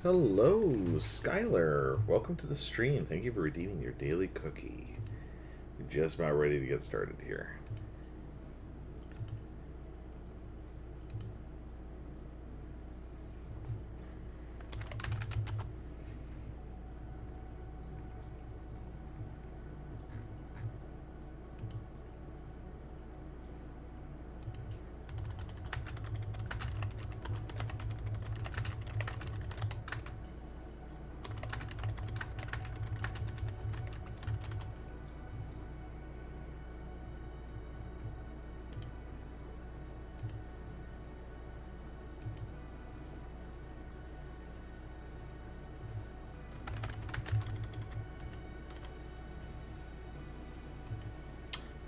Hello, Skylar. Welcome to the stream. Thank you for redeeming your daily cookie. We're just about ready to get started here.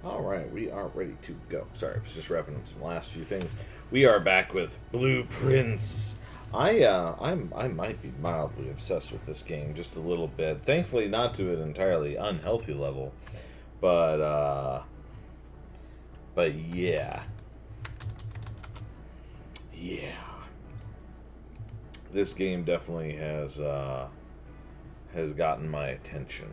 All right, we are ready to go. Sorry, I was just wrapping up some last few things. We are back with Blueprints. I might be mildly obsessed with this game, just a little bit. Thankfully, not to an entirely unhealthy level, but yeah, yeah. This game definitely has gotten my attention.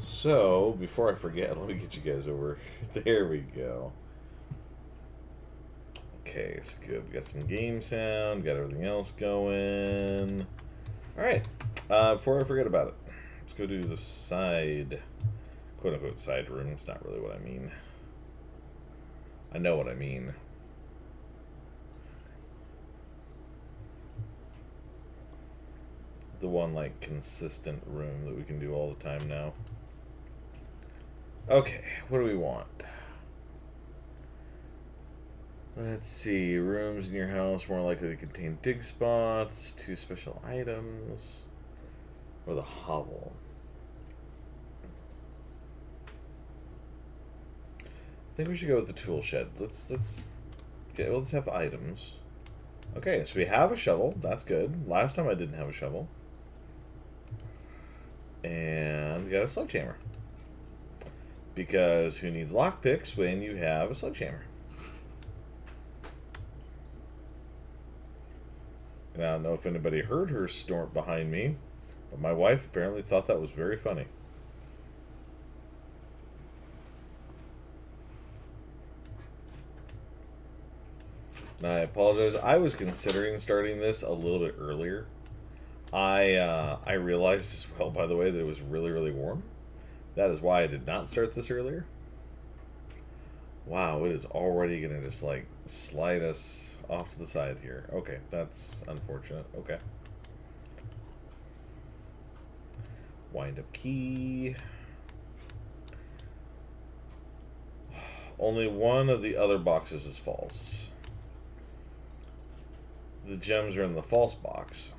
So, before I forget, let me get you guys over. There we go. Okay, so good. We got some game sound, got everything else going. Alright, before I forget about it, let's go do the side, quote unquote, side room. It's not really what I mean. I know what I mean. The one, like, consistent room that we can do all the time now. Okay, what do we want? Let's see, rooms in your house more likely to contain dig spots, 2 special items, or the hovel. I think we should go with the tool shed. Let's have items. Okay, so we have a shovel. That's good. Last time I didn't have a shovel. And we got a sledgehammer. Because who needs lockpicks when you have a sledgehammer? And I don't know if anybody heard her snort behind me, but my wife apparently thought that was very funny. I apologize. I was considering starting this a little bit earlier. I realized as well, by the way, that it was really, really warm. That is why I did not start this earlier. Wow, it is already going to just, like, slide us off to the side here. Okay, that's unfortunate. Okay. Wind up key. Only one of the other boxes is false. The gems are in the false box.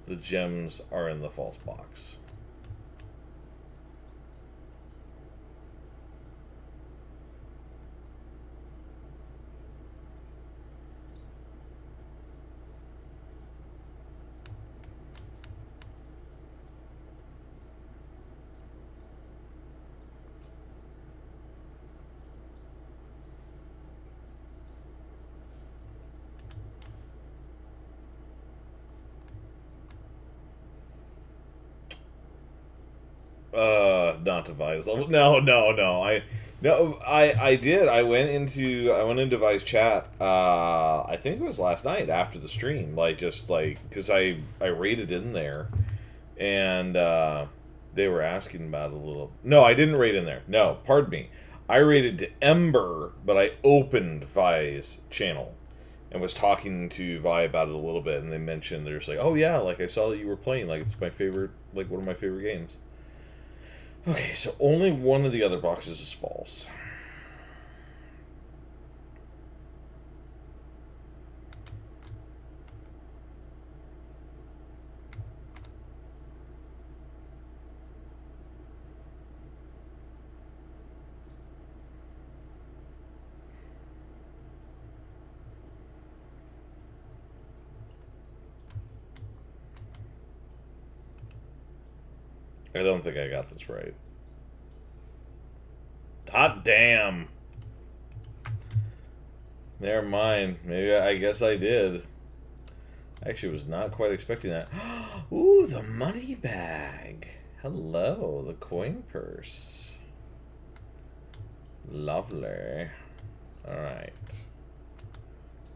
The gems are in the false box. Not device level. No. I did. I went into Vi's chat. I think it was last night after the stream. Like, just like, because I raided in there, and they were asking about it a little. No, I didn't raid in there. No, pardon me. I raided to Ember, but I opened Vi's channel and was talking to Vi about it a little bit, and they mentioned they're just like, oh yeah, like I saw that you were playing. Like, it's my favorite, like one of my favorite games. Okay, so only one of the other boxes is false. I don't think I got this right. Hot damn. Never mind. Maybe I guess I did. Actually, was not quite expecting that. Ooh, the money bag. Hello, the coin purse. Lovely. Alright.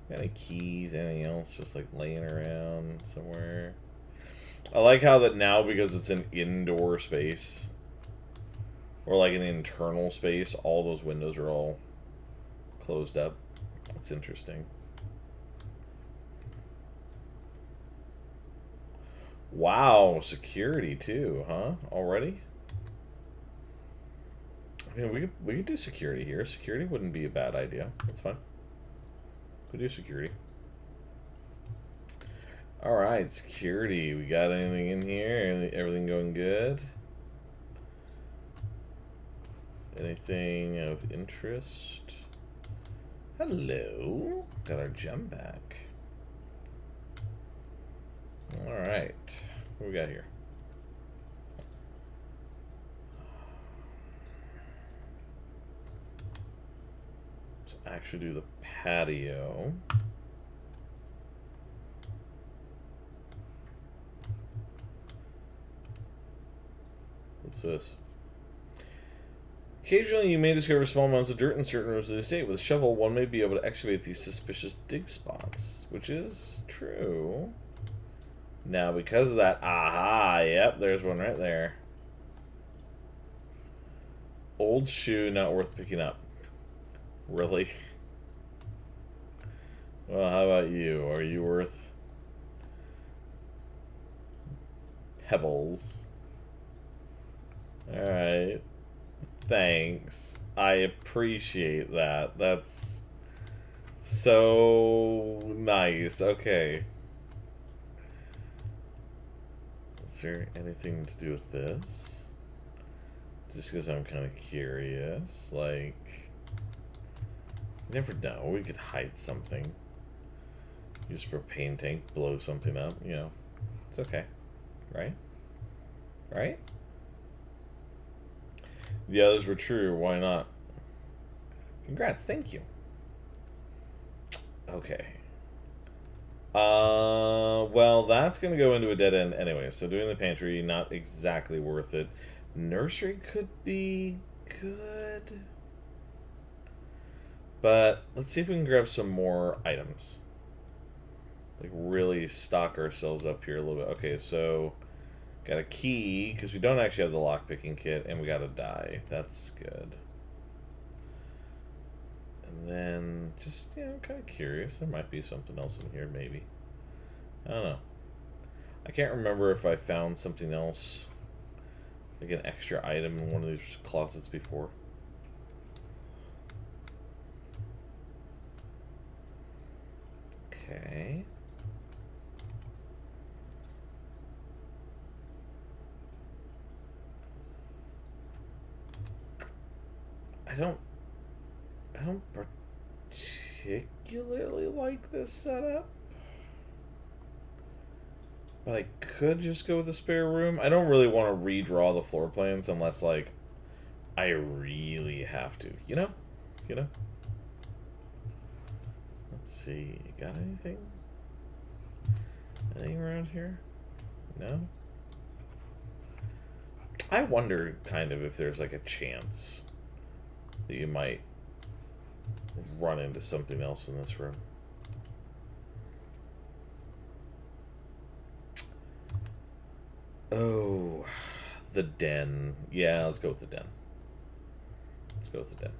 Got any keys? Anything else just like laying around somewhere? I like how that now, because it's an indoor space, or like an internal space, all those windows are all closed up. That's interesting. Wow, security too, huh? Already? I mean, we could do security here. Security wouldn't be a bad idea. That's fine. We do security. All right, security. We got anything in here? Everything going good? Anything of interest? Hello. Got our gem back. All right. What we got here? Let's actually do the patio. What's this? Occasionally, you may discover small amounts of dirt in certain rooms of the estate. With a shovel, one may be able to excavate these suspicious dig spots, which is true. Now, because of that, aha, yep, there's one right there. Old shoe, not worth picking up. Really? Well, how about you? Are you worth pebbles? Alright. Thanks. I appreciate that. That's so nice. Okay. Is there anything to do with this? Just because I'm kind of curious. Like, you never know. We could hide something. Use a propane tank, blow something up. You know, it's okay. Right? Right? The others were true. Why not? Congrats. Thank you. Okay. Well, that's going to go into a dead end anyway. So doing the pantry, not exactly worth it. Nursery could be good. But let's see if we can grab some more items. Like, really stock ourselves up here a little bit. Okay, so got a key, because we don't actually have the lockpicking kit, and we got a die. That's good. And then, just, you know, I'm kind of curious. There might be something else in here, maybe. I don't know. I can't remember if I found something else, like an extra item in one of these closets before. Okay. I don't particularly like this setup. But I could just go with the spare room. I don't really want to redraw the floor plans unless, like, I really have to. You know? You know? Let's see. Got anything? Anything around here? No? I wonder, kind of, if there's, like, a chance that you might run into something else in this room. Oh, the den. Yeah, let's go with the den. Let's go with the den.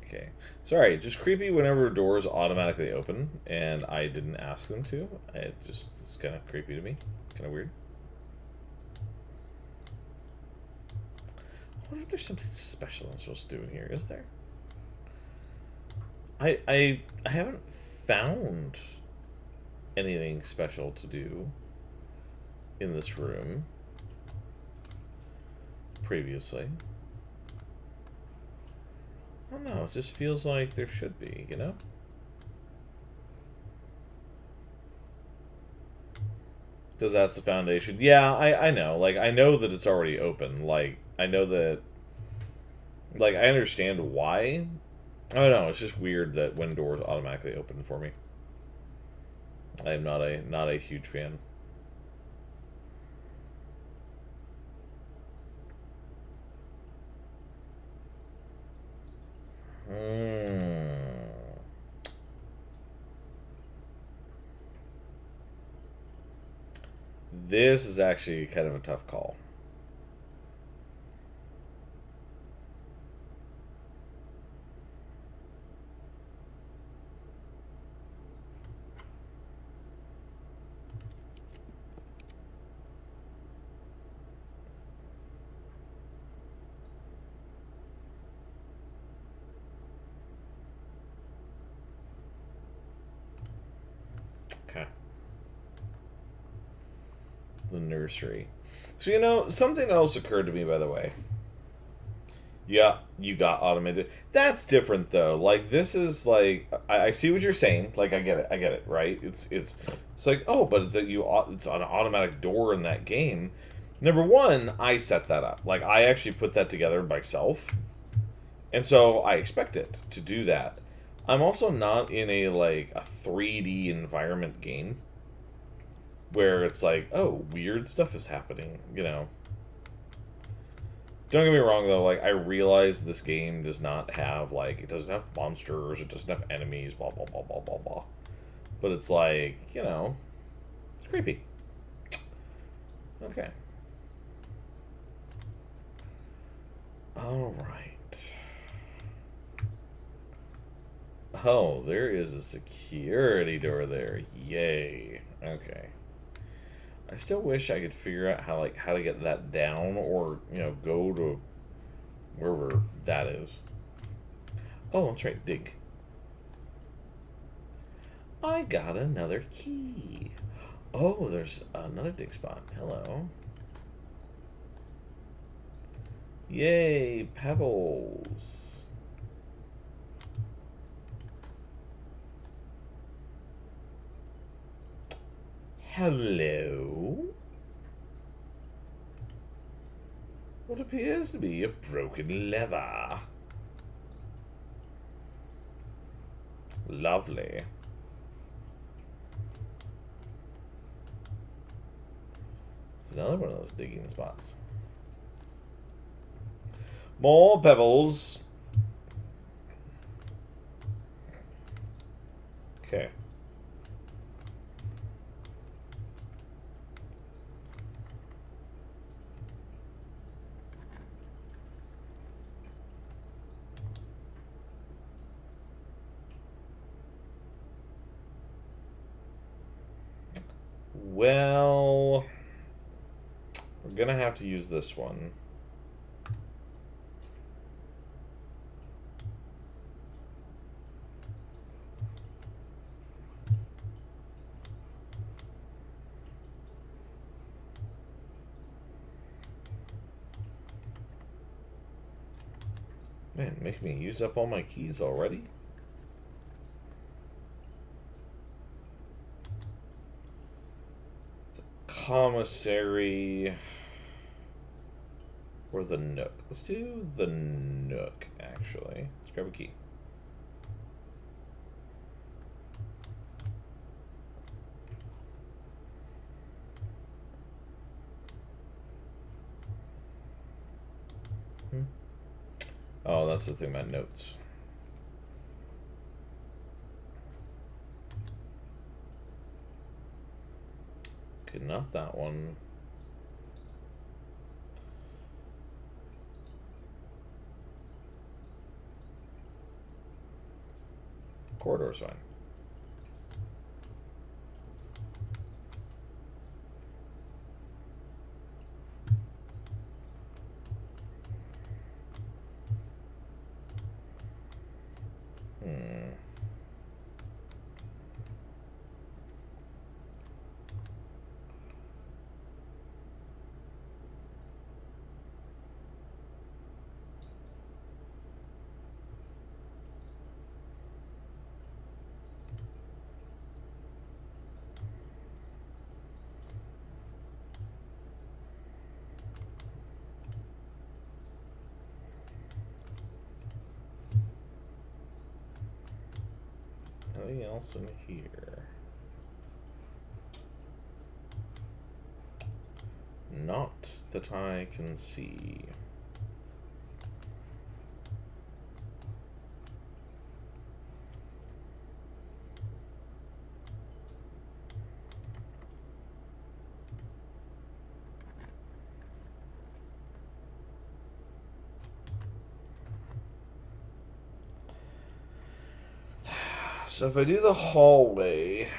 Okay. Sorry, just creepy whenever doors automatically open and I didn't ask them to. It's kind of creepy to me. Kind of weird. I wonder if there's something special I'm supposed to do in here. Is there? I haven't found anything special to do in this room previously. I don't know, it just feels like there should be, you know? Because that's the foundation. Yeah, I know. Like, I know that it's already open. Like, I know that... Like, I understand why Oh no, it's just weird that when doors automatically open for me. I am not a huge fan. Hmm. This is actually kind of a tough call. Okay. The nursery. So, something else occurred to me, by the way. Yeah, you got automated. That's different though. Like this is like I see what you're saying. Like I get it. Right? It's like oh, but it's an automatic door in that game. Number one, I set that up. Like I actually put that together myself, and so I expect it to do that. I'm also not in a 3D environment game where it's like oh weird stuff is happening. Don't get me wrong though, like I realize this game does not have it doesn't have monsters, it doesn't have enemies, blah blah blah blah blah blah. But it's like, it's creepy. Okay. Alright. Oh, there is a security door there. Yay. Okay. I still wish I could figure out how to get that down or, go to wherever that is. Oh, that's right, dig. I got another key. Oh, there's another dig spot. Hello. Yay, pebbles. Hello. What appears to be a broken lever. Lovely. It's another one of those digging spots. More pebbles. Okay. Well, we're gonna have to use this one. Man, make me use up all my keys already? Commissary. Or the Nook. Let's do the Nook, actually. Let's grab a key. Oh, that's the thing about notes. Okay, not that one. Corridor's fine. Hmm. anything else in here? Not that I can see. So if I do the hallway,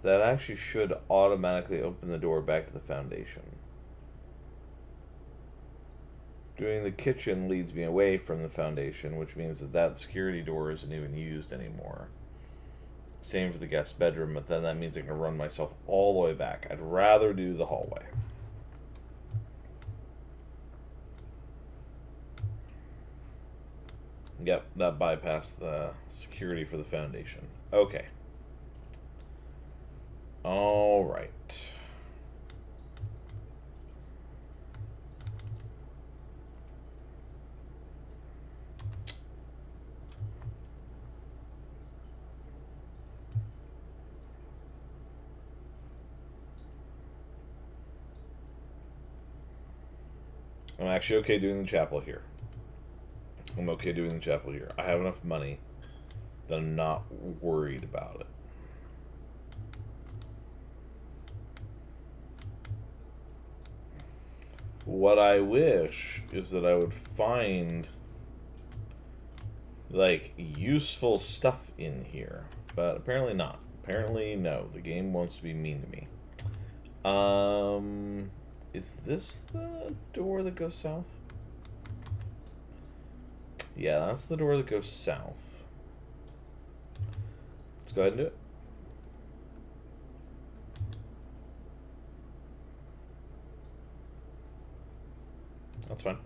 that actually should automatically open the door back to the foundation. Doing the kitchen leads me away from the foundation, which means that that security door isn't even used anymore. Same for the guest bedroom, but then that means I can run myself all the way back. I'd rather do the hallway. Yep, that bypassed the security for the foundation. Okay. All right. I'm actually okay doing the chapel here. I'm okay doing the chapel here. I have enough money that I'm not worried about it. What I wish is that I would find like useful stuff in here, but apparently not. Apparently no. The game wants to be mean to me. Is this the door that goes south? Yeah, that's the door that goes south. Let's go ahead and do it. That's fine.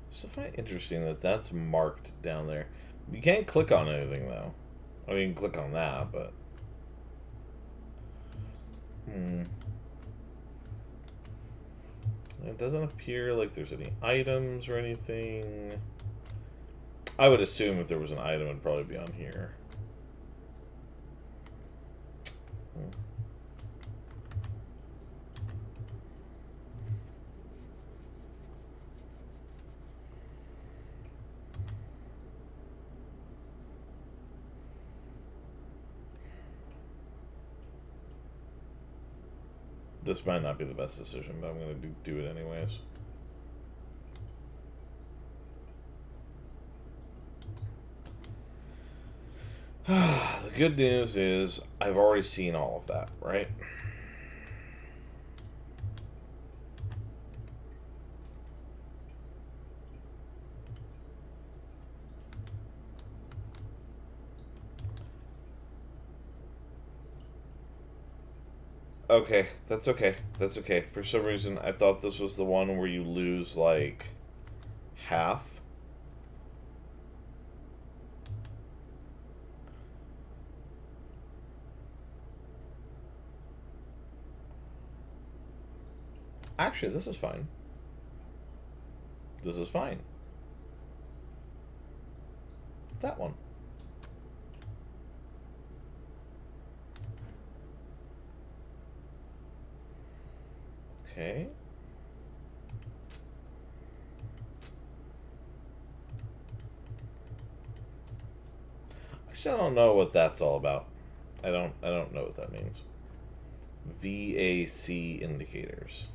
So I find it interesting that that's marked down there. You can't click on anything though. I mean, you can click on that, but it doesn't appear like there's any items or anything. I would assume if there was an item, it'd probably be on here. This might not be the best decision, but I'm going to do it anyways. The good news is I've already seen all of that, right? Okay, that's okay. That's okay. For some reason, I thought this was the one where you lose, like, half. Actually, this is fine. This is fine. That one. Okay. I still don't know what that's all about. I don't know what that means. VAC indicators.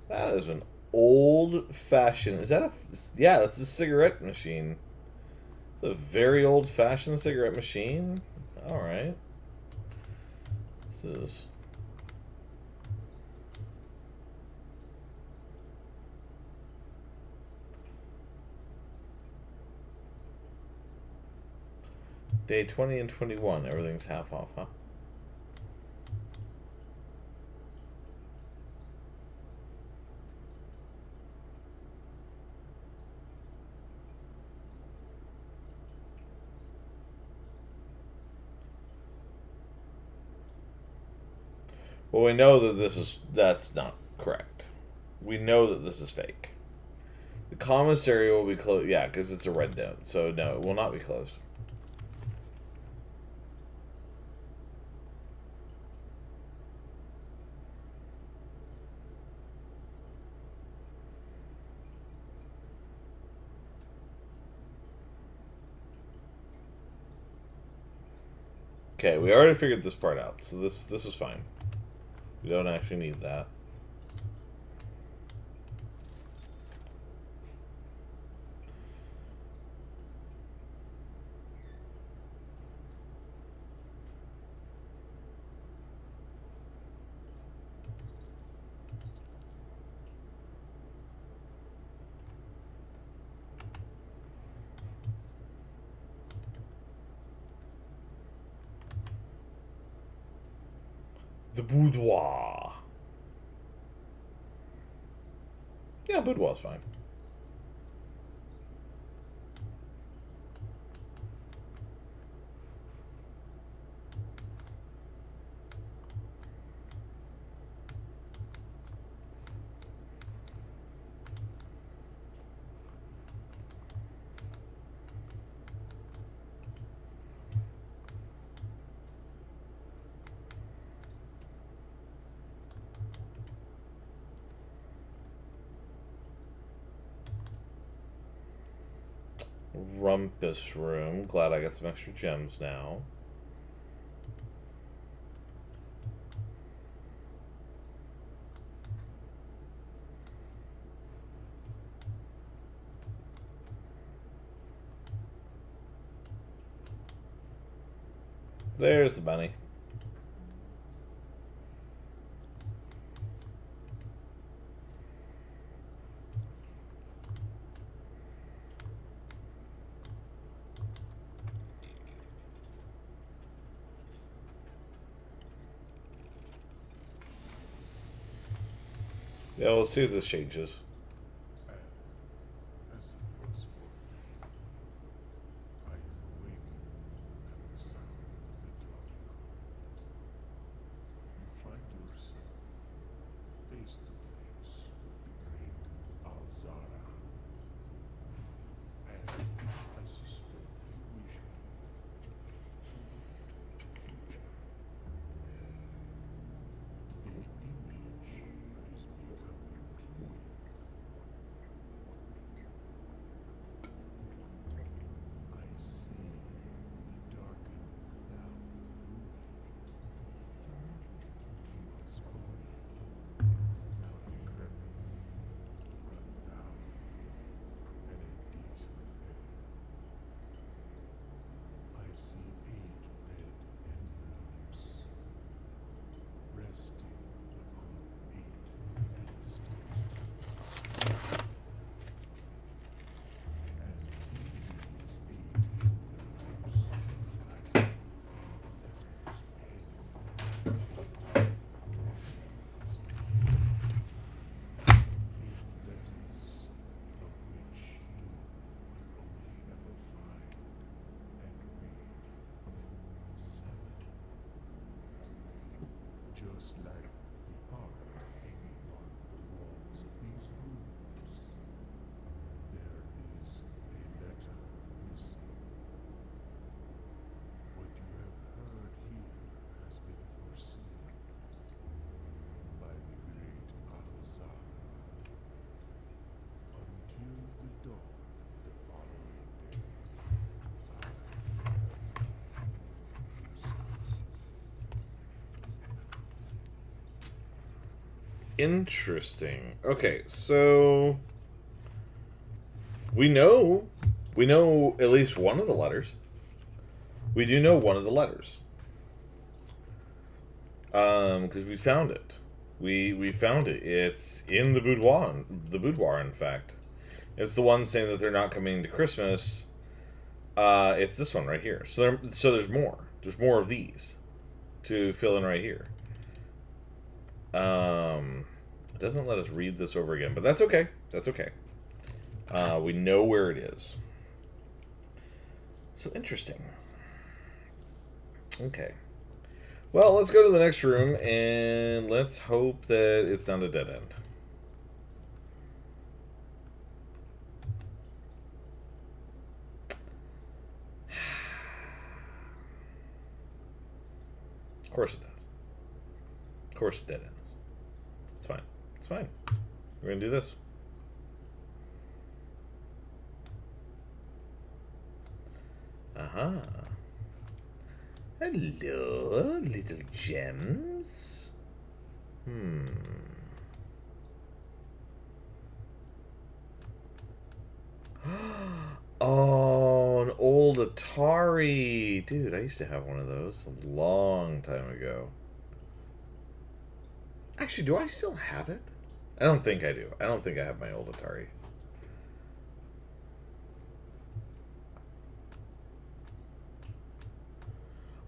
That is an Old fashioned. Is that a? Yeah, that's a cigarette machine. It's a very old fashioned cigarette machine. All right. This is. Day 20 and 21. Everything's half off, huh? Well, we know that that's not correct. We know that this is fake. The commissary will be closed. Yeah, because it's a red note. So no, it will not be closed. Okay, we already figured this part out, so this is fine. We don't actually need that. The boudoir. Yeah, boudoir's fine. Rumpus room. Glad I got some extra gems now. There's the bunny. Yeah, let's see if this changes. Interesting. Okay, so we know we know at least one of the letters. We do know one of the letters. Because we found it. We found it. It's in the boudoir. The boudoir, in fact, it's the one saying that they're not coming to Christmas. It's this one right here. So there's more. There's more of these to fill in right here. It doesn't let us read this over again, but that's okay. That's okay. We know where it is. So interesting. Okay. Well, let's go to the next room and let's hope that it's not a dead end. Of course it does. Of course it dead ends. It's fine. It's fine. We're gonna do this. Aha. Hello, little gems. Oh, an old Atari. Dude, I used to have one of those a long time ago. Actually, do I still have it? I don't think I do. I don't think I have my old Atari.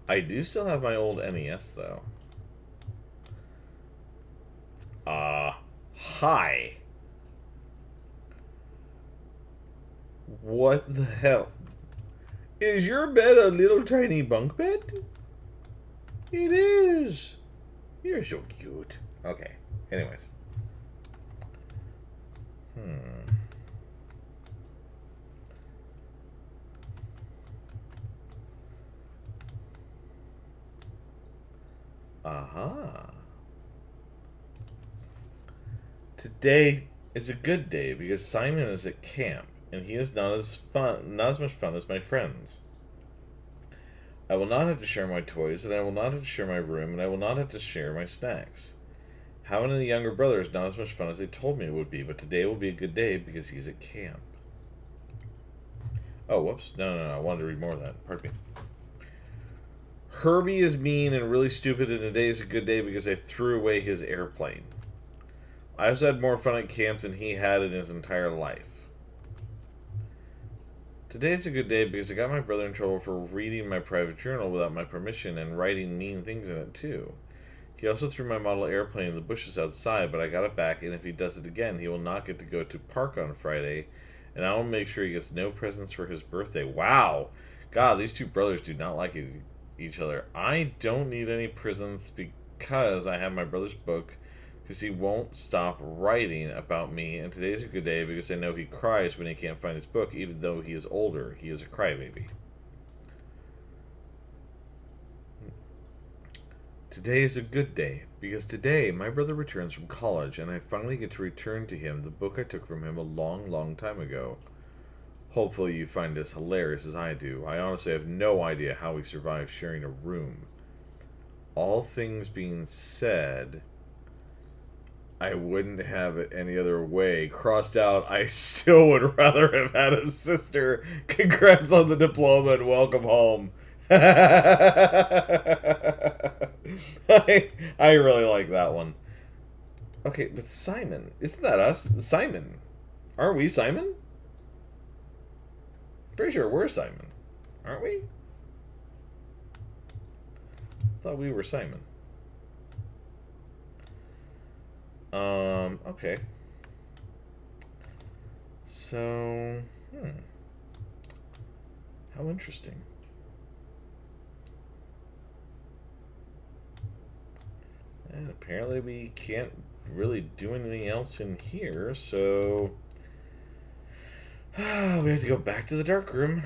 I do still have my old NES, though. Hi. What the hell? Is your bed a little tiny bunk bed? It is. You're so cute. Okay. Anyways. Aha. Today is a good day because Simon is at camp and he is not as much fun as my friends. I will not have to share my toys, and I will not have to share my room, and I will not have to share my snacks. Having a younger brother is not as much fun as they told me it would be, but today will be a good day because he's at camp. Oh, whoops. No. I wanted to read more of that. Pardon me. Herbie is mean and really stupid, and today is a good day because I threw away his airplane. I also had more fun at camp than he had in his entire life. Today's a good day because I got my brother in trouble for reading my private journal without my permission and writing mean things in it, too. He also threw my model airplane in the bushes outside, but I got it back, and if he does it again, he will not get to go to park on Friday, and I will make sure he gets no presents for his birthday. Wow! God, these two brothers do not like each other. I don't need any presents because I have my brother's book, because he won't stop writing about me, and today's a good day because I know he cries when he can't find his book, even though he is older. He is a crybaby. Today is a good day because today my brother returns from college and I finally get to return to him the book I took from him a long time ago. Hopefully you find this hilarious as I do. I honestly have no idea how we survived sharing a room. All things being said, I wouldn't have it any other way. Crossed out, I still would rather have had a sister. Congrats on the diploma and welcome home. I really like that one. Okay, but Simon, isn't that us? Simon. Aren't we Simon? Pretty sure we're Simon. Aren't we? Thought we were Simon. Okay. So, how interesting. And apparently we can't really do anything else in here, so we have to go back to the dark room.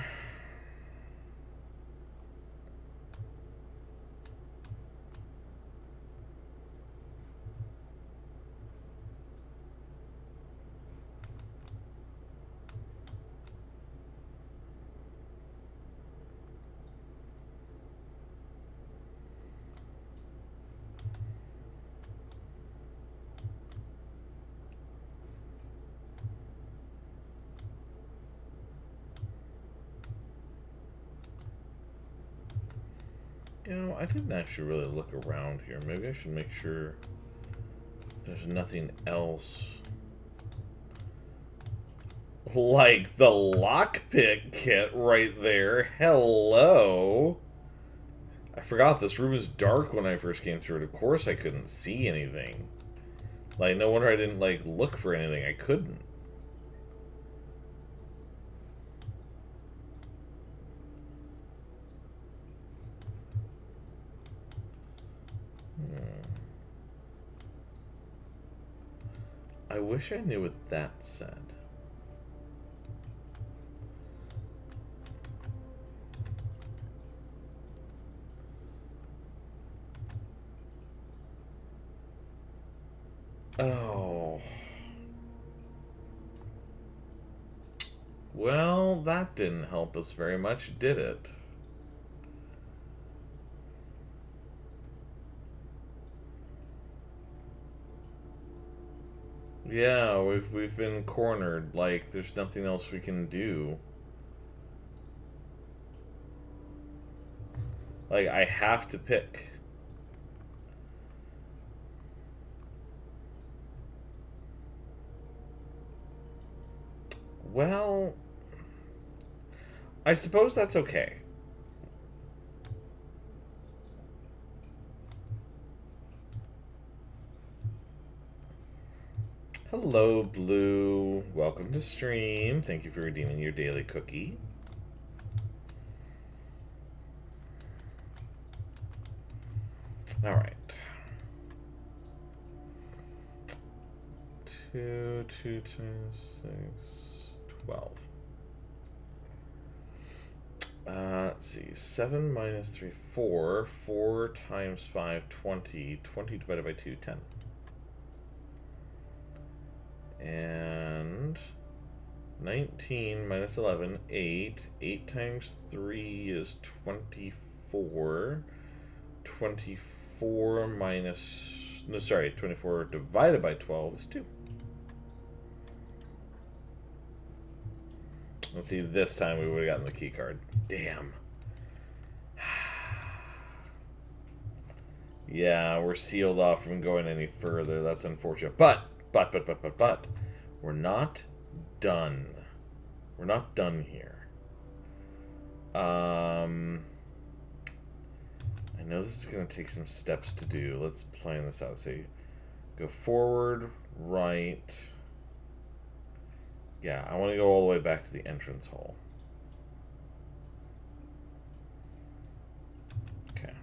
know, I didn't actually really look around here. Maybe I should make sure there's nothing else. Like the lockpick kit right there. Hello. I forgot this room is dark when I first came through it. Of course I couldn't see anything. Like, no wonder I didn't, like, look for anything. I couldn't. I wish I knew what that said. Oh. Well, that didn't help us very much, did it? Yeah, we've been cornered. Like, there's nothing else we can do. Like, I have to pick. Well, I suppose that's okay. Hello, Blue. Welcome to stream. Thank you for redeeming your daily cookie. All right. 2, 2 times 6, 12. Let's see. 7 minus 3, 4. 4 times 5, 20. 20 divided by 2, 10. And 19 minus 11, 8. 8 times 3 is 24. 24 minus... No, sorry. 24 divided by 12 is 2. Let's see, this time we would have gotten the key card. Damn. Yeah, we're sealed off from going any further. That's unfortunate. But, we're not done. We're not done here. I know this is going to take some steps to do. Let's plan this out. So you go forward, right. Yeah, I want to go all the way back to the entrance hole. Okay.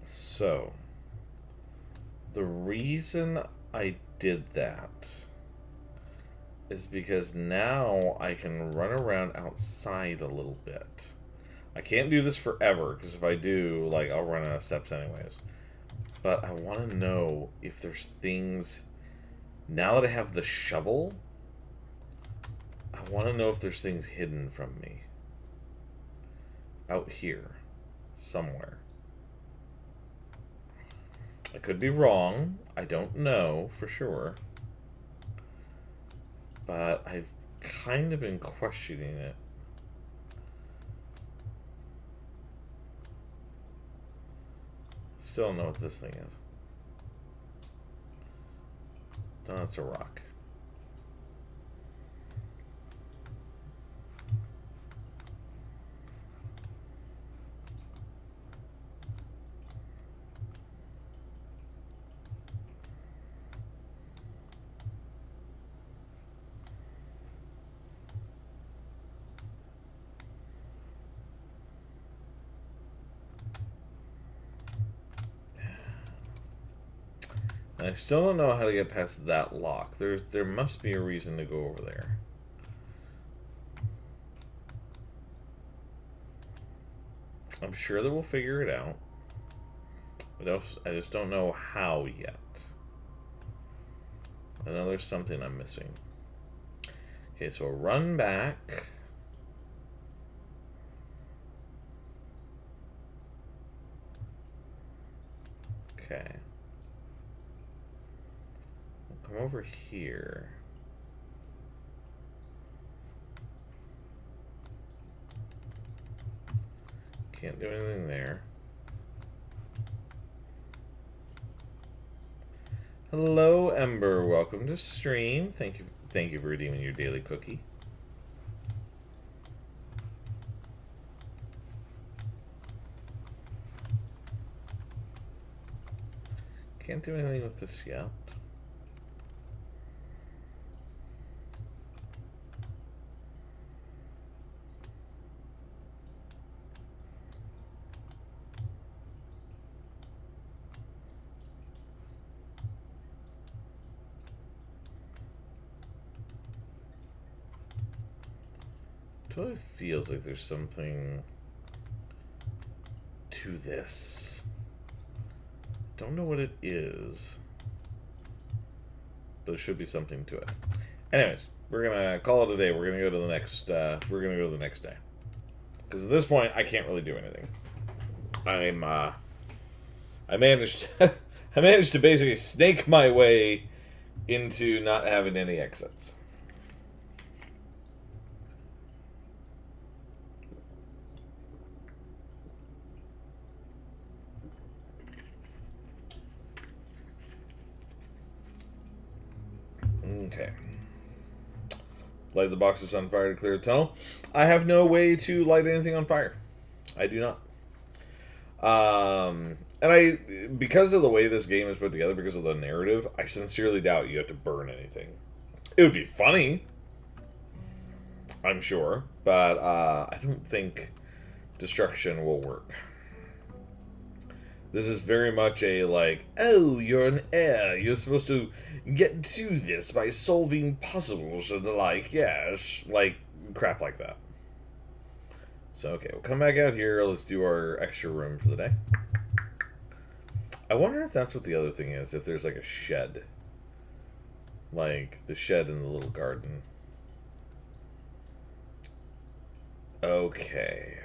So, the reason I did that is because now I can run around outside a little bit. I can't do this forever, because if I do, like, I'll run out of steps anyways. But I want to know if there's things... Now that I have the shovel, I want to know if there's things hidden from me. Out here. Somewhere. I could be wrong. I don't know for sure. But I've kind of been questioning it. Still don't know what this thing is. Oh, it's a rock. I still don't know how to get past that lock. There must be a reason to go over there. I'm sure that we'll figure it out. I just don't know how yet. I know there's something I'm missing. Okay, so we'll run back. Okay. We'll come over here. Can't do anything there. Hello, Ember. Welcome to stream. Thank you for redeeming your daily cookie. Can't do anything with this yet. Totally feels like there's something to this. Don't know what it is, but there should be something to it. Anyways, we're gonna call it a day. We're gonna go to the next. We're gonna go to the next day, because at this point I can't really do anything. I managed. I managed to basically snake my way into not having any exits. Okay. Light the boxes on fire to clear the tunnel. I have no way to light anything on fire. I do not. Because of the way this game is put together, because of the narrative, I sincerely doubt you have to burn anything. It would be funny, I'm sure, but I don't think destruction will work. This is very much a, like, oh, you're an heir, you're supposed to get to this by solving puzzles and the like, yes, like, crap like that. So, okay, we'll come back out here, let's do our extra room for the day. I wonder if that's what the other thing is, if there's, like, a shed. Like, the shed in the little garden. Okay.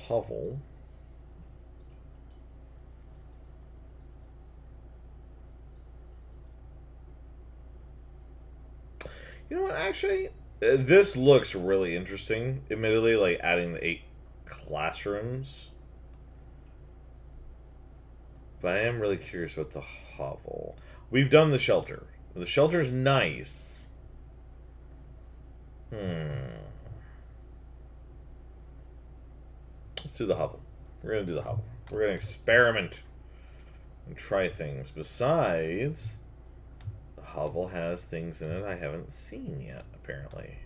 Hovel. You know what, actually, this looks really interesting. Admittedly, like, adding the 8 classrooms. But I am really curious about the hovel. We've done the shelter. The shelter's nice. Let's do the hovel. We're going to do the hovel. We're going to experiment and try things. Besides, the hovel has things in it I haven't seen yet, apparently.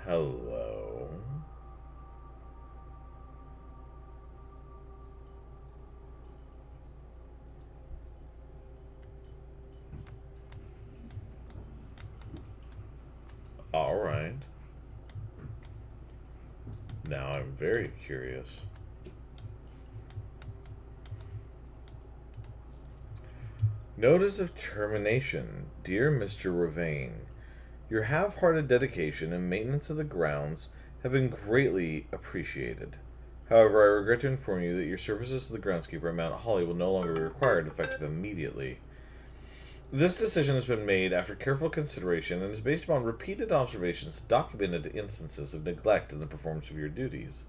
Hello. All right. Now I'm very curious. Notice of termination. Dear Mr. Ravane, your half-hearted dedication and maintenance of the grounds have been greatly appreciated. However, I regret to inform you that your services to the groundskeeper at Mount Holly will no longer be required, effective immediately. This decision has been made after careful consideration and is based upon repeated observations and documented instances of neglect in the performance of your duties.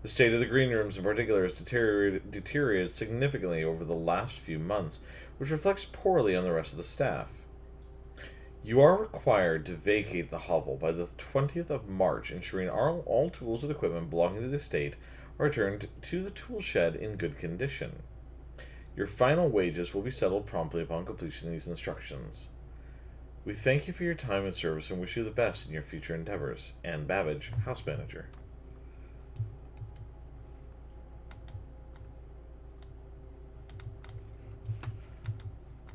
The state of the green rooms in particular has deteriorated significantly over the last few months, which reflects poorly on the rest of the staff. You are required to vacate the hovel by the 20th of March, ensuring all tools and equipment belonging to the estate are returned to the tool shed in good condition. Your final wages will be settled promptly upon completion of these instructions. We thank you for your time and service and wish you the best in your future endeavors. Anne Babbage, House Manager.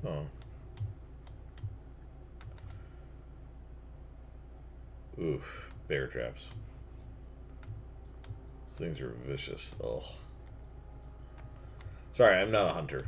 Oh. Oof. Bear traps. These things are vicious. Ugh. Sorry, I'm not a hunter.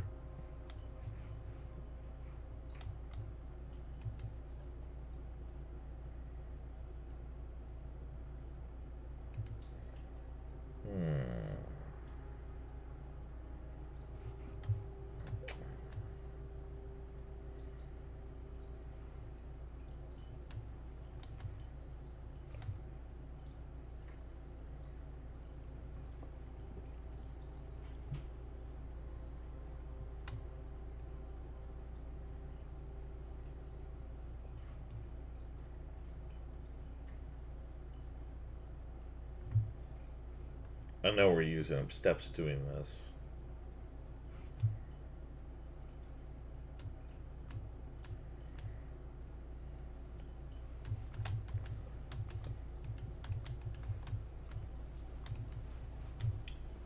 I know we're using steps doing this.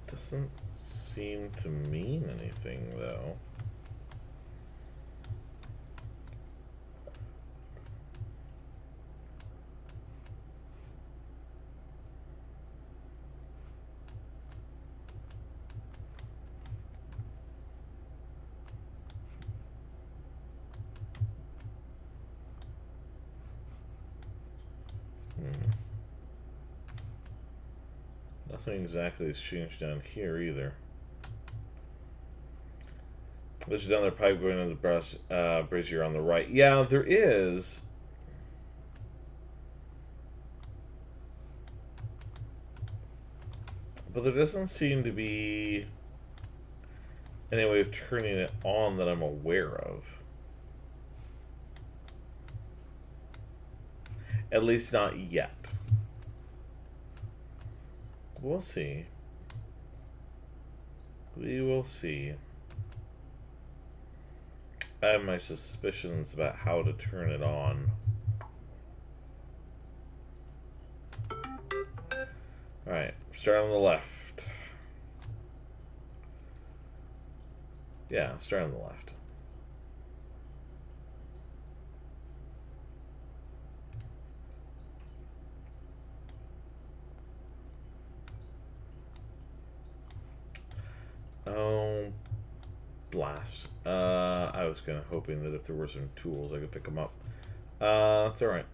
Doesn't seem to mean anything, though. Nothing exactly has changed down here either. There's another pipe going into the brazier on the right. Yeah, there is. But there doesn't seem to be any way of turning it on that I'm aware of. At least not yet. We'll see. We will see. I have my suspicions about how to turn it on. Alright, start on the left. Yeah, start on the left. Oh, blast. I was kind of hoping that if there were some tools, I could pick them up. That's alright.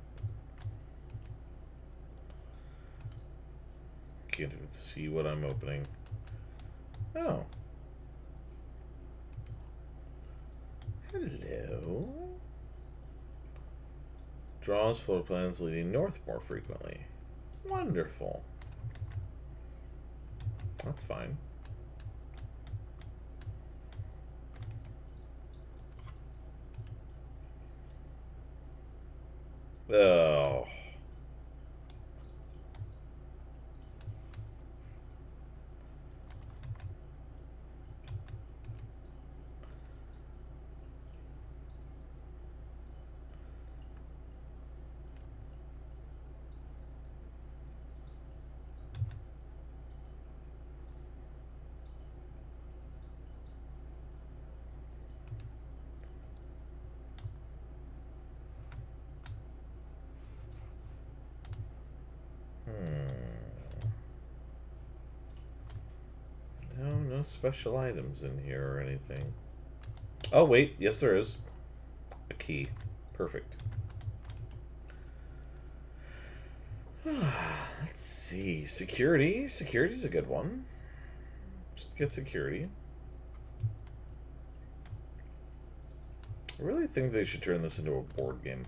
Can't even see what I'm opening. Oh. Hello. Draws floor plans leading north more frequently. Wonderful. That's fine. Oh. No special items in here or anything. Oh, wait. Yes, there is. A key. Perfect. Let's see. Security. Security's a good one. Just get security. I really think they should turn this into a board game.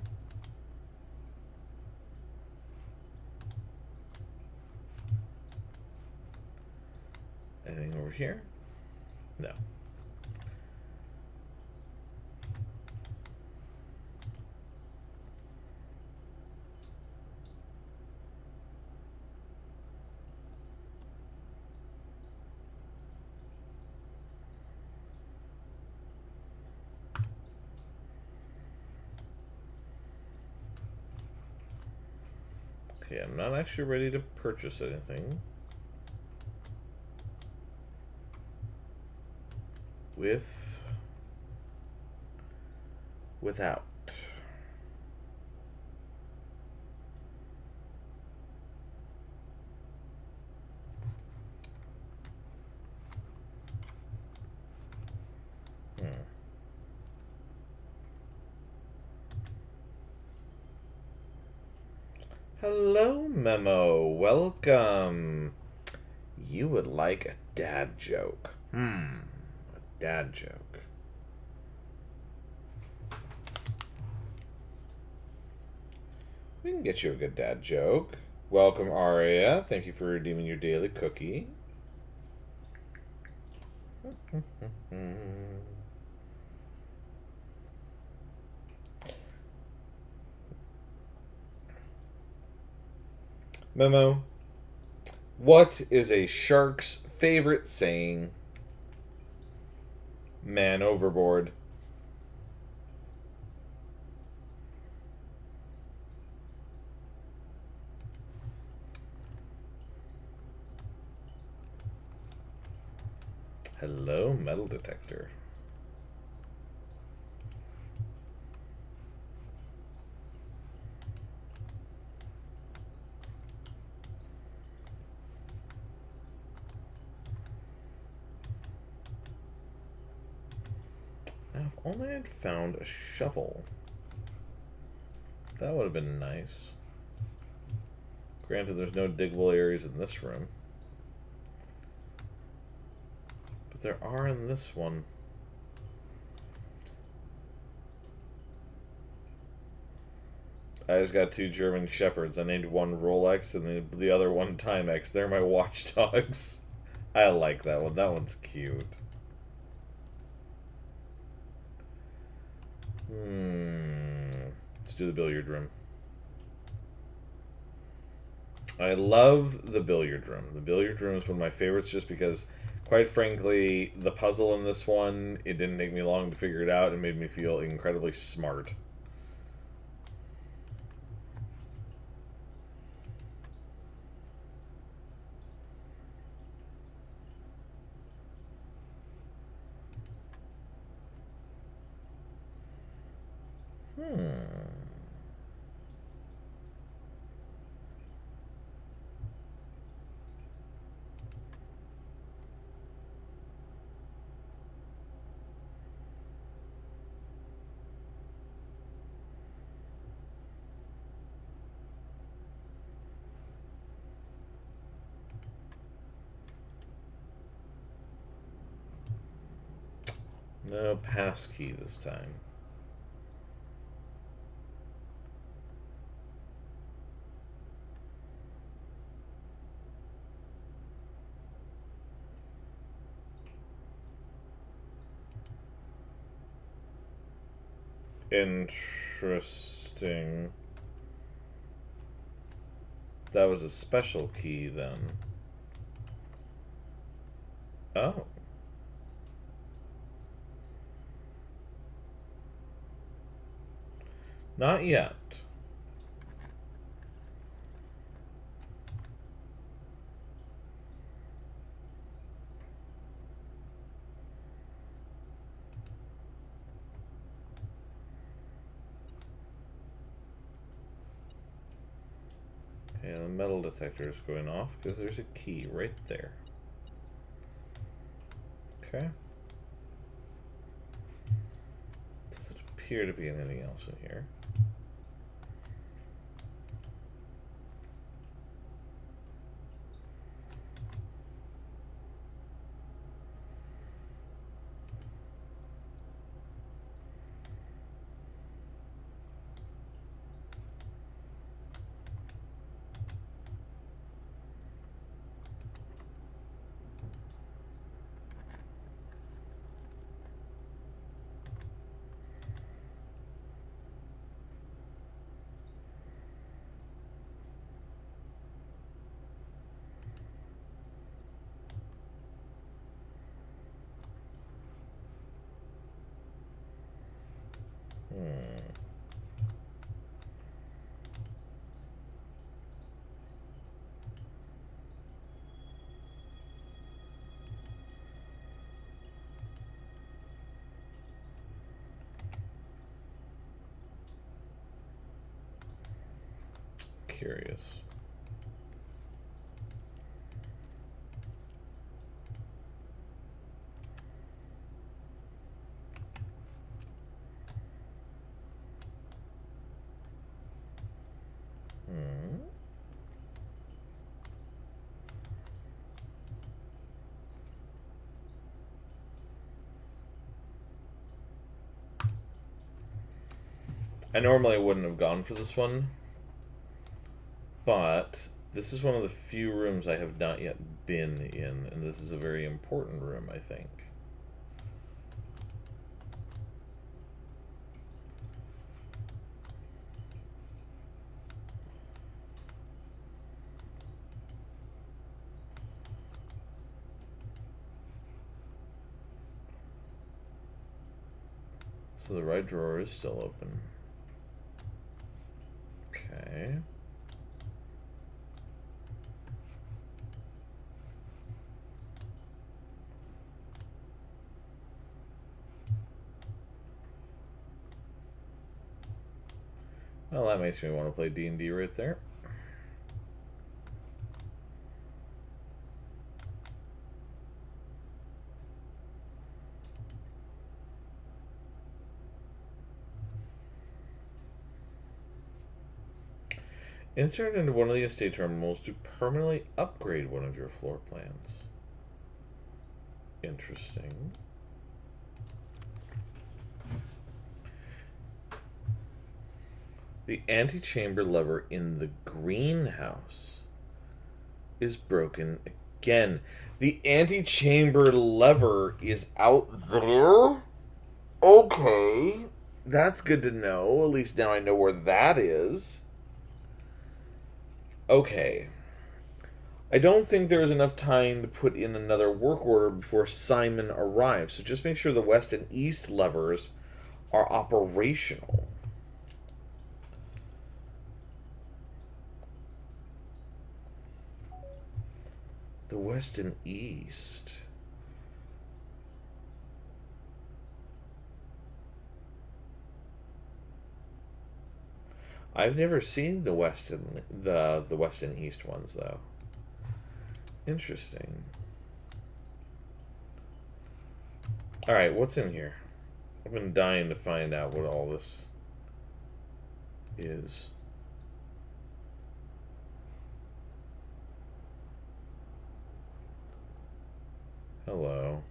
Anything over here? No. Okay, I'm not actually ready to purchase anything. Without. Hello, Memo. Welcome. You would like a dad joke. A dad joke. We can get you a good dad joke. Welcome, Aria. Thank you for redeeming your daily cookie. Memo. What is a shark's favorite saying? Man overboard. Hello, metal detector. Now, if only I'd found a shovel. That would have been nice. Granted, there's no diggable areas in this room. But there are in this one. I just got 2 German Shepherds. I named one Rolex and the other one Timex. They're my watchdogs. I like that one. That one's cute. Let's do the billiard room. I love the billiard room. The billiard room is one of my favorites just because, quite frankly, the puzzle in this one, it didn't take me long to figure it out. It made me feel incredibly smart. No passkey this time. Interesting. That was a special key then. Oh. Not yet. Okay, the metal detector is going off because there's a key right there. Okay. Doesn't appear to be anything else in here. curious. I normally wouldn't have gone for this one, but this is one of the few rooms I have not yet been in, and this is a very important room, I think. So the right drawer is still open. Okay. Well, that makes me want to play D&D right there. Insert into one of the estate terminals to permanently upgrade one of your floor plans. Interesting. The antechamber lever in the greenhouse is broken again. The antechamber lever is out there? Okay. That's good to know. At least now I know where that is. Okay. I don't think there is enough time to put in another work order before Simon arrives, so just make sure the west and east levers are operational. The west and east. I've never seen the west and the west and east ones though. Interesting. All right, what's in here? I've been dying to find out what all this is. Hello.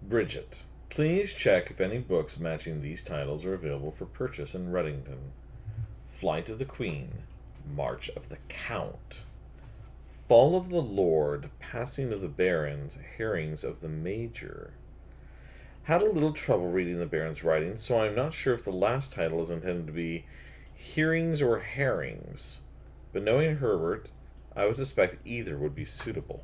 Bridget. Please check if any books matching these titles are available for purchase in Reddington. Flight of the Queen, March of the Count, Fall of the Lord, Passing of the Barons, Herrings of the Major. Had a little trouble reading the Baron's writing, so I'm not sure if the last title is intended to be Hearings or Herrings, but knowing Herbert, I would suspect either would be suitable.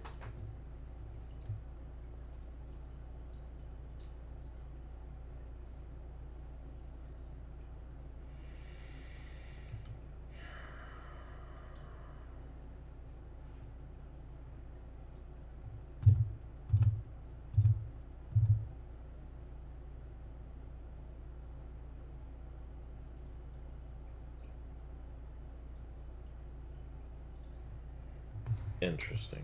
Interesting.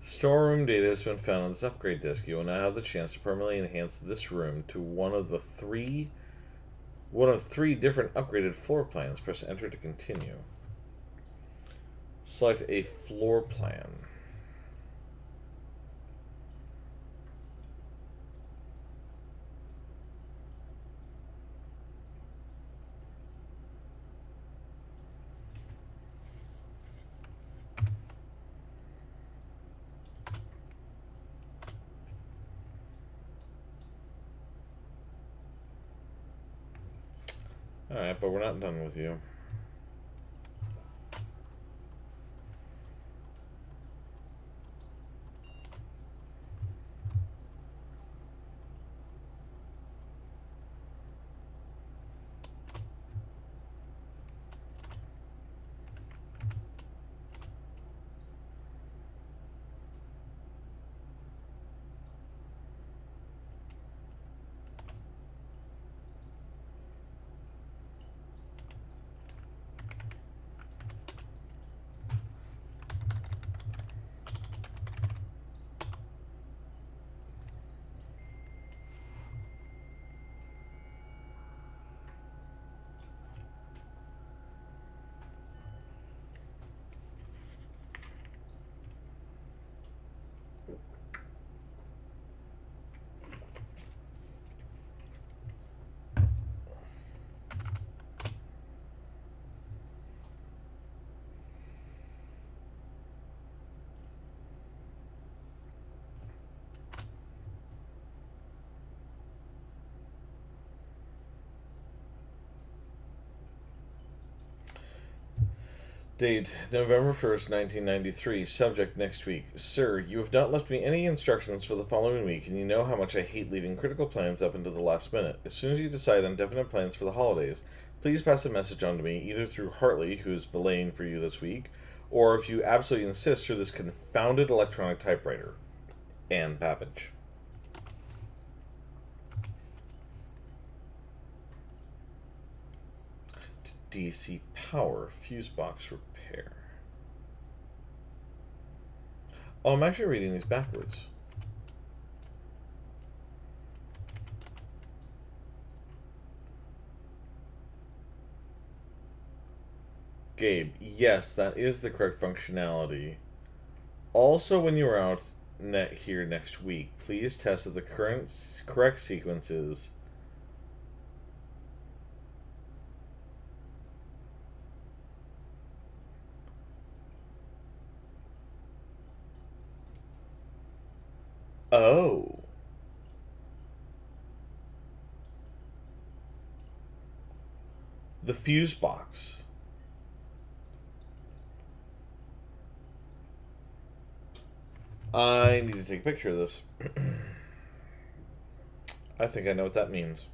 Storeroom data has been found on this upgrade disk. You will now have the chance to permanently enhance this room to one of three different upgraded floor plans. Press enter to continue. Select a floor plan. Alright, but we're not done with you. Date November 1st, 1993. Subject next week. Sir, you have not left me any instructions for the following week, and you know how much I hate leaving critical plans up until the last minute. As soon as you decide on definite plans for the holidays, please pass a message on to me, either through Hartley, who's valeting for you this week, or if you absolutely insist, through this confounded electronic typewriter. Anne Babbage. DC Power Fuse Box Repair. Oh, I'm actually reading these backwards. Gabe, yes, that is the correct functionality. Also, when you're out here next week, please test that the correct sequences. Oh. The fuse box. I need to take a picture of this. I think I know what that means.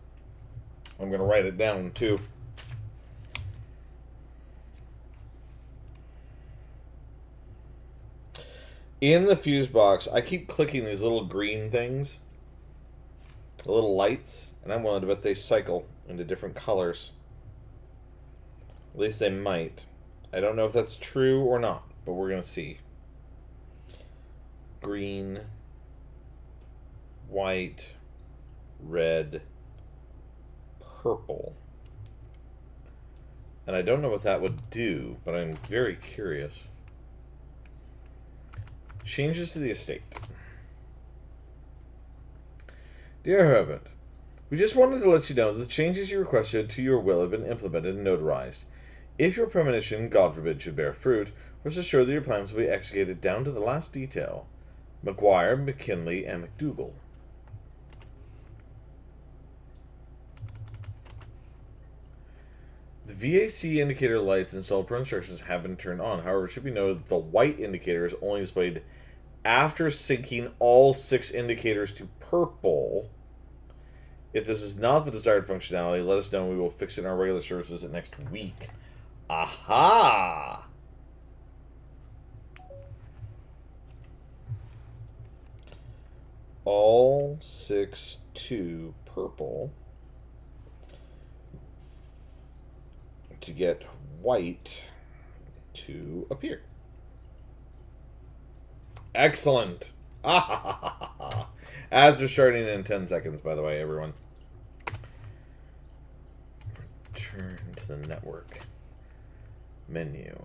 I'm going to write it down, too. In the fuse box, I keep clicking these little green things, the little lights, and I'm willing to bet they cycle into different colors. At least they might. I don't know if that's true or not, but we're going to see. Green, white, red, purple. And I don't know what that would do, but I'm very curious. Changes to the estate. Dear Herbert, we just wanted to let you know that the changes you requested to your will have been implemented and notarized. If your premonition, God forbid, should bear fruit, rest assured that your plans will be executed down to the last detail. McGuire, McKinley, and McDougall. The VAC indicator lights installed per instructions have been turned on. However, it should be noted that the white indicator is only displayed after syncing all 6 indicators to purple. If this is not the desired functionality, let us know and we will fix it in our regular service visit next week. Aha! All 6 to purple to get white to appear. Excellent. Ads are starting in 10 seconds, by the way, everyone. Return to the network menu.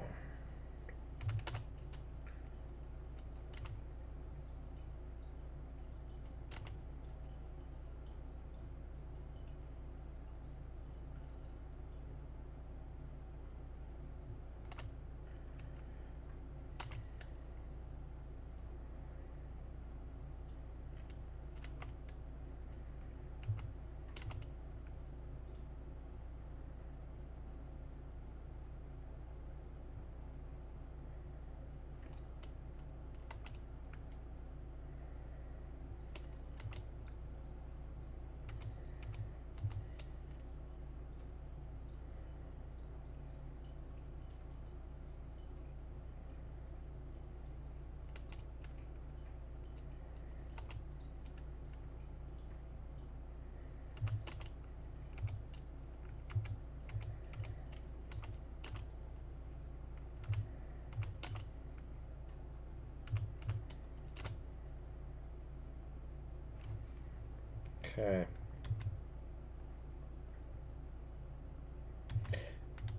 Okay.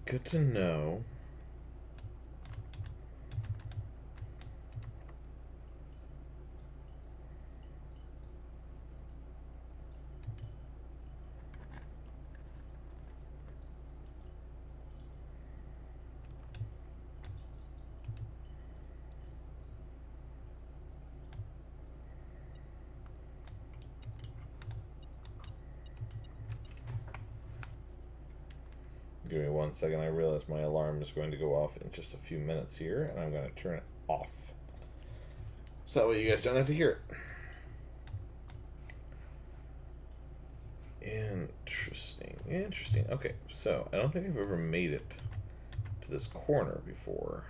Good to know. Give me 1 second. I realize my alarm is going to go off in just a few minutes here, and I'm going to turn it off. So that way you guys don't have to hear it. Interesting. Interesting. Okay, so I don't think I've ever made it to this corner before.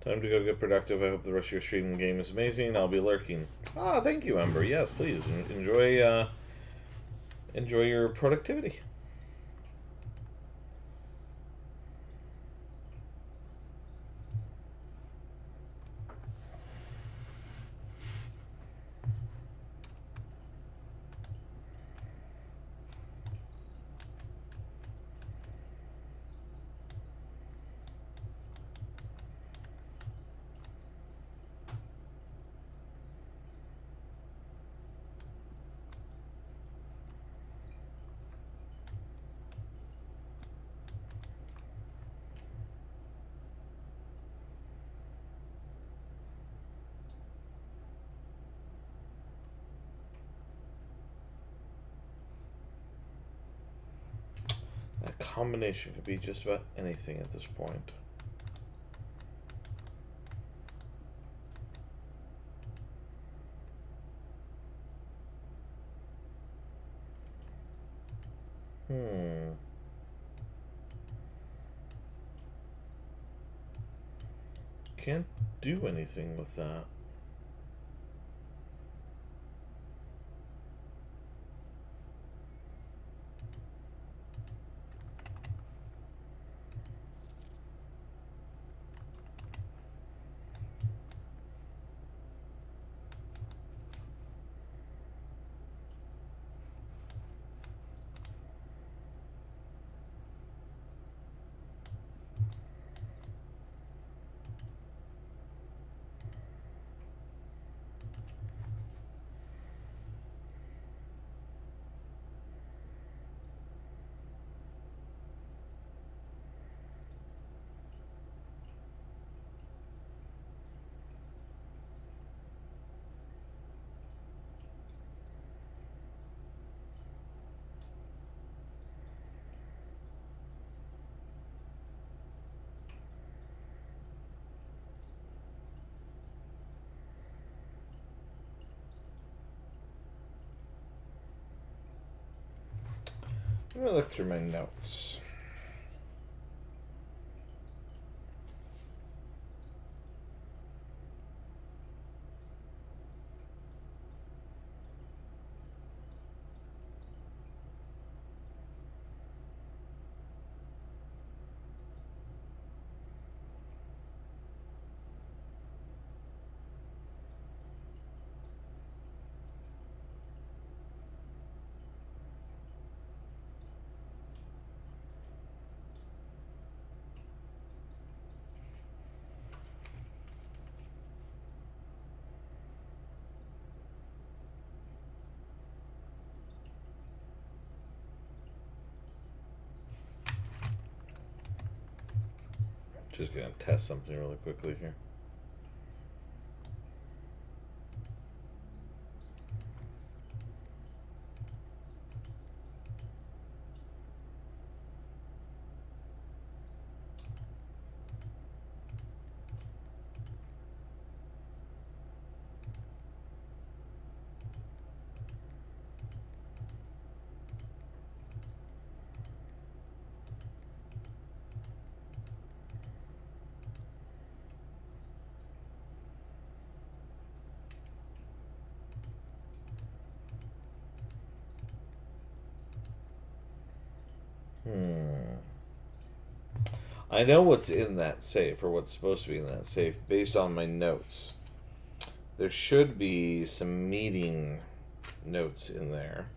Time to go get productive. I hope the rest of your streaming game is amazing. I'll be lurking. Ah, thank you, Ember. Yes, please enjoy your productivity. That combination could be just about anything at this point. Hmm. Can't do anything with that. Let me look through my notes. Just gonna test something really quickly here. I know what's in that safe, or what's supposed to be in that safe, based on my notes. There should be some meeting notes in there.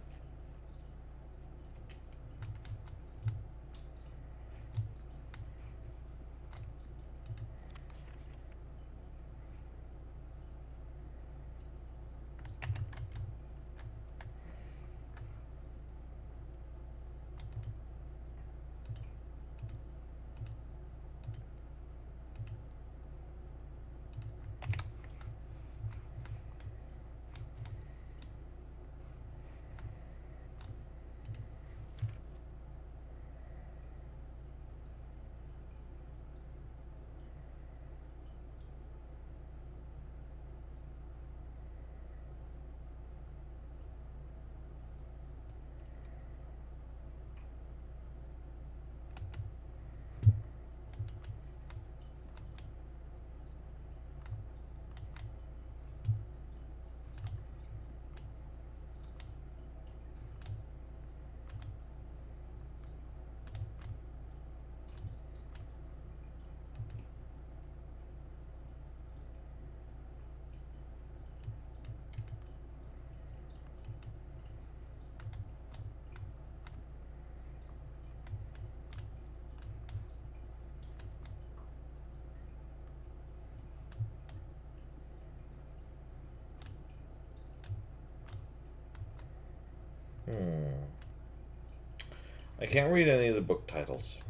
I can't read any of the book titles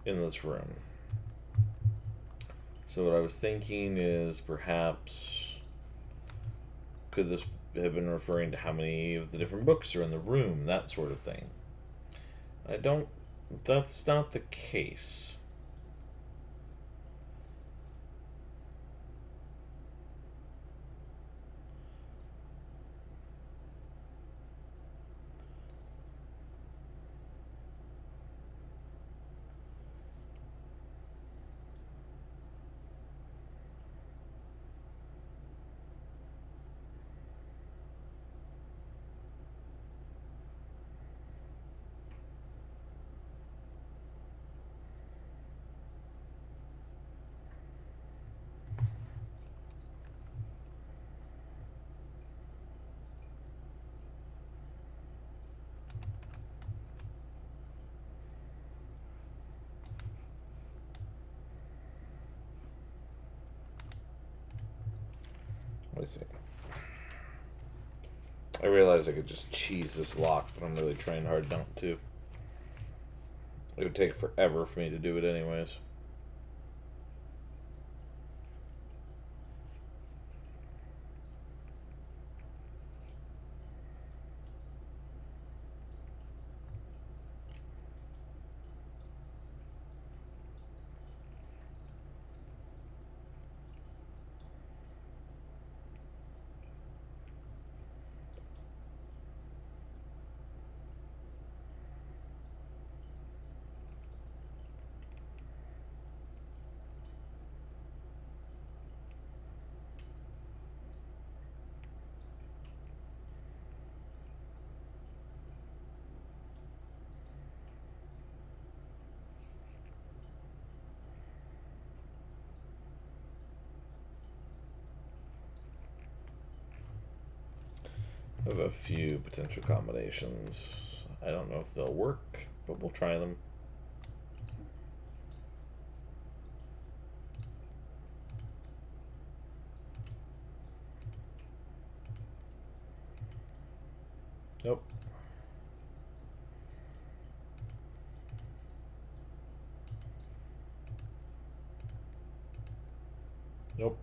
in this room. So what I was thinking is perhaps could this have been referring to how many of the different books are in the room, that sort of thing. I don't. That's not the case. Let me see. I realized I could just cheese this lock, but I'm really trying hard not to. It would take forever for me to do it anyways. I have a few potential combinations. I don't know if they'll work, but we'll try them. Nope. Nope.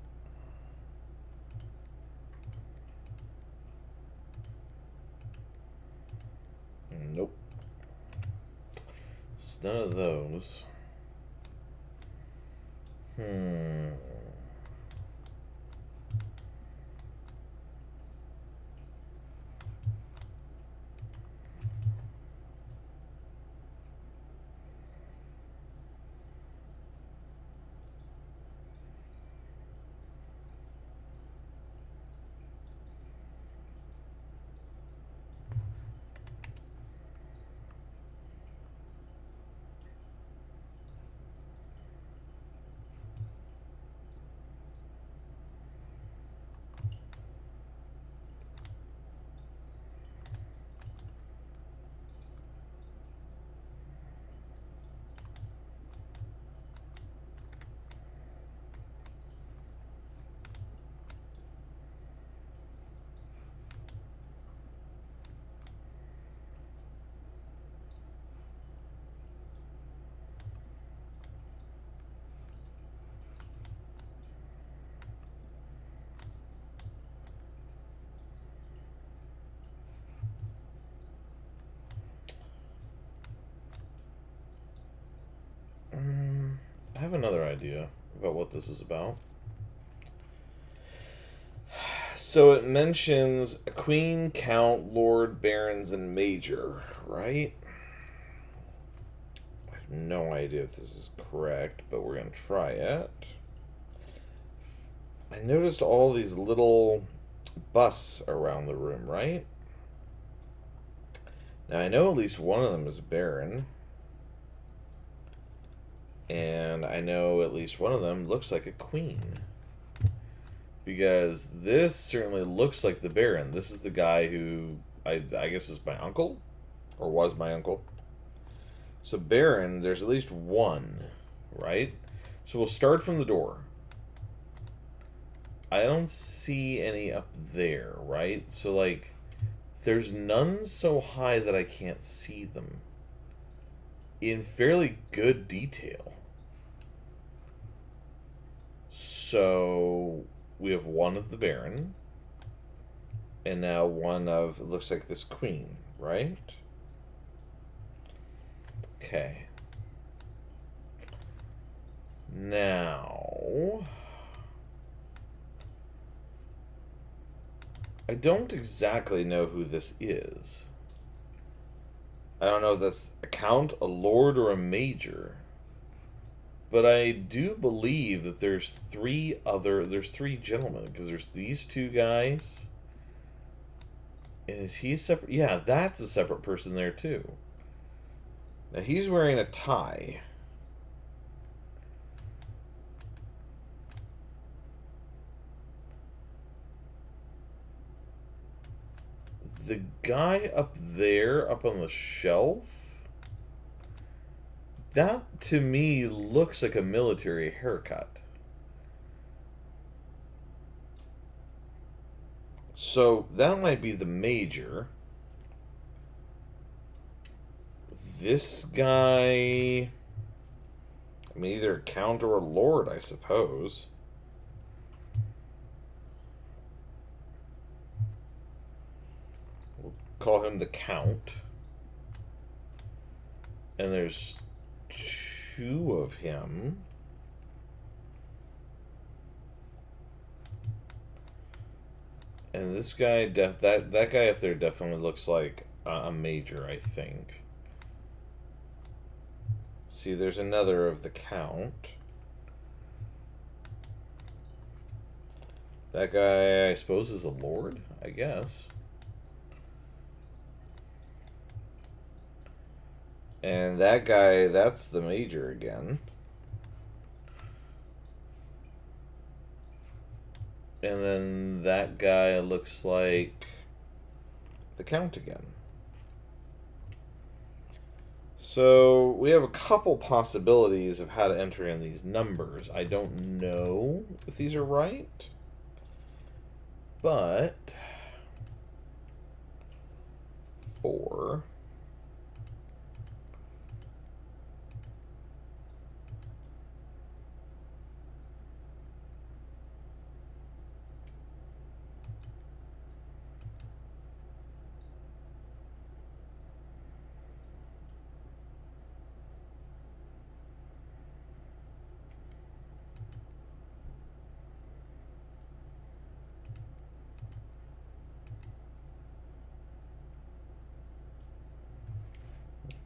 Nope. It's none of those. I have another idea about what this is about. So it mentions a queen, count, lord, barons, and major, right? I have no idea if this is correct, but we're going to try it. I noticed all these little busts around the room, right? Now I know at least one of them is a baron. And I know at least one of them looks like a queen. Because this certainly looks like the Baron. This is the guy who I guess is my uncle, or was my uncle. So Baron, there's at least one, right? So we'll start from the door. I don't see any up there, right? So like, there's none so high that I can't see them in fairly good detail. So we have one of the Baron, and now one of, it looks like this queen, right? Okay. Now, I don't exactly know who this is. I don't know if that's a count, a lord, or a major. But I do believe that there's three gentlemen, because there's these two guys. And is he separate? Yeah, that's a separate person there too. Now he's wearing a tie. The guy up there, up on the shelf, that to me looks like a military haircut. So that might be the major. This guy, I mean, either a count or a lord, I suppose. We'll call him the count. And there's two of him. And this guy, that guy up there definitely looks like a major, I think. See, there's another of the count. That guy, I suppose, is a lord, I guess. And that guy, that's the major again. And then that guy looks like the count again. So we have a couple possibilities of how to enter in these numbers. I don't know if these are right, but 4.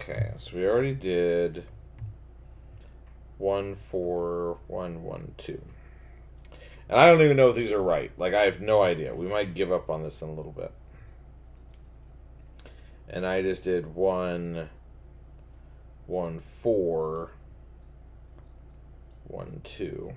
Okay, so we already did 1, 4, 1, 1, 2. And I don't even know if these are right. Like, I have no idea. We might give up on this in a little bit. And I just did 1, 1, 4, 1, 2.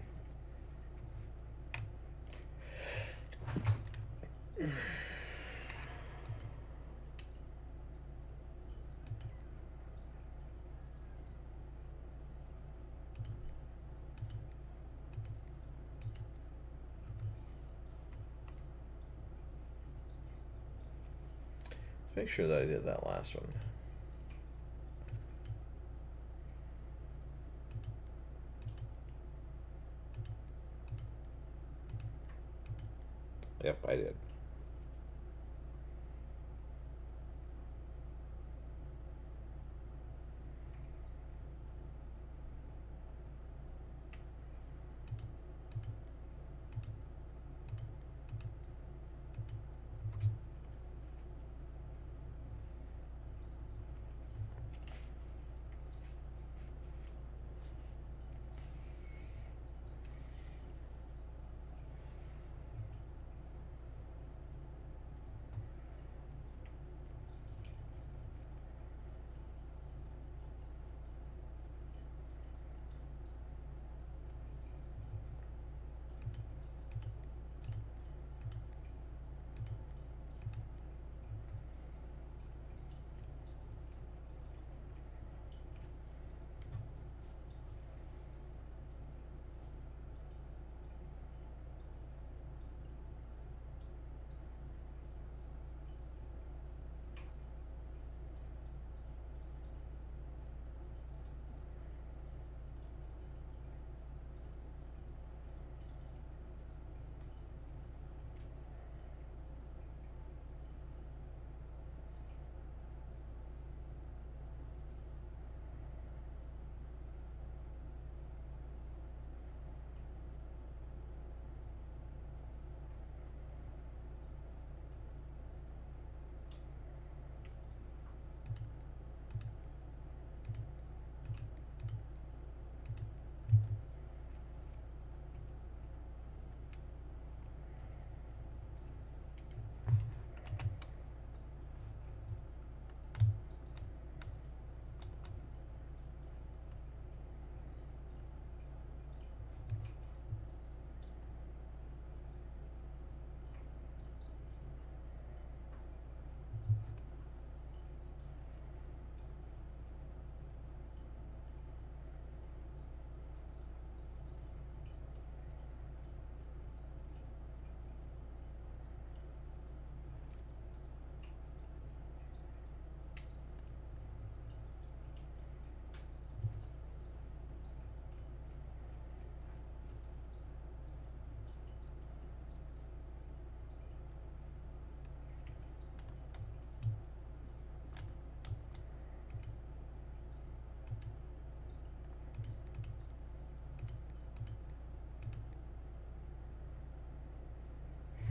Let's make sure that I did that last one. Yep, I did.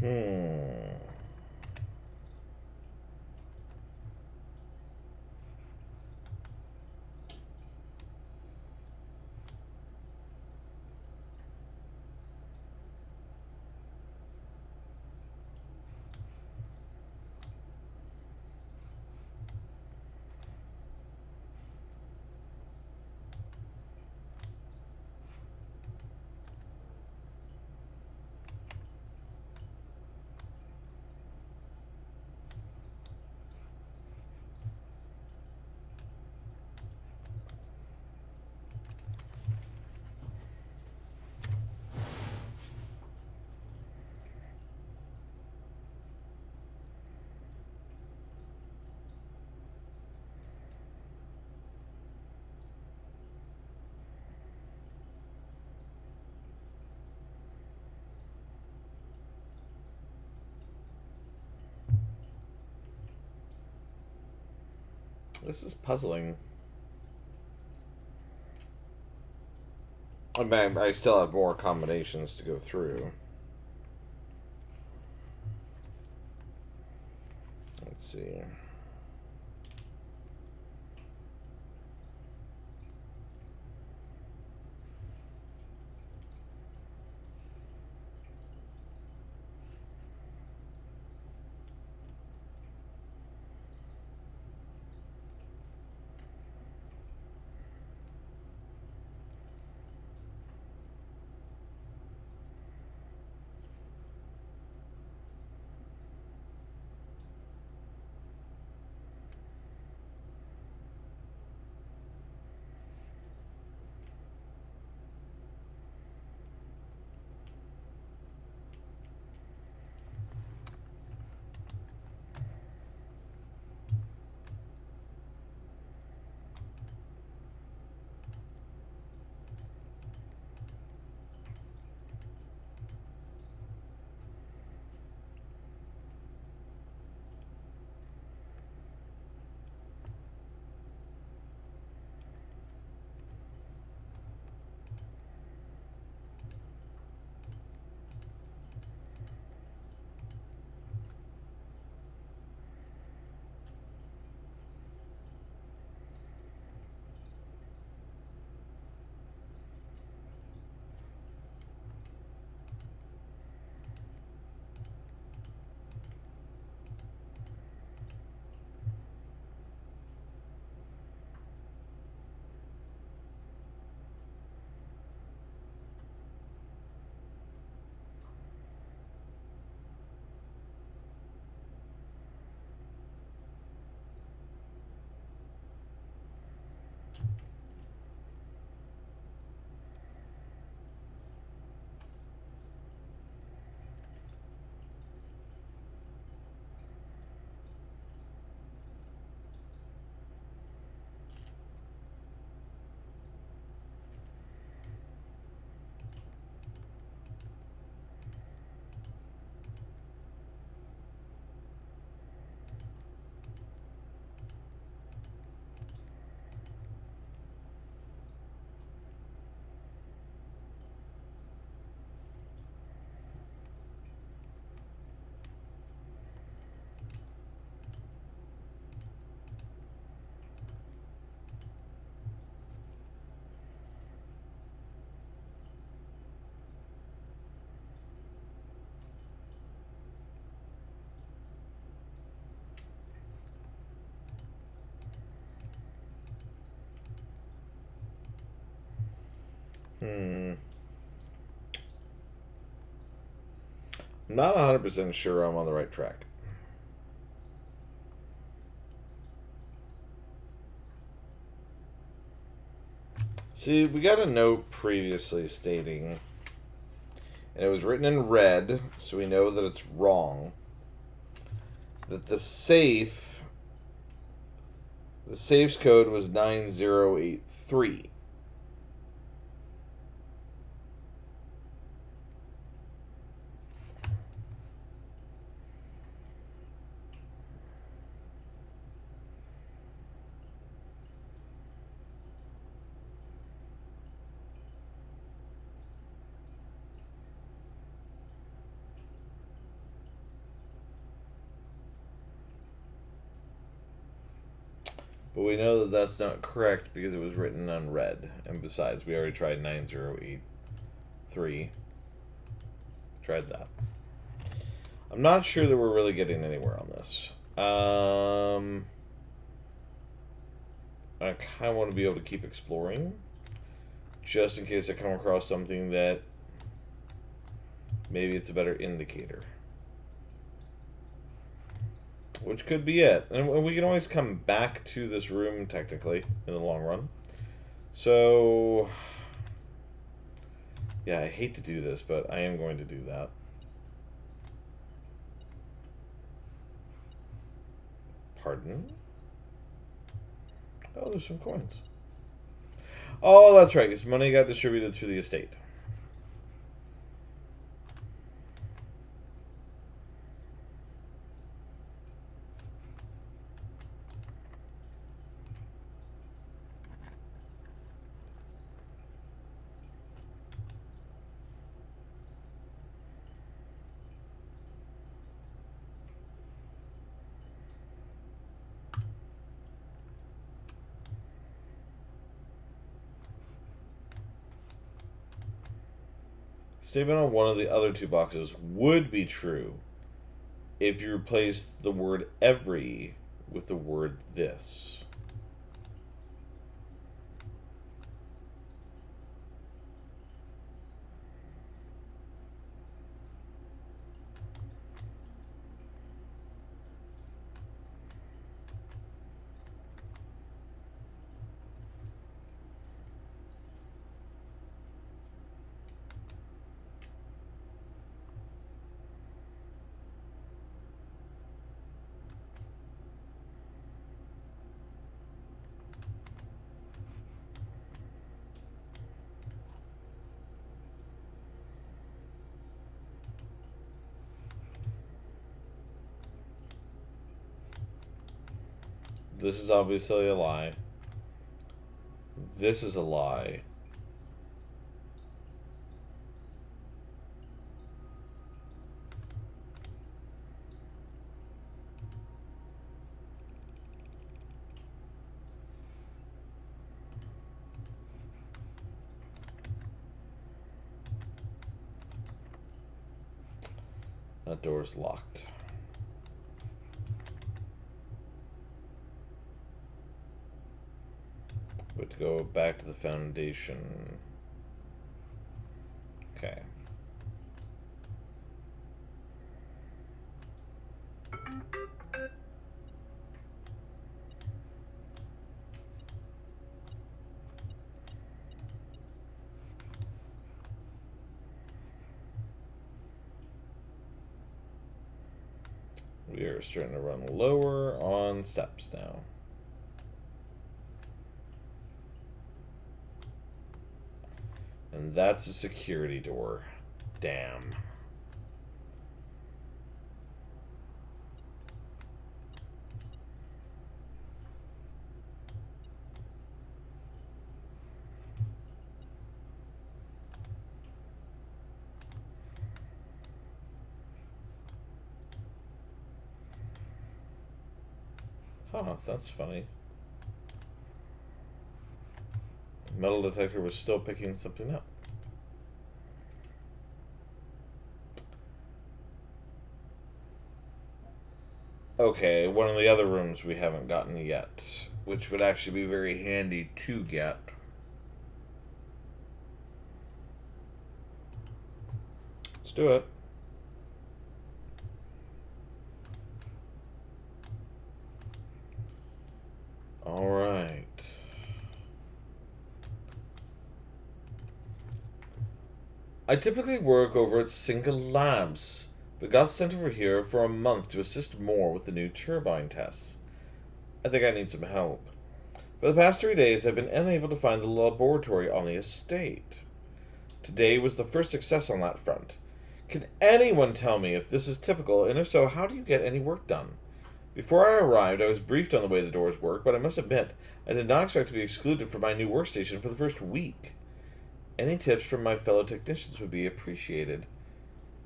Hmm. This is puzzling. I mean, I still have more combinations to go through. Let's see. I'm not 100% sure I'm on the right track. See, we got a note previously stating, and it was written in red, so we know that it's wrong, that the safe's code was 9083. But we know that that's not correct because it was written on red. And besides, we already tried 9083. Tried that. I'm not sure that we're really getting anywhere on this. I kind of want to be able to keep exploring, just in case I come across something that maybe it's a better indicator. Which could be it. And we can always come back to this room, technically, in the long run. So, yeah, I hate to do this, but I am going to do that. Pardon? Oh, there's some coins. Oh, that's right, because money got distributed through the estate. Statement on one of the other two boxes would be true if you replace the word every with the word this. This is obviously a lie. This is a lie. That door's locked. We have to go back to the foundation. Okay. We are starting to run lower on steps now. And that's a security door. Damn. Huh, that's funny. The metal detector was still picking something up. Okay, one of the other rooms we haven't gotten yet, which would actually be very handy to get. Let's do it. Alright. I typically work over at Single Labs, but got sent over here for a month to assist more with the new turbine tests. I think I need some help. For the past 3 days, I've been unable to find the laboratory on the estate. Today was the first success on that front. Can anyone tell me if this is typical, and if so, how do you get any work done? Before I arrived, I was briefed on the way the doors work, but I must admit, I did not expect to be excluded from my new workstation for the first week. Any tips from my fellow technicians would be appreciated.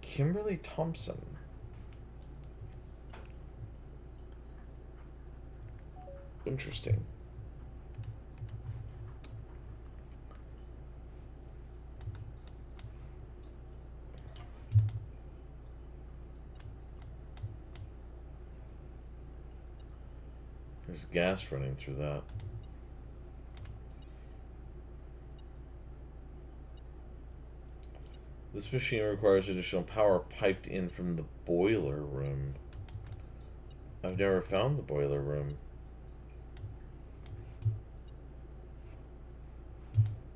Kimberly Thompson. Interesting. There's gas running through that. This machine requires additional power piped in from the boiler room. I've never found the boiler room.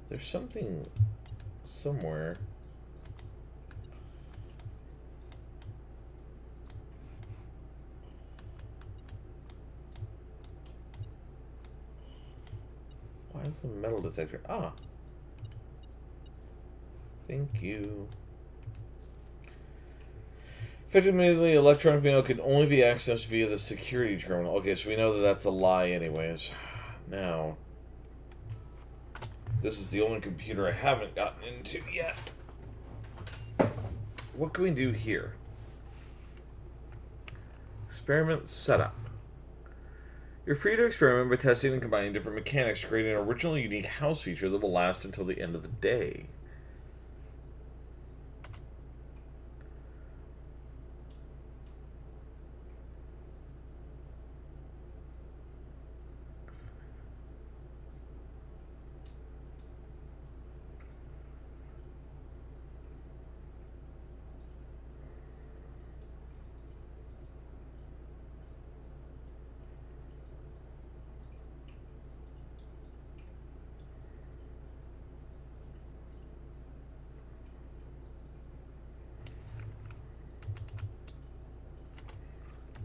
There's something somewhere. Why is the metal detector? Ah. Thank you. Effectively, electronic mail can only be accessed via the security terminal. Okay, so we know that that's a lie anyways. Now, this is the only computer I haven't gotten into yet. What can we do here? Experiment setup. You're free to experiment by testing and combining different mechanics to create an original, unique house feature that will last until the end of the day.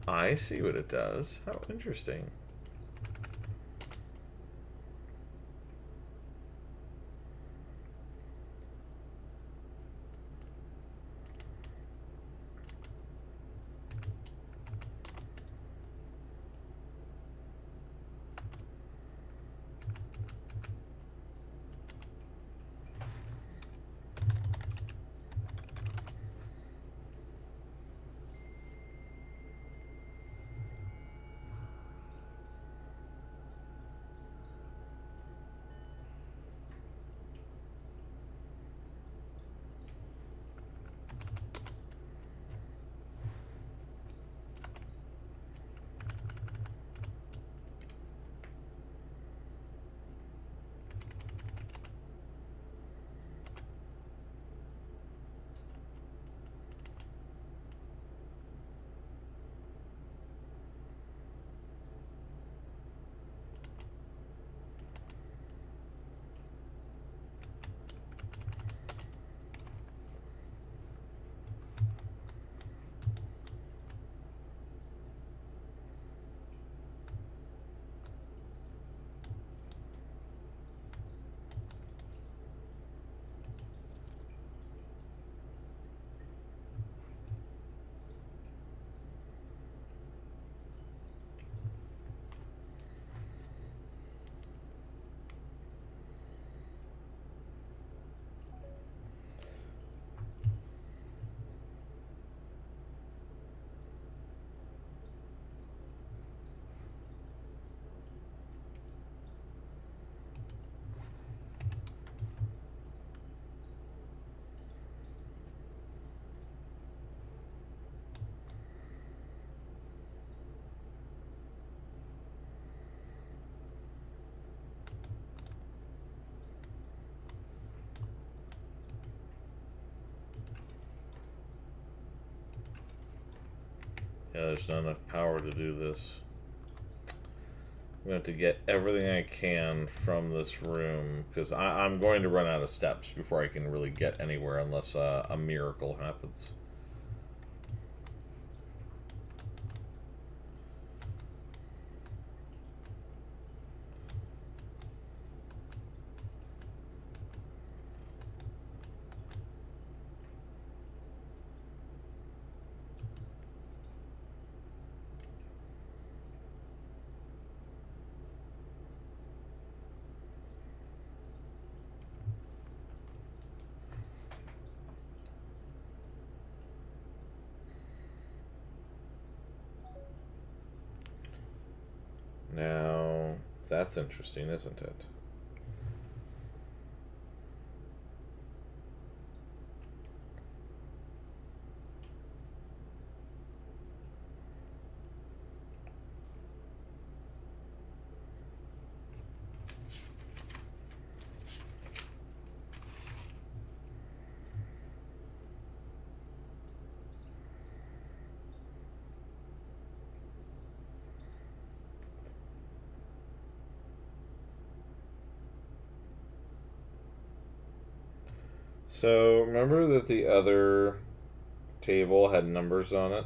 I see what it does. How interesting. Yeah, there's not enough power to do this. I'm going to have to get everything I can from this room because I'm going to run out of steps before I can really get anywhere unless a miracle happens. Now, that's interesting, isn't it? So, remember that the other table had numbers on it?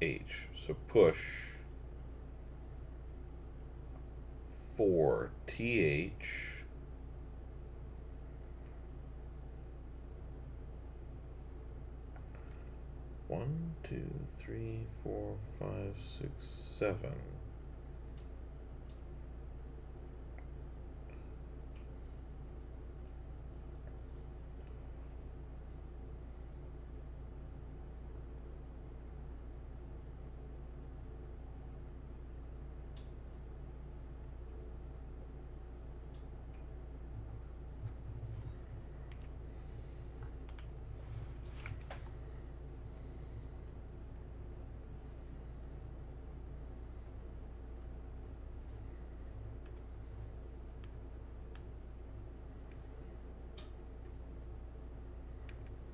H. So push 4 TH 1, 2, 3, 4, 5, 6, 7.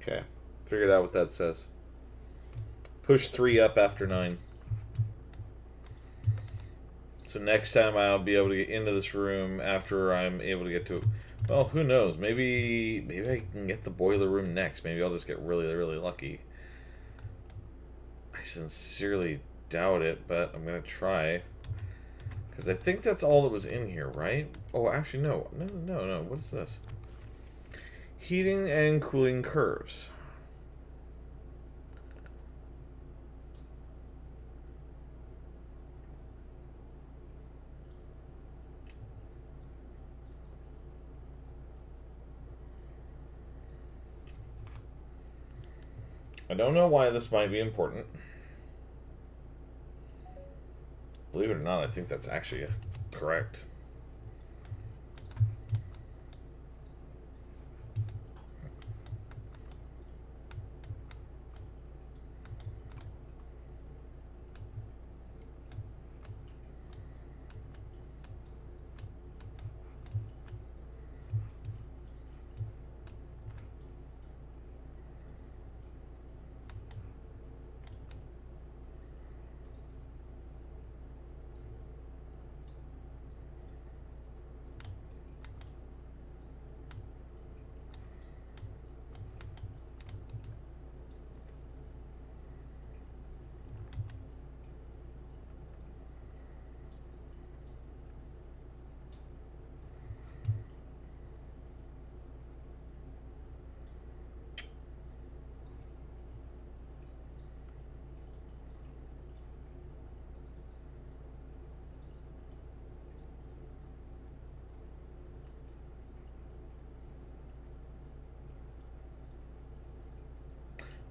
Okay. Figured out what that says. Push 3 up after 9. So next time I'll be able to get into this room after I'm able to get to it. Well, who knows? Maybe I can get the boiler room next. Maybe I'll just get really, really lucky. I sincerely doubt it, but I'm going to try. Because I think that's all that was in here, right? Oh, actually, no. No. What is this? Heating and cooling curves. I don't know why this might be important. Believe it or not, I think that's actually correct.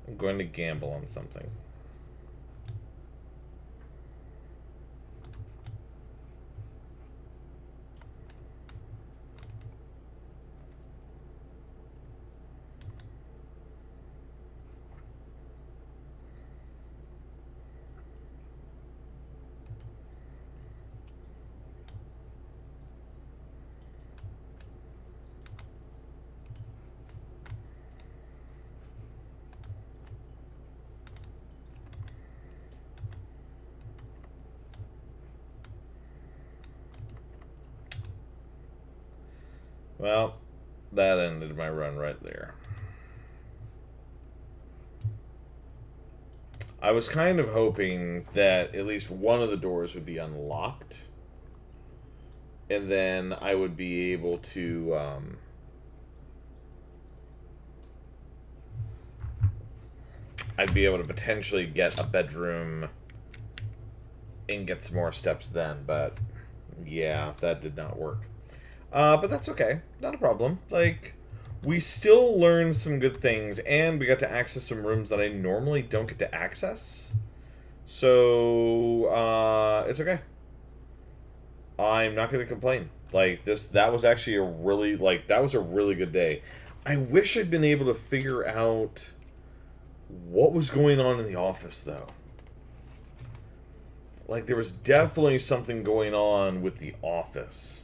I'm going to gamble on something. Well, that ended my run right there. I was kind of hoping that at least one of the doors would be unlocked. And then I would be able to... I'd be able to potentially get a bedroom and get some more steps then. But, yeah, that did not work. But that's okay. Not a problem. Like, we still learned some good things, and we got to access some rooms that I normally don't get to access. So, it's okay. I'm not going to complain. Like, that was actually that was a really good day. I wish I'd been able to figure out what was going on in the office, though. Like, there was definitely something going on with the office.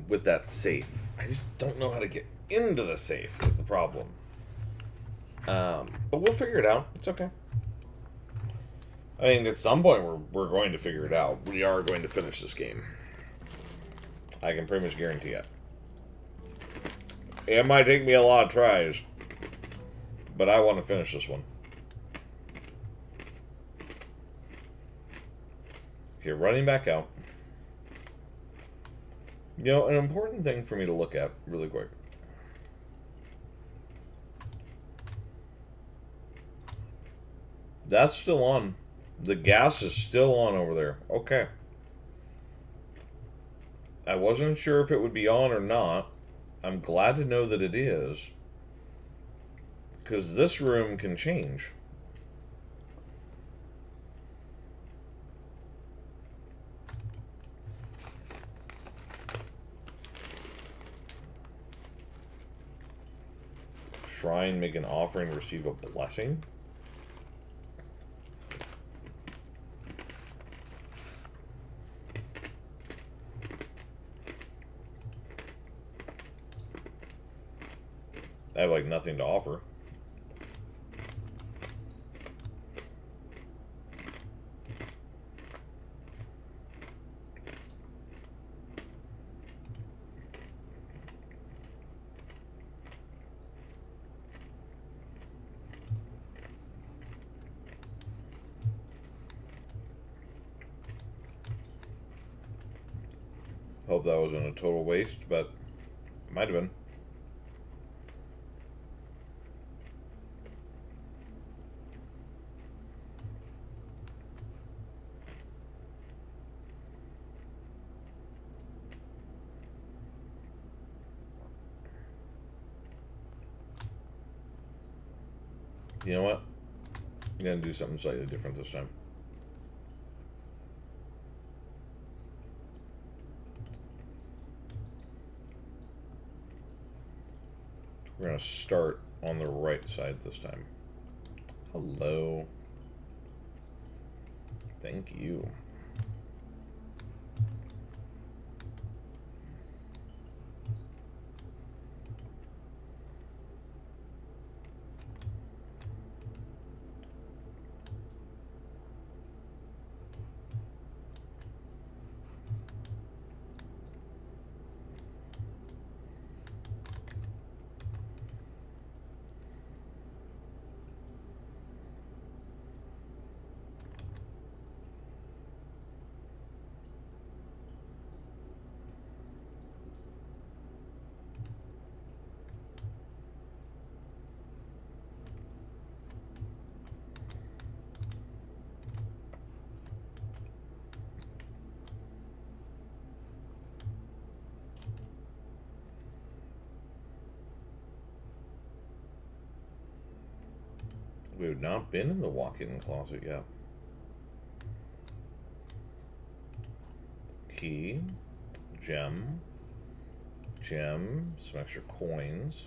With that safe. I just don't know how to get into the safe is the problem. But we'll figure it out. It's okay. I mean, at some point we're going to figure it out. We are going to finish this game. I can pretty much guarantee it. It might take me a lot of tries, but I want to finish this one. Okay, running back out. You know, an important thing for me to look at really quick. That's still on. The gas is still on over there. Okay. I wasn't sure if it would be on or not. I'm glad to know that it is. Because this room can change. Shrine, make an offering, receive a blessing. I have, like, nothing to offer. Hope that wasn't a total waste, but it might have been. You know what? I'm going to do something slightly different this time. We're going to start on the right side this time. Hello. Thank you. We have not been in the walk-in closet yet. Key, gem, some extra coins.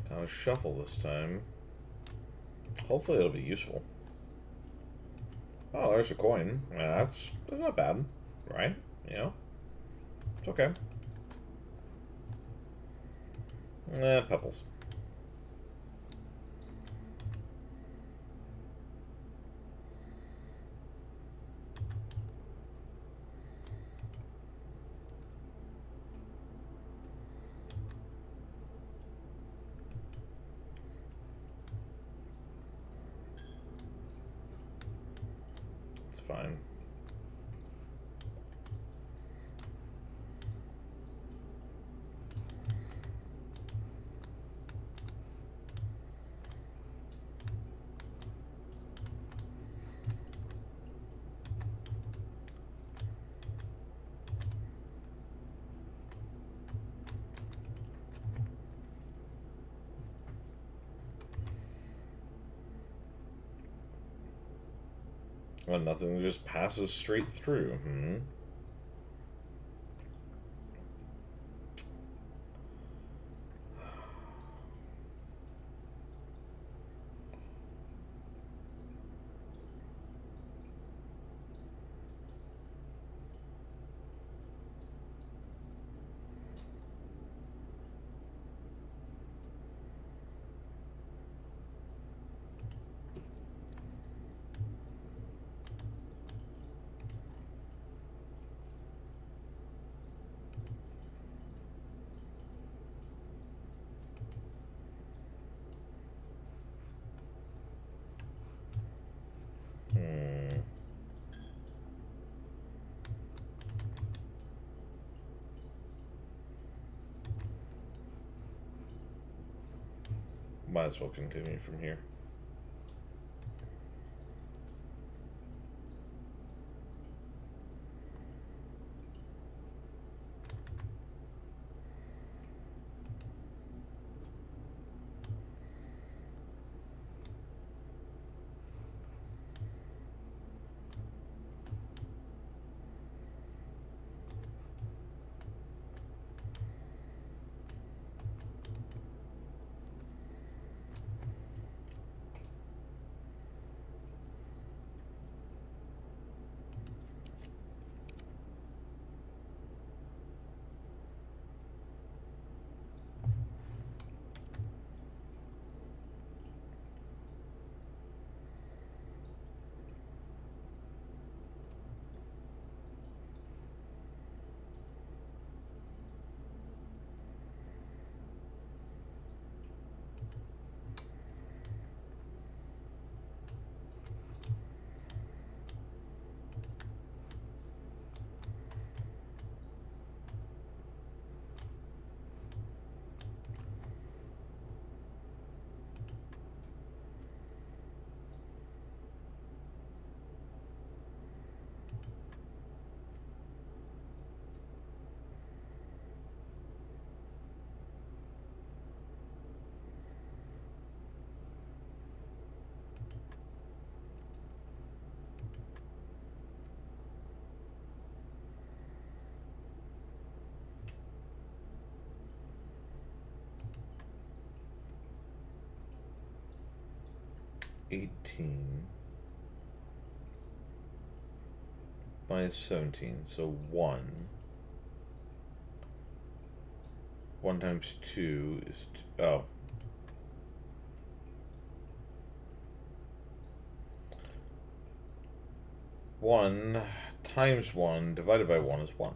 Kind of shuffle this time. Hopefully it'll be useful. Oh, there's a coin. Yeah, that's not bad, right? You know, it's okay. Pebbles. fine. Well, nothing just passes straight through. Hmm. 嗯，might as well continue from here. $18 minus 17, so 1. 1 times 2 is oh. 1 times 1 divided by 1 is 1.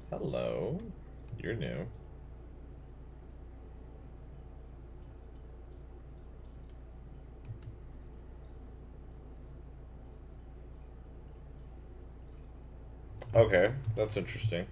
Hello. You're new. Okay, that's interesting.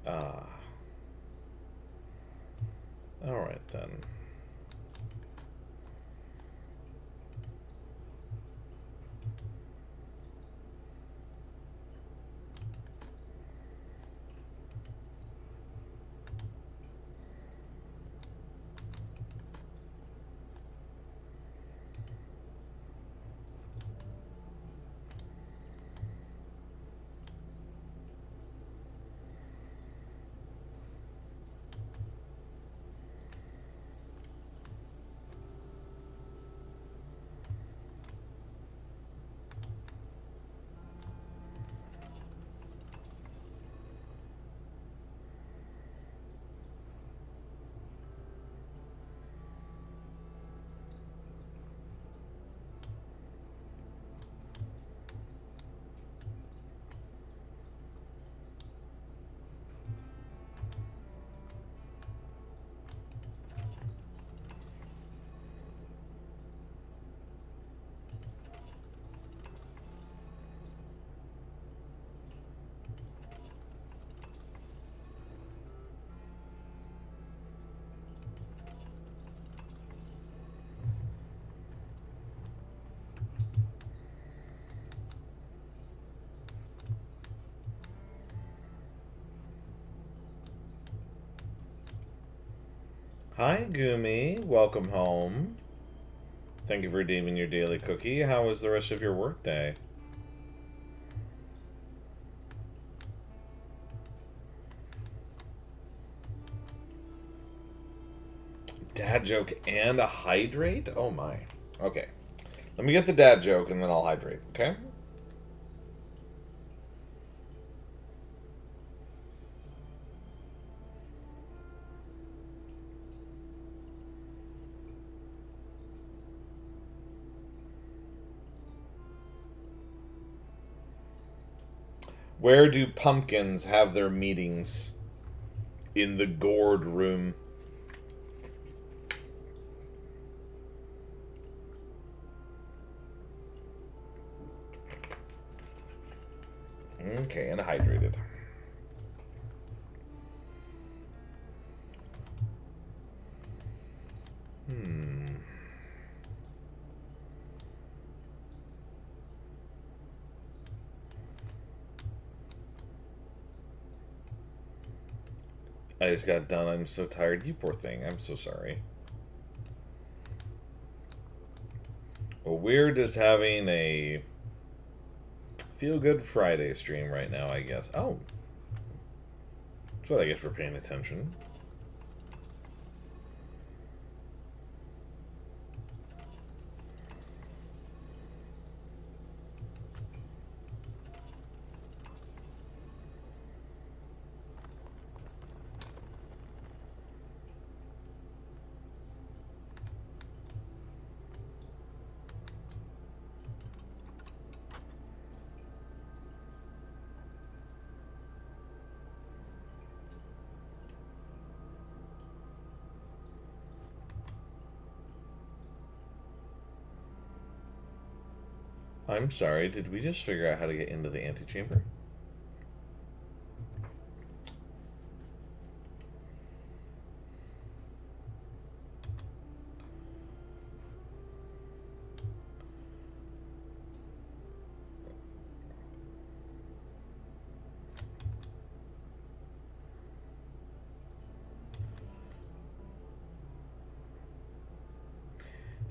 Ah. Alright then. Hi, Gumi. Welcome home. Thank you for redeeming your daily cookie. How was the rest of your workday? Dad joke and a hydrate? Oh my. Okay. Let me get the dad joke and then I'll hydrate, okay? Where do pumpkins have their meetings? In the gourd room. Okay, and hydrated. I just got done. I'm so tired. You poor thing. I'm so sorry. Well, we're just having a Feel Good Friday stream right now, I guess. Oh. That's what I get for paying attention. I'm sorry, did we just figure out how to get into the antechamber?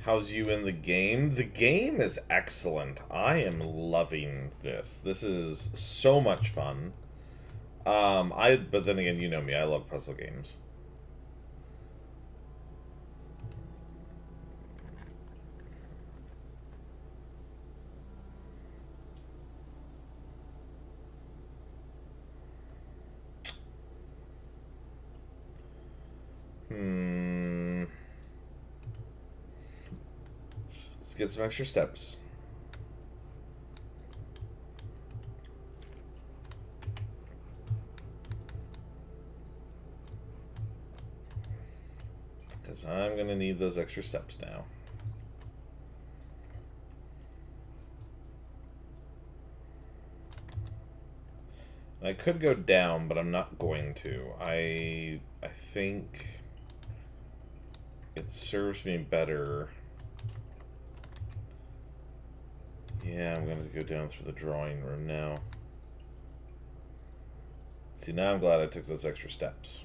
How's you in the game? The game is excellent. I am loving this. This is so much fun. But then again, you know me. I love puzzle games. Let's get some extra steps. Because I'm going to need those extra steps now. I could go down, but I'm not going to. I think it serves me better. Yeah, I'm going to go down through the drawing room now. See, now I'm glad I took those extra steps.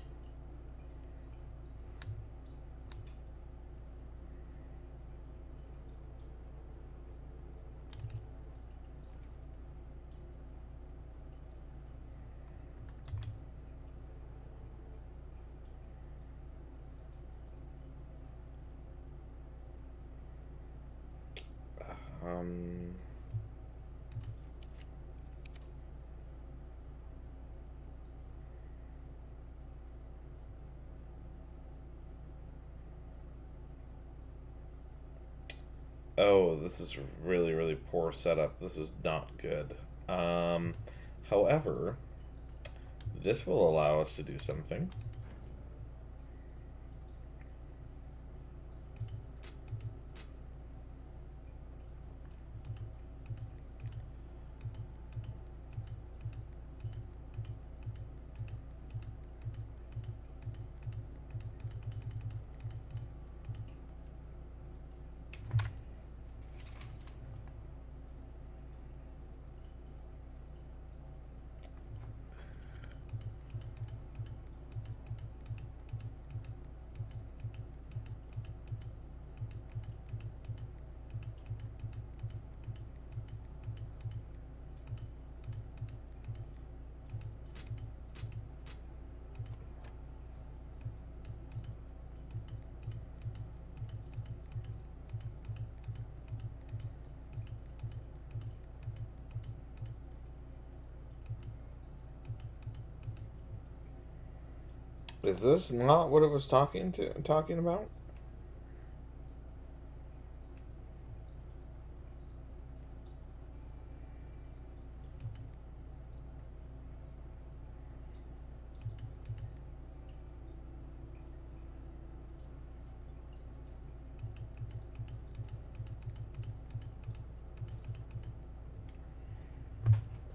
Um... Oh, this is really, really poor setup. This is not good. However, this will allow us to do something. Is this not what it was talking about?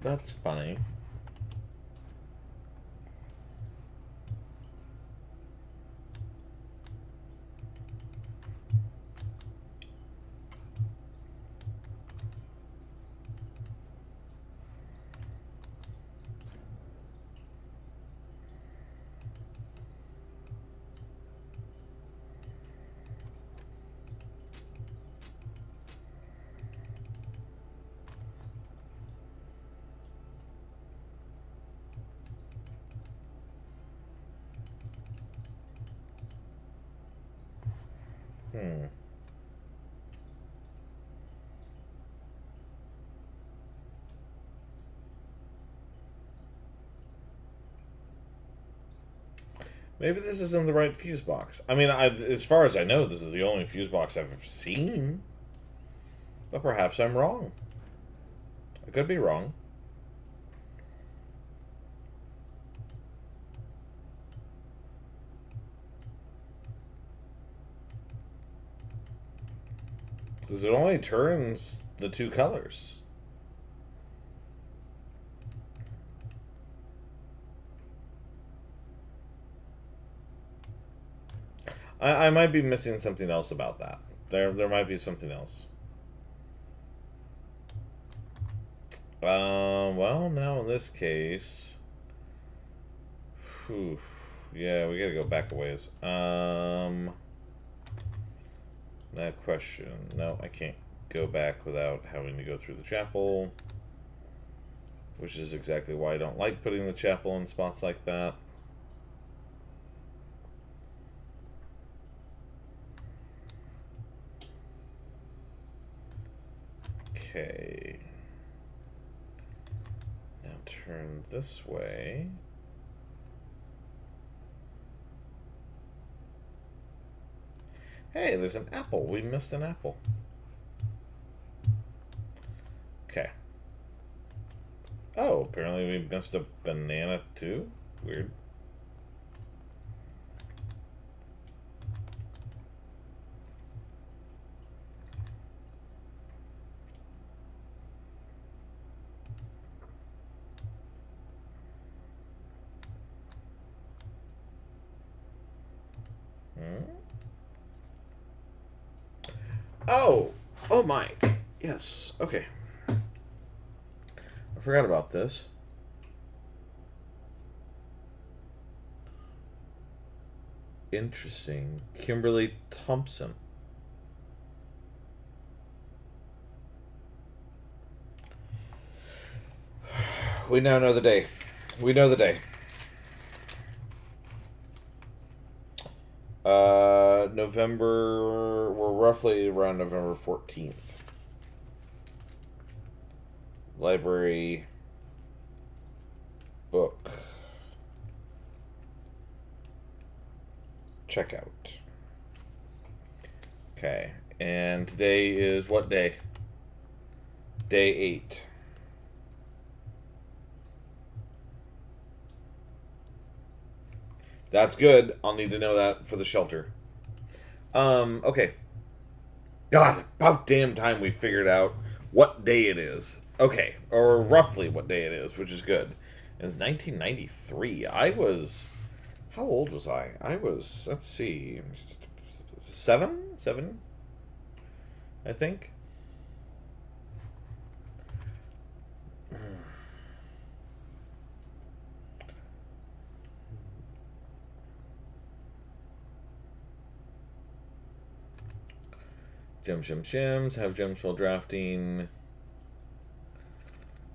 That's funny. Hmm. Maybe this isn't the right fuse box. I mean, as far as I know, this is the only fuse box I've ever seen. But perhaps I'm wrong. I could be wrong. Because it only turns the two colors. I might be missing something else about that. There might be something else. Well, now in this case, whew, yeah, we gotta go back a ways. That question. No, I can't go back without having to go through the chapel, which is exactly why I don't like putting the chapel in spots like that. Okay. Now turn this way. Hey, there's an apple. We missed an apple. Okay. Oh, apparently we missed a banana too? Weird. Hmm? Oh! Oh my! Yes, okay. I forgot about this. Interesting. Kimberly Thompson. We now know the day. We know the day. We're roughly around November 14th. Library book. Checkout. Okay. And today is what day? Day 8. That's good. I'll need to know that for the shelter. Okay. God, about damn time we figured out what day it is. Okay, or roughly what day it is, which is good. It's 1993. I was. How old was I? I was. Let's see. 7? 7? I think. Gems. Have gems while drafting.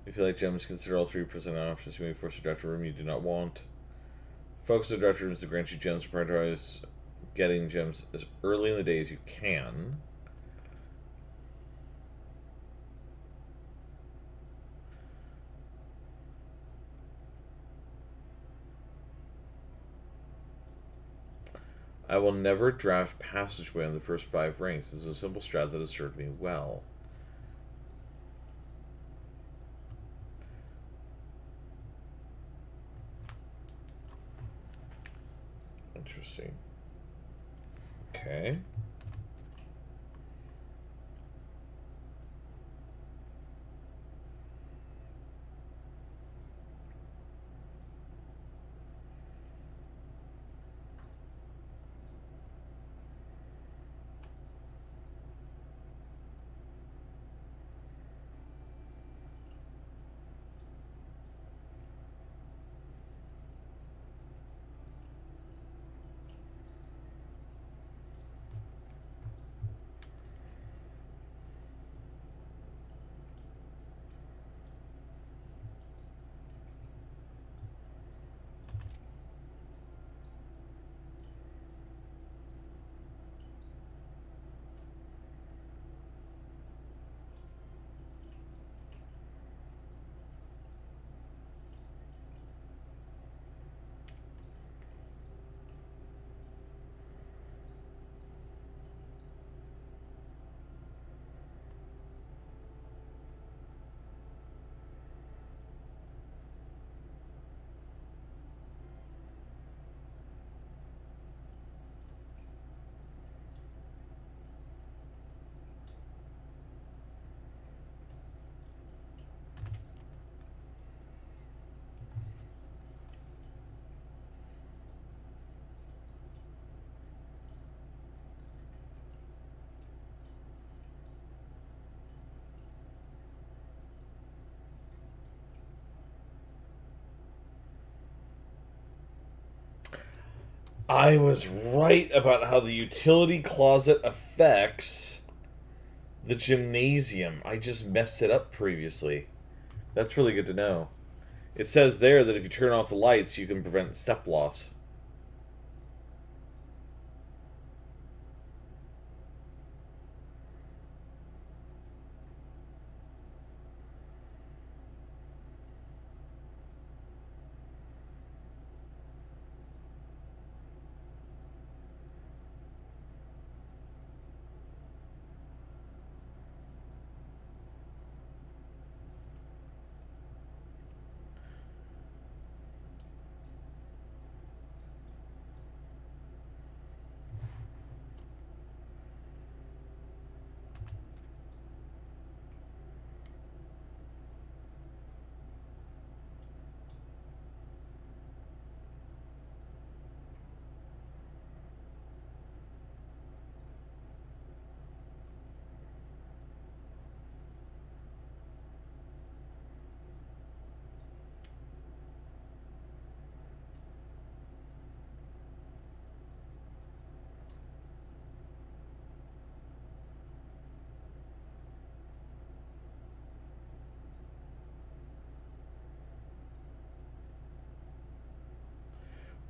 If you like gems, consider all 3% options. You may force a draft room you do not want. Focus on draft rooms to grant you gems. Prioritize getting gems as early in the day as you can. I will never draft passageway on the first 5 ranks. This is a simple strat that has served me well. Interesting. Okay. I was right about how the utility closet affects the gymnasium. I just messed it up previously. That's really good to know. It says there that if you turn off the lights, you can prevent step loss.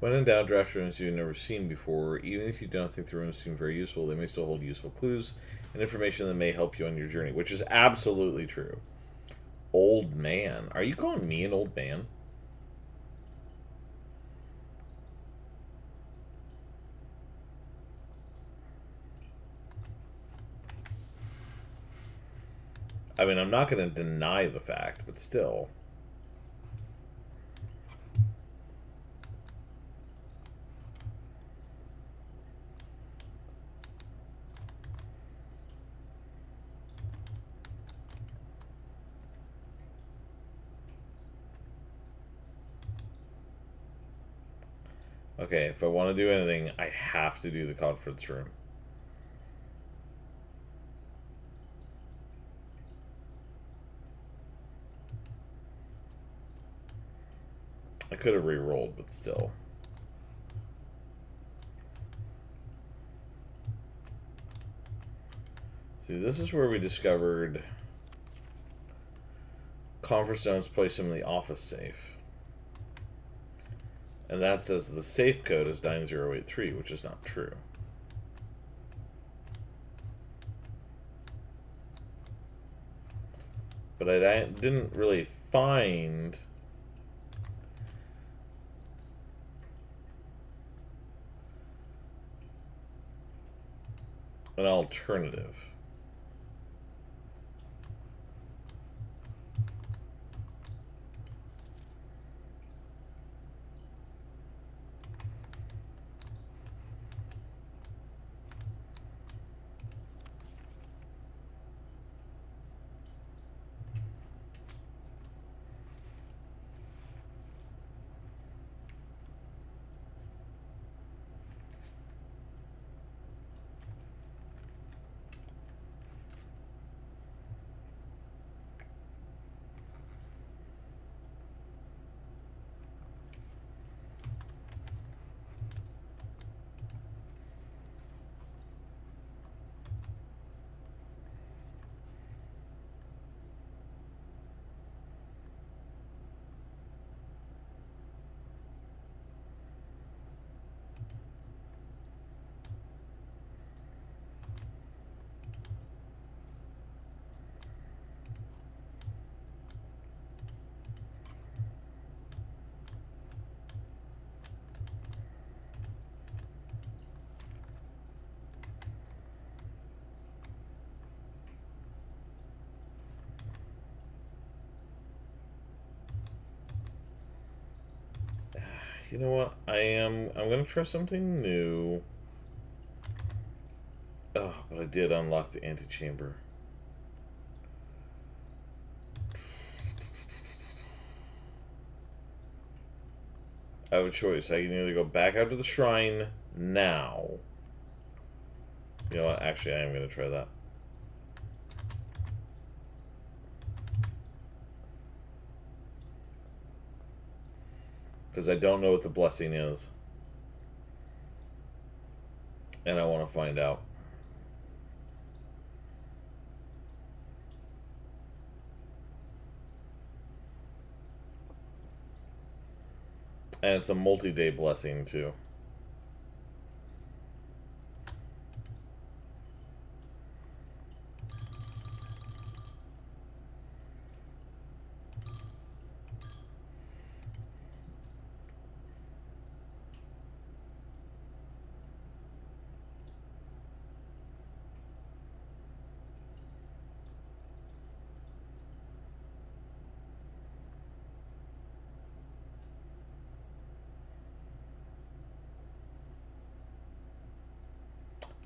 When in doubt, draft rooms you've never seen before. Even if you don't think the rooms seem very useful, they may still hold useful clues and information that may help you on your journey, which is absolutely true. Old man. Are you calling me an old man? I mean, I'm not going to deny the fact, but still. Okay, if I want to do anything, I have to do the conference room. I could have re-rolled, but still. See, this is where we discovered conference zones place them in the office safe. And that says the safe code is 9083, which is not true. But I didn't really find an alternative. You know what? I'm gonna try something new. Oh, but I did unlock the antechamber. I have a choice. I can either go back out to the shrine now. You know what? Actually, I am gonna try that. Because I don't know what the blessing is. And I want to find out. And it's a multi-day blessing, too.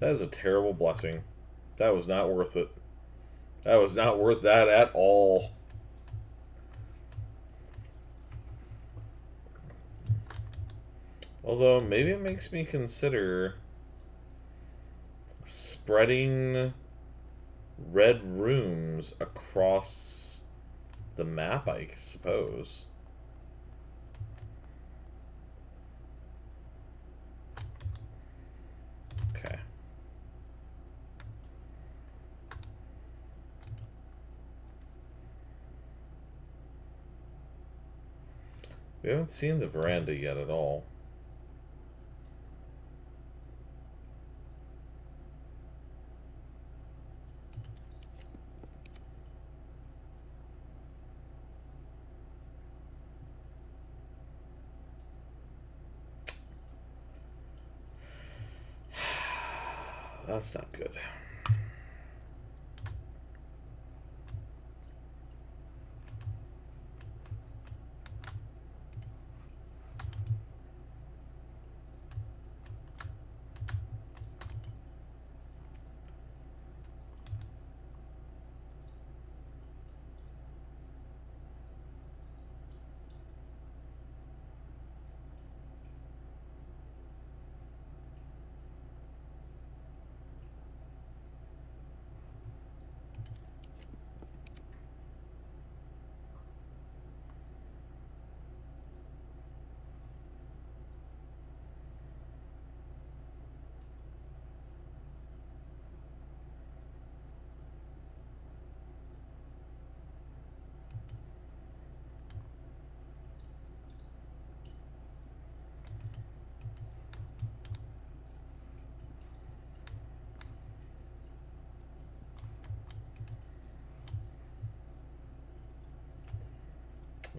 That is a terrible blessing. That was not worth it. That was not worth that at all. Although, maybe it makes me consider spreading red rooms across the map, I suppose. Okay. We haven't seen the veranda yet at all. That's not good.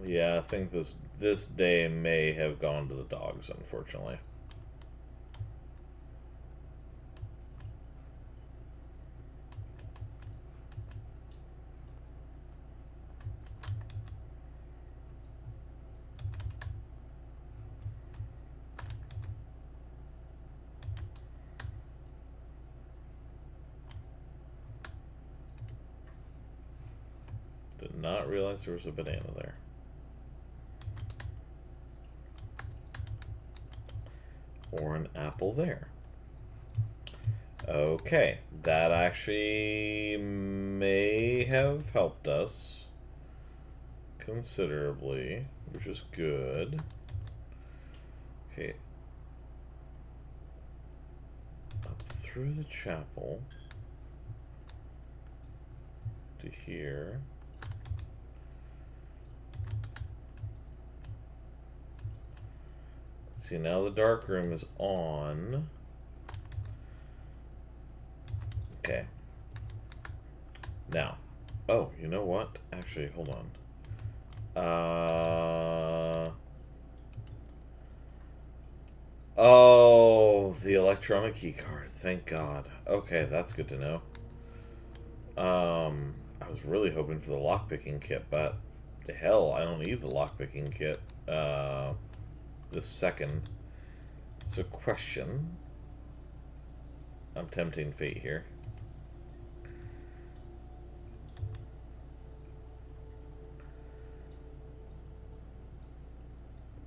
Yeah, I think this day may have gone to the dogs, unfortunately. Did not realize there was a banana there. Or an apple there. Okay, that actually may have helped us considerably, which is good. Okay. Up through the chapel to here. See, now the dark room is on. Okay. Now. Oh, you know what? Actually, hold on. Oh, the electronic key card. Thank God. Okay, that's good to know. I was really hoping for the lockpicking kit, but the hell, I don't need the lockpicking kit this second. So, question. I'm tempting fate here.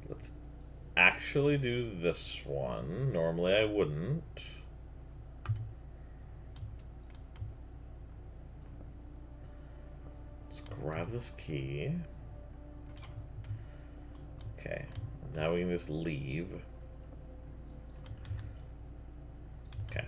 Let's actually do this one. Normally I wouldn't. Let's grab this key. Okay. Now we can just leave. Okay.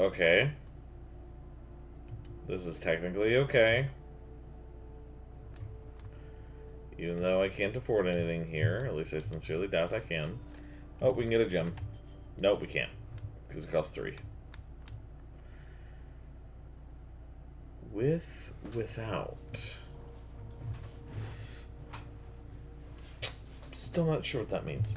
Okay. This is technically okay. Even though I can't afford anything here. At least I sincerely doubt I can. Oh, we can get a gem. Nope, we can't. Because it costs 3. Without. Still not sure what that means.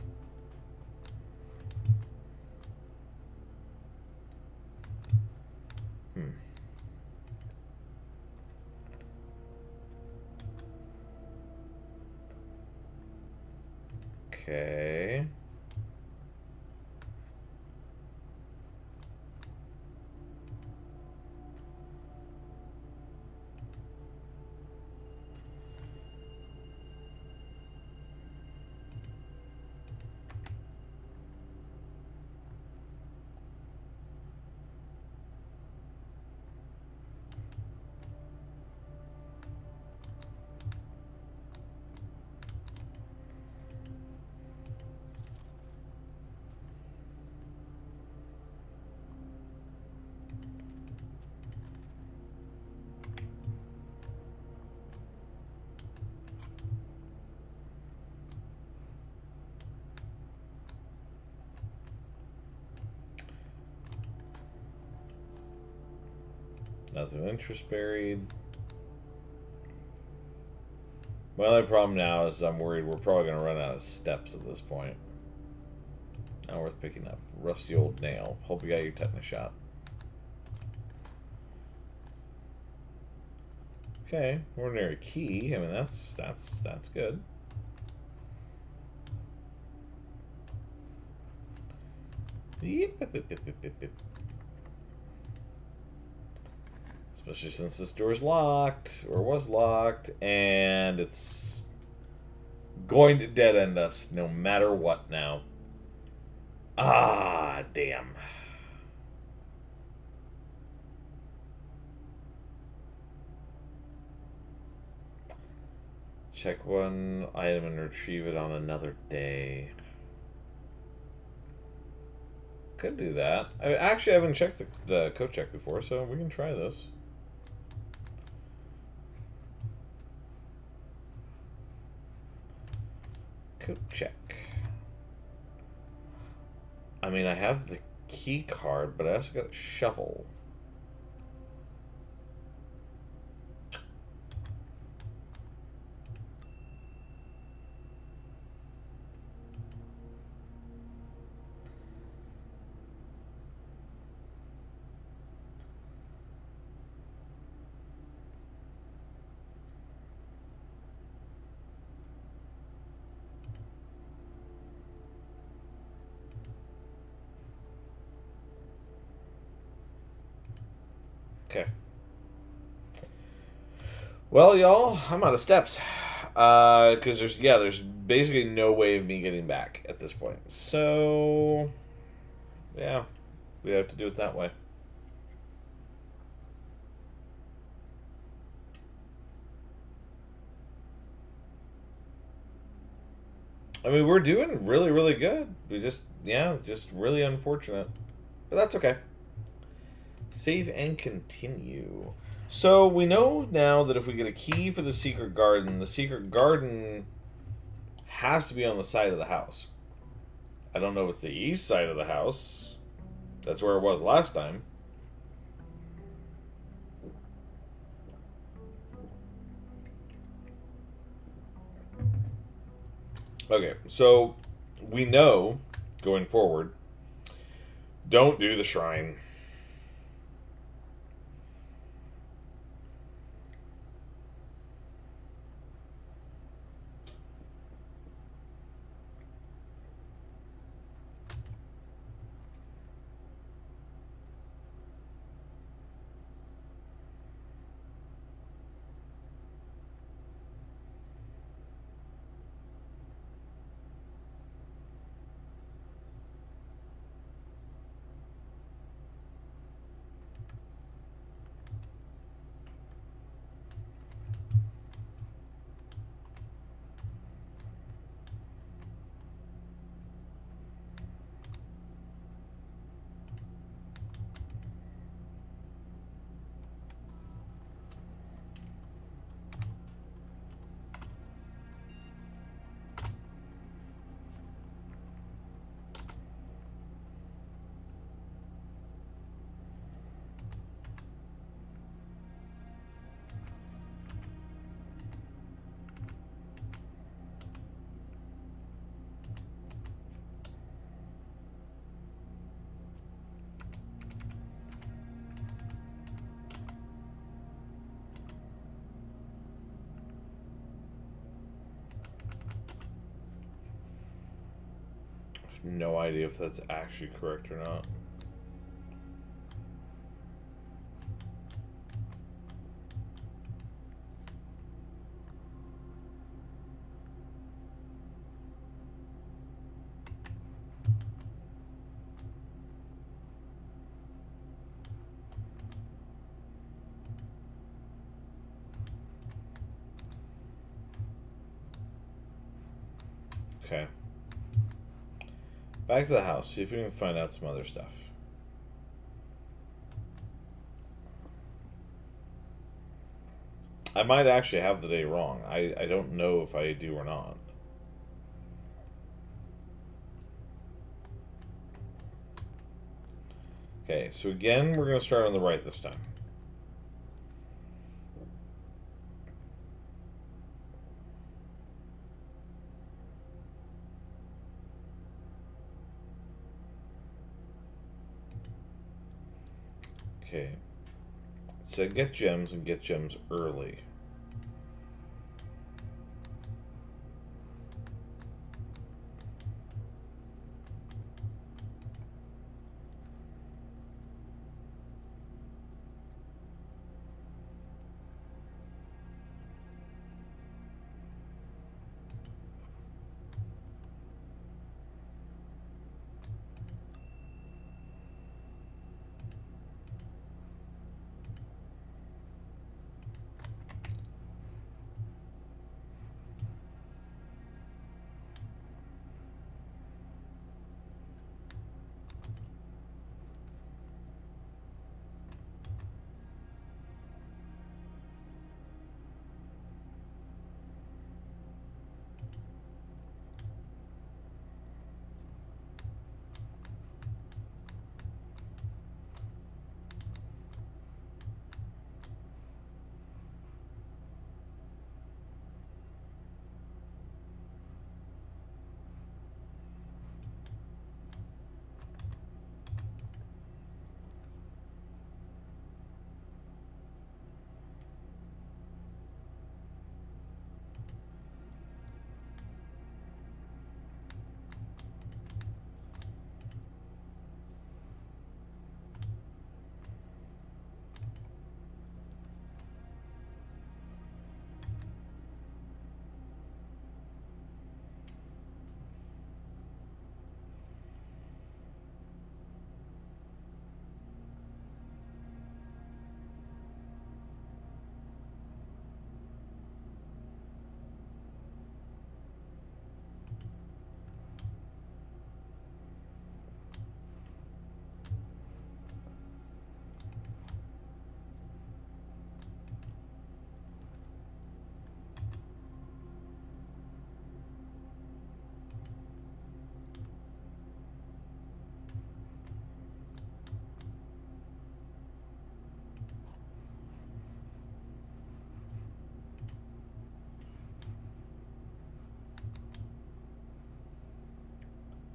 Okay. Nothing interest buried. My only problem now is I'm worried we're probably going to run out of steps at this point. Not worth picking up. Rusty old nail. Hope you got your tetanus shot. Okay, ordinary key. I mean, that's good. Especially since this door's locked, or was locked, and it's going to dead end us no matter what now. Ah, damn. Check one item and retrieve it on another day. Could do that. Actually, I haven't checked the code check before, so we can try this. Code check. I mean, I have the key card, but I also got a shovel. Okay. Well, y'all, I'm out of steps. Because there's basically no way of me getting back at this point. So, yeah, we have to do it that way. I mean, we're doing really, really good. Just really unfortunate. But that's okay. Save and continue. So we know now that if we get a key for the secret garden has to be on the side of the house. I don't know if it's the east side of the house. That's where it was last time. Okay, so we know going forward, don't do the shrine. No idea if that's actually correct or not. Okay. Back to the house. See if we can find out some other stuff. I might actually have the day wrong. I don't know if I do or not. Okay, so again, we're going to start on the right this time. Okay. So get gems and get gems early.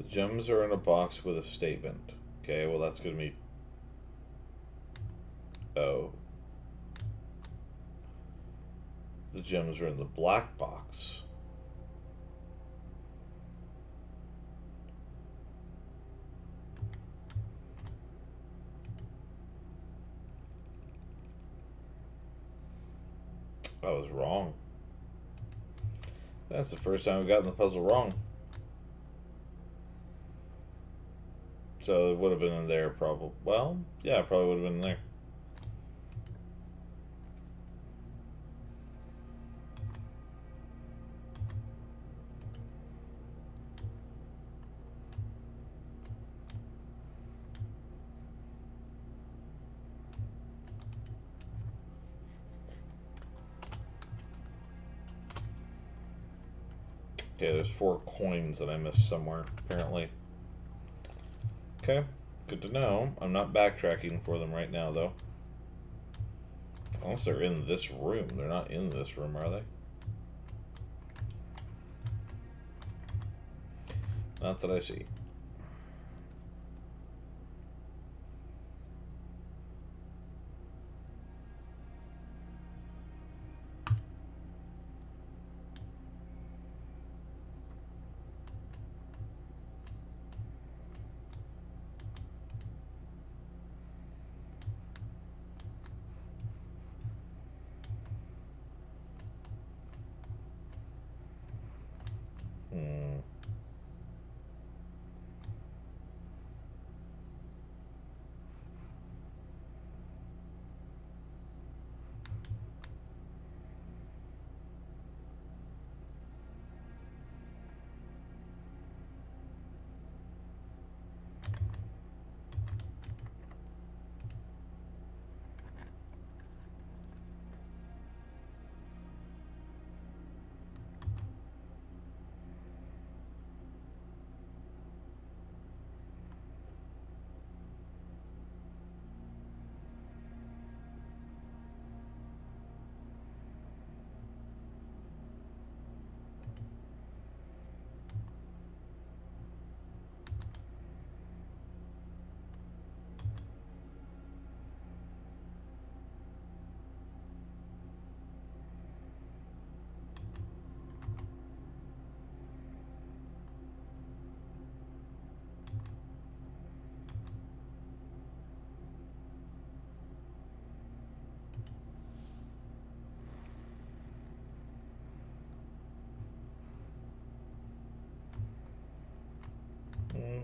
gems are in a box with a statement. Okay, well that's gonna be... Oh. The gems are in the black box. I was wrong. That's the first time we've gotten the puzzle wrong. So it would have been in there, probably. Well, yeah, it probably would have been in there. Okay, there's 4 coins that I missed somewhere, apparently. Okay, good to know. I'm not backtracking for them right now, though. Unless they're in this room. They're not in this room, are they? Not that I see. Hmm.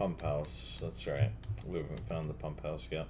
pump house. That's right. We haven't found the pump house yet.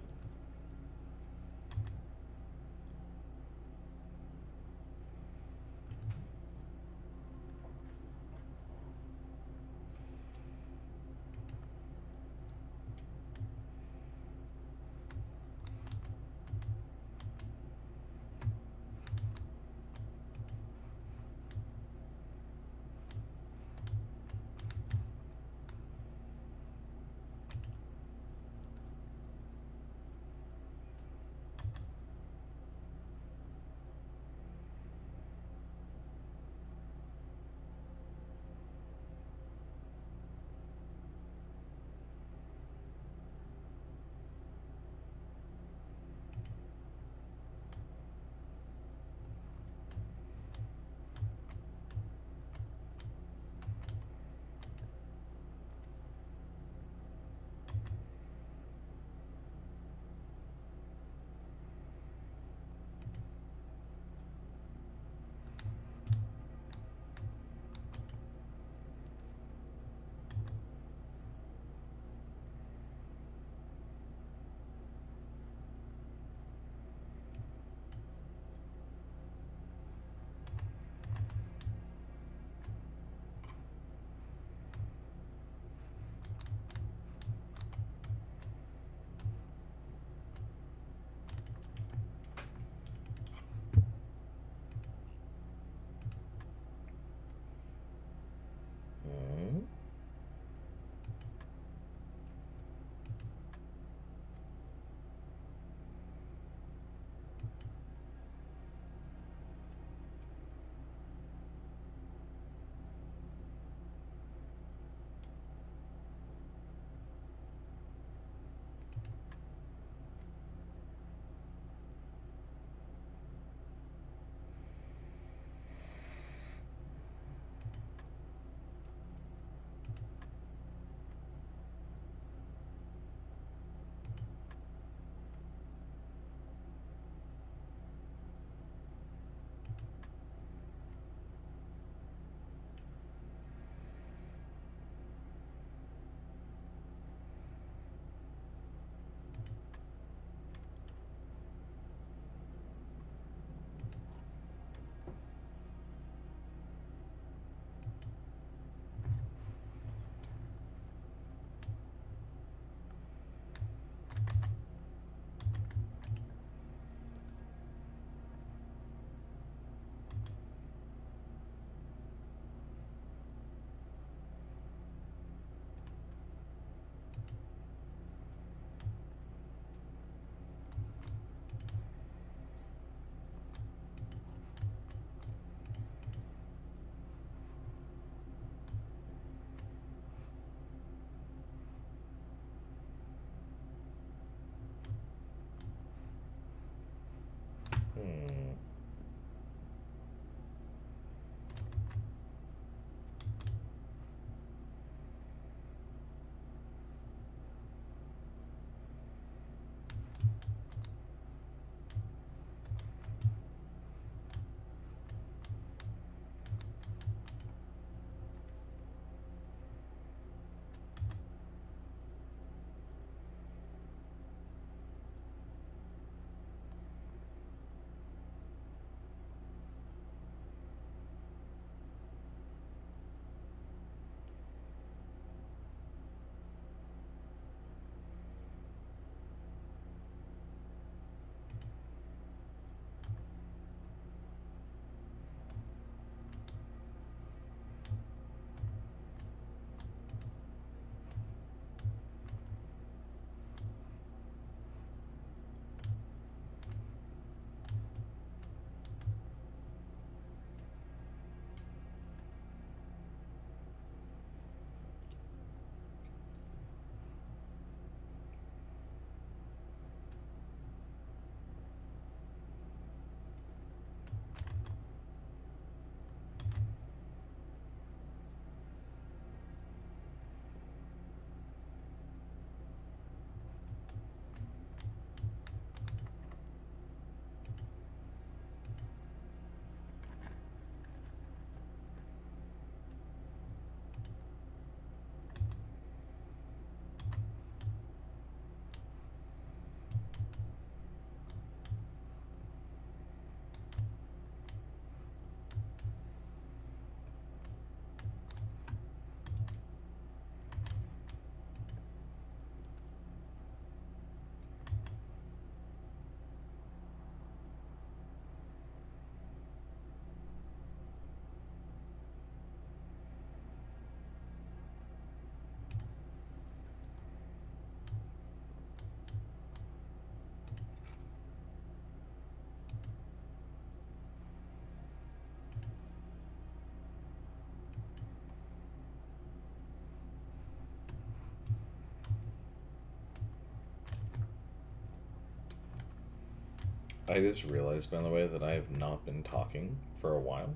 I just realized, by the way, that I have not been talking for a while.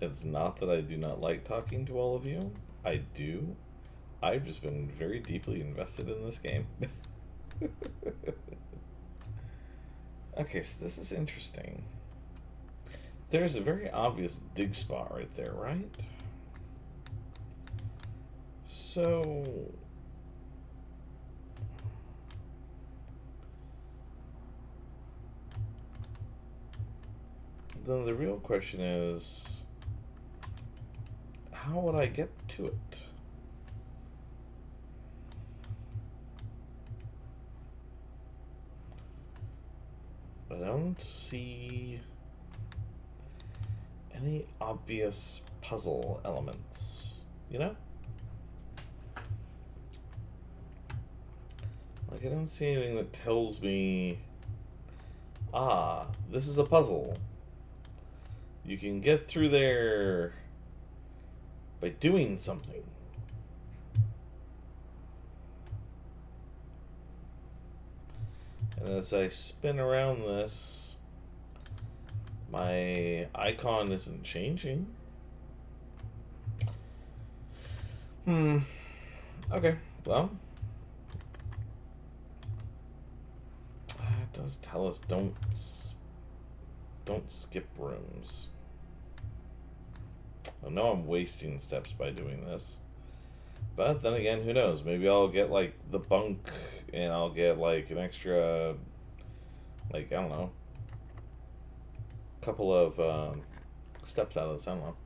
It's not that I do not like talking to all of you. I do. I've just been very deeply invested in this game. Okay, so this is interesting. There's a very obvious dig spot right there, right? So... then the real question is, how would I get to it? I don't see any obvious puzzle elements, you know? Like, I don't see anything that tells me, ah, this is a puzzle. You can get through there by doing something. And as I spin around this, my icon isn't changing. Okay, well, it does tell us don't skip rooms. I know I'm wasting steps by doing this, but then again, who knows? Maybe I'll get like the bunk, and I'll get like an extra, like, I don't know, couple of steps out of this. I don't know.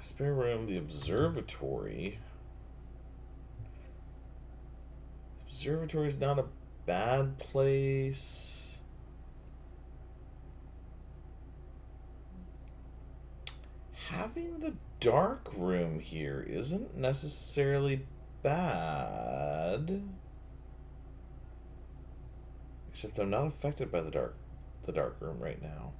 Spare room, the observatory. Observatory is not a bad place. Having the dark room here isn't necessarily bad. Except I'm not affected by the dark room right now.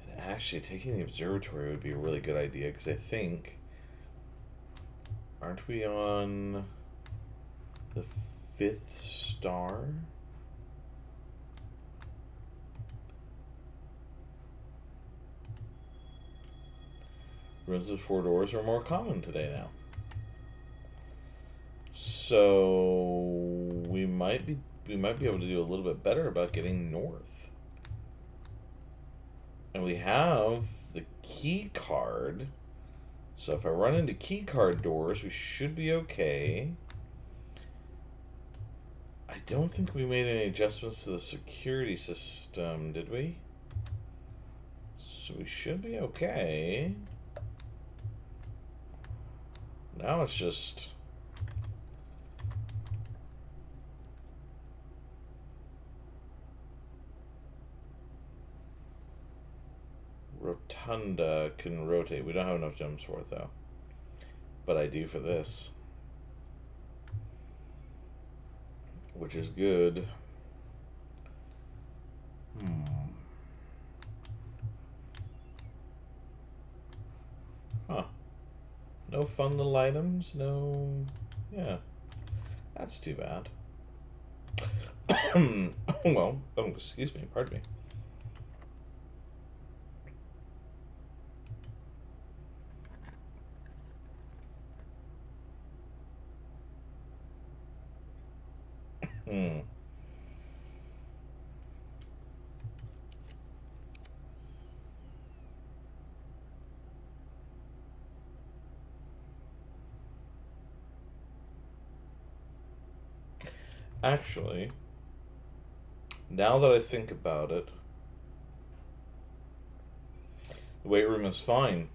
And actually, taking the observatory would be a really good idea, because I think, aren't we on the 5th star? Rooms with 4 doors are more common today now. So we might be able to do a little bit better about getting north. And we have the key card. So if I run into key card doors, we should be okay. I don't think we made any adjustments to the security system, did we? So we should be okay. Now it's just... Rotunda can rotate. We don't have enough gems for it, though. But I do for this. Which is good. Huh. No fun little items? No... yeah. That's too bad. Well, oh, excuse me, pardon me. Actually, now that I think about it, the weight room is fine.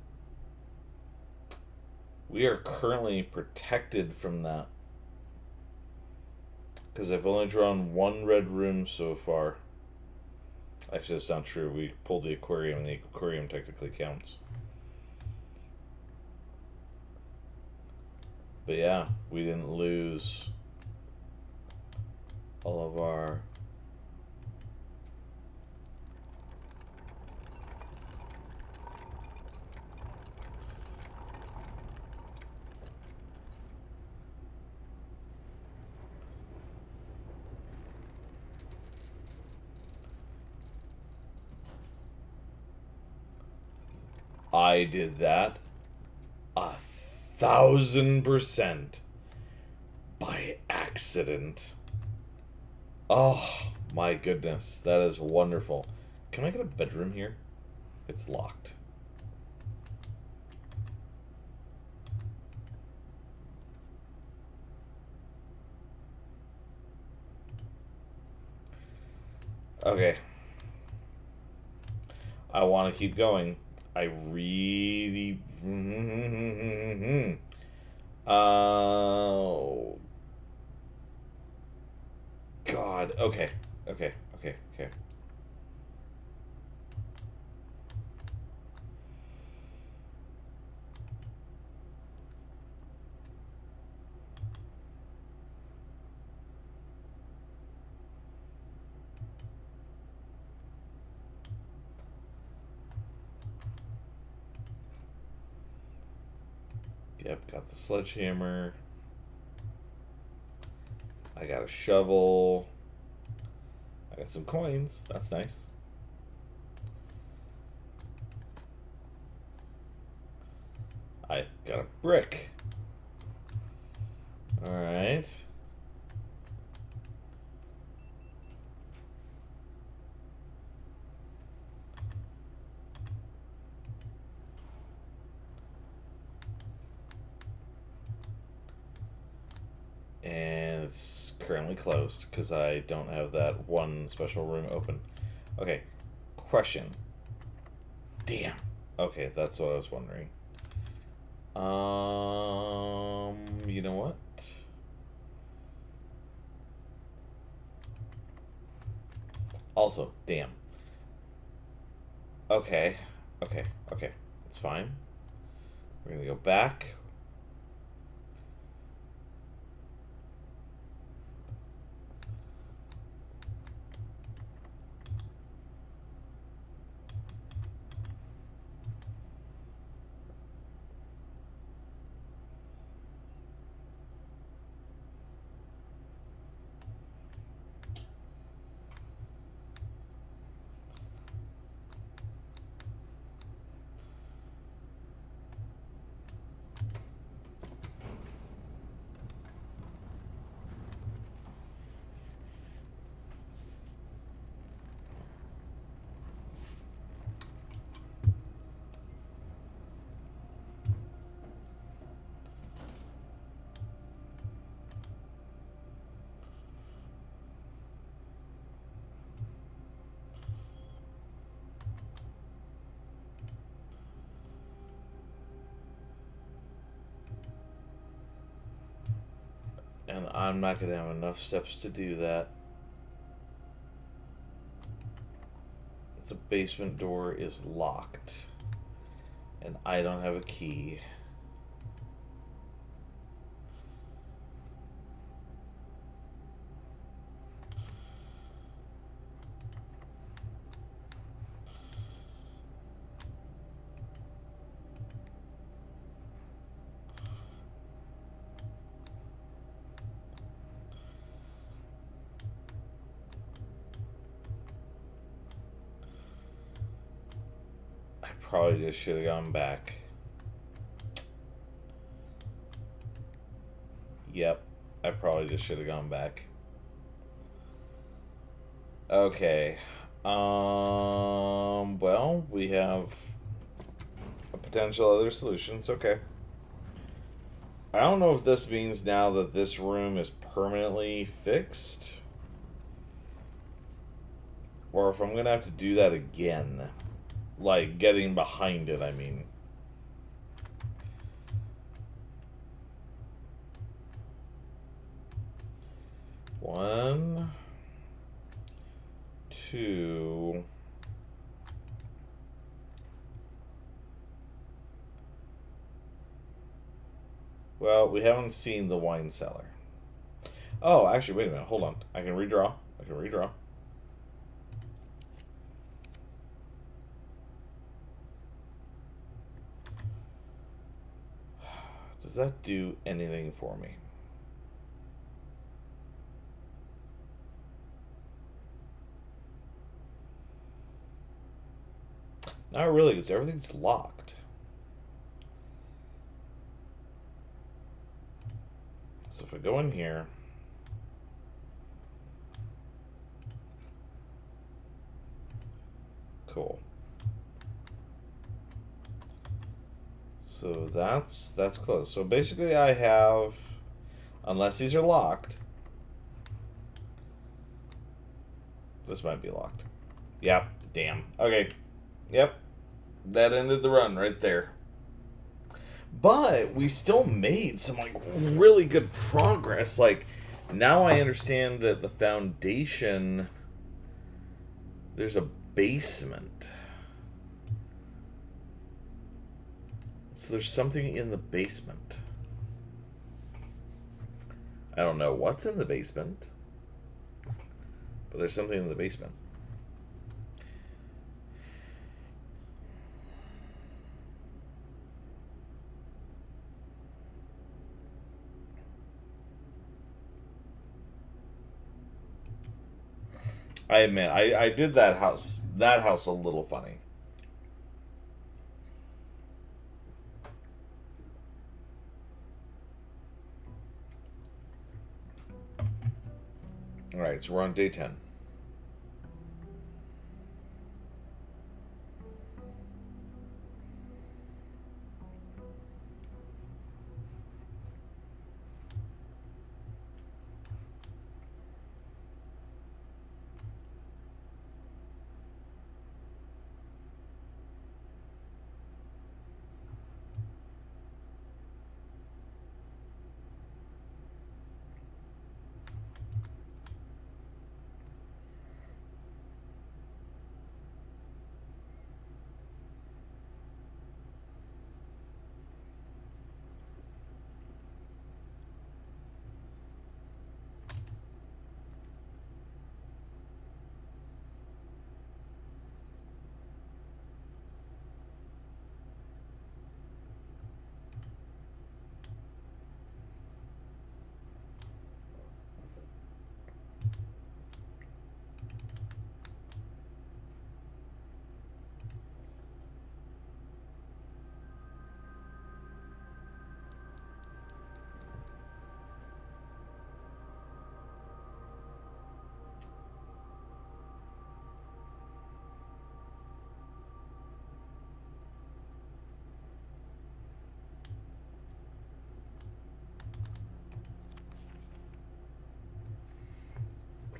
We are currently protected from that, because I've only drawn one red room so far. Actually, that's not true. We pulled the aquarium, and the aquarium technically counts. But yeah, we didn't lose all of our... I did that 1,000% by accident. Oh my goodness, that is wonderful. Can I get a bedroom here? It's locked. Okay. I want to keep going. I really. Oh. God. Okay. Okay. Okay. Okay. Yep. Got the sledgehammer. I got a shovel. I got some coins. That's nice. I got a brick. Alright. And it's currently closed because I don't have that one special room open. Okay. Question. Damn. Okay, that's what I was wondering. You know what? Also, damn. Okay, okay, okay. It's fine. We're gonna go back. And I'm not gonna have enough steps to do that. The basement door is locked. And I don't have a key. I probably just should have gone back. Yep, I probably just should have gone back. Okay. Well, we have a potential other solutions. Okay. I don't know if this means now that this room is permanently fixed, or if I'm gonna have to do that again. Like, getting behind it, I mean. One, two. Well, we haven't seen the wine cellar. Oh, actually, wait a minute. Hold on. I can redraw. I can redraw. Does that do anything for me? Not really, because everything's locked. if I go in here, cool. So that's closed. So basically I have, unless these are locked, this might be locked. Yep, damn. Okay. Yep. That ended the run right there. But we still made some like really good progress. Like now I understand that the foundation, there's a basement. So there's something in the basement. I don't know what's in the basement, but there's something in the basement. I admit, I did that house a little funny. All right, so we're on day 10.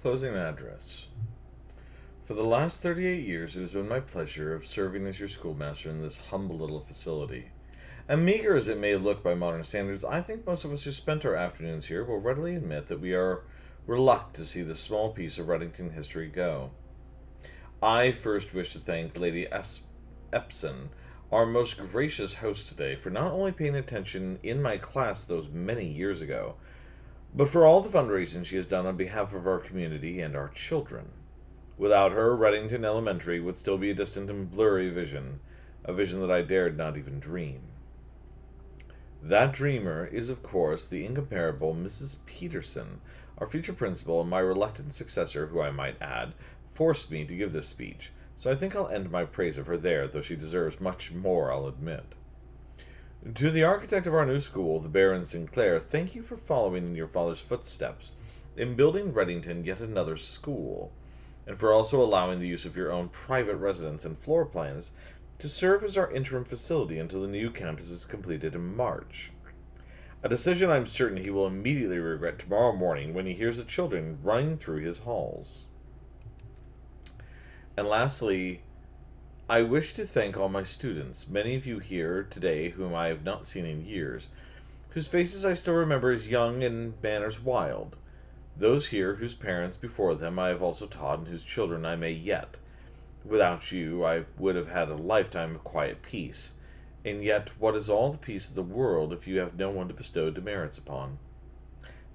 Closing address. For the last 38 years, it has been my pleasure of serving as your schoolmaster in this humble little facility. And meager as it may look by modern standards, I think most of us who spent our afternoons here will readily admit that we are reluctant to see this small piece of Reddington history go. I first wish to thank Lady Epson, our most gracious host today, for not only paying attention in my class those many years ago, but for all the fundraising she has done on behalf of our community and our children. Without her, Reddington Elementary would still be a distant and blurry vision, a vision that I dared not even dream. That dreamer is, of course, the incomparable Mrs. Peterson, our future principal, and my reluctant successor, who I might add, forced me to give this speech, so I think I'll end my praise of her there, though she deserves much more, I'll admit. To the architect of our new school, the Baron Sinclair, thank you for following in your father's footsteps, in building Reddington yet another school, and for also allowing the use of your own private residence and floor plans to serve as our interim facility until the new campus is completed in March. A decision I'm certain he will immediately regret tomorrow morning when he hears the children running through his halls. And lastly, I wish to thank all my students, many of you here today whom I have not seen in years, whose faces I still remember as young and manners wild. Those here whose parents before them I have also taught and whose children I may yet. Without you, I would have had a lifetime of quiet peace. And yet, what is all the peace of the world if you have no one to bestow demerits upon?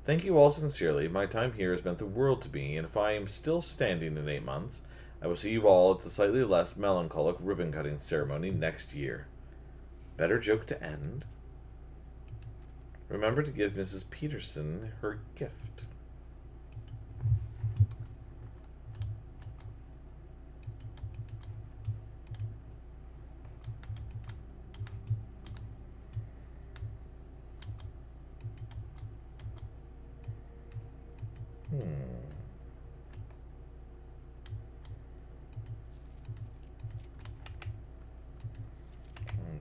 Thank you all sincerely. My time here has meant the world to me, and if I am still standing in 8 months, I will see you all at the slightly less melancholic ribbon-cutting ceremony next year. Better joke to end. Remember to give Mrs. Peterson her gift. Hmm.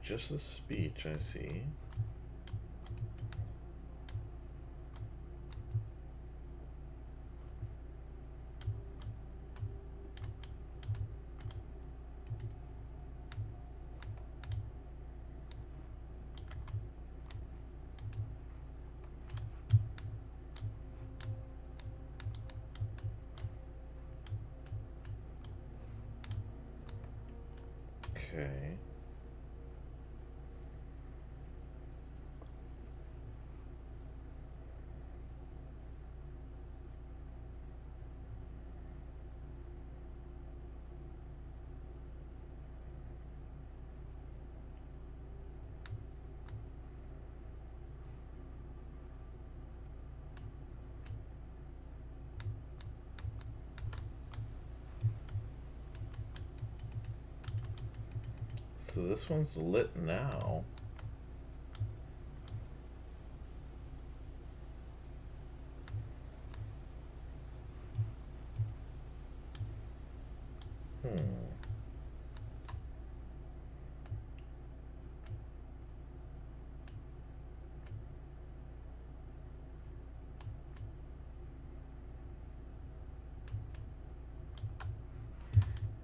Just the speech, I see. Okay. So this one's lit now. Hmm.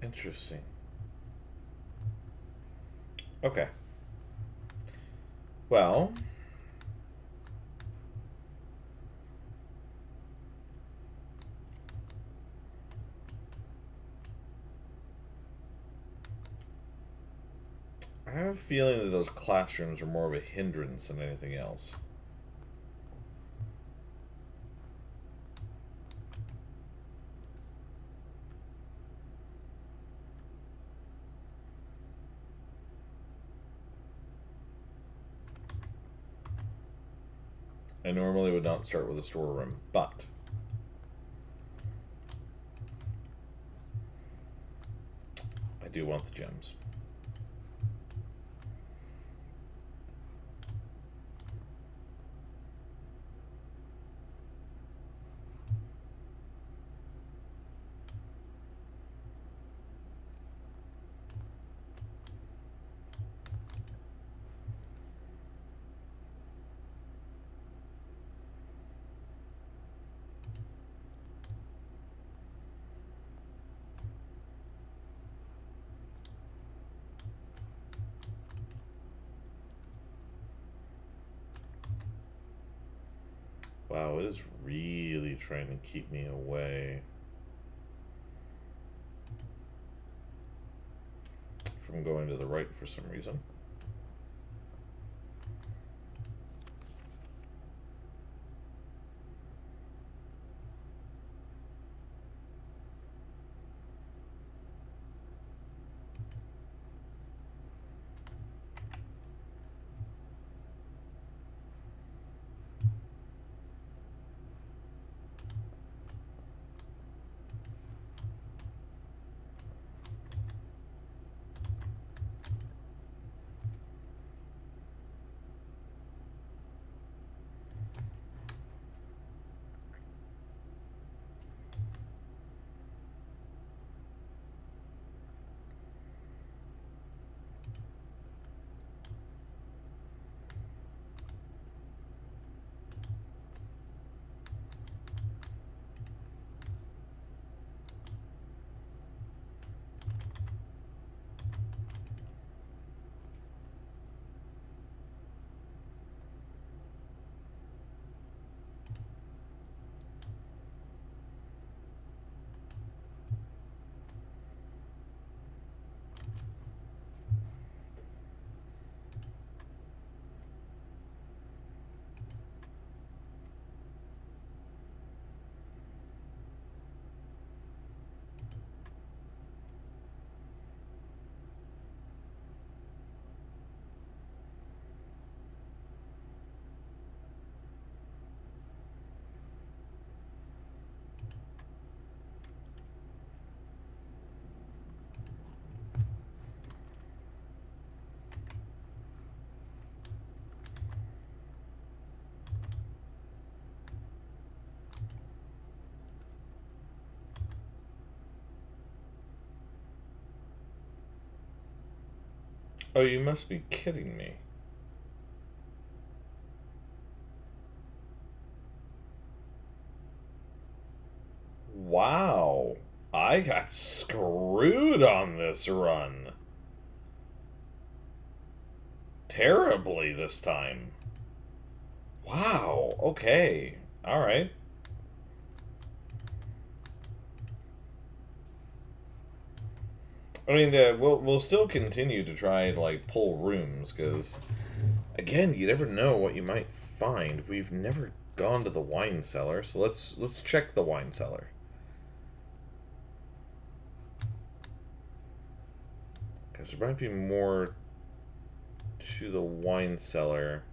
Interesting. Okay. Well, I have a feeling that those classrooms are more of a hindrance than anything else. I normally would not start with a storeroom, but I do want the gems. Wow, it is really trying to keep me away from going to the right for some reason. Oh, you must be kidding me. Wow. I got screwed on this run. Terribly this time. Wow. Okay. All right. I mean, we'll still continue to try to like pull rooms because, again, you never know what you might find. We've never gone to the wine cellar, so let's check the wine cellar. Because there might be more to the wine cellar.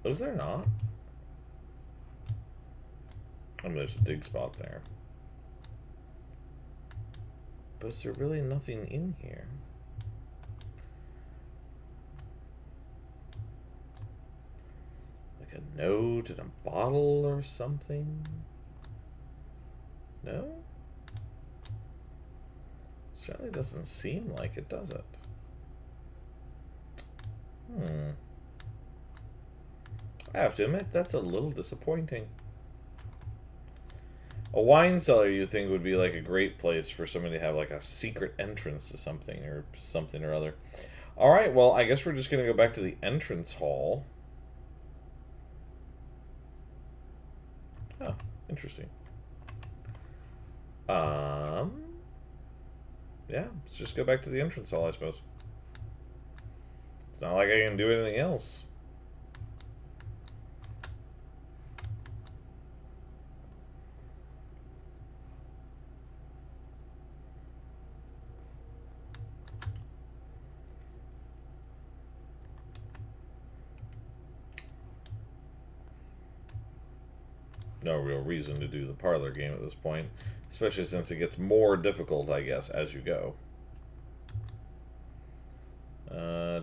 Is there not? I mean, there's a dig spot there. But is there really nothing in here? Like a note in a bottle or something? No? Certainly doesn't seem like it, does it? I have to admit, that's a little disappointing. A wine cellar, you think, would be like a great place for somebody to have like a secret entrance to something or other. All right, well, I guess we're just going to go back to the entrance hall. Oh, interesting. Yeah, let's just go back to the entrance hall, I suppose. It's not like I can do anything else. No real reason to do the parlor game at this point, especially since it gets more difficult, I guess, as you go.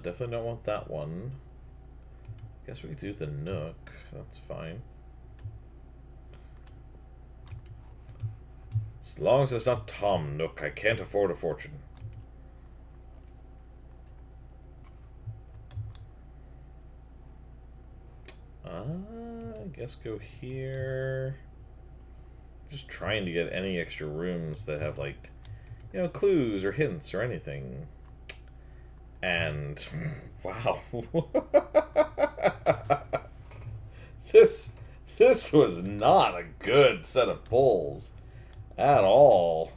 Definitely don't want that one. Guess we could do the Nook. That's fine. As long as it's not Tom Nook, I can't afford a fortune. I guess go here. Just trying to get any extra rooms that have, like, you know, clues or hints or anything. And, wow. This was not a good set of pulls at all.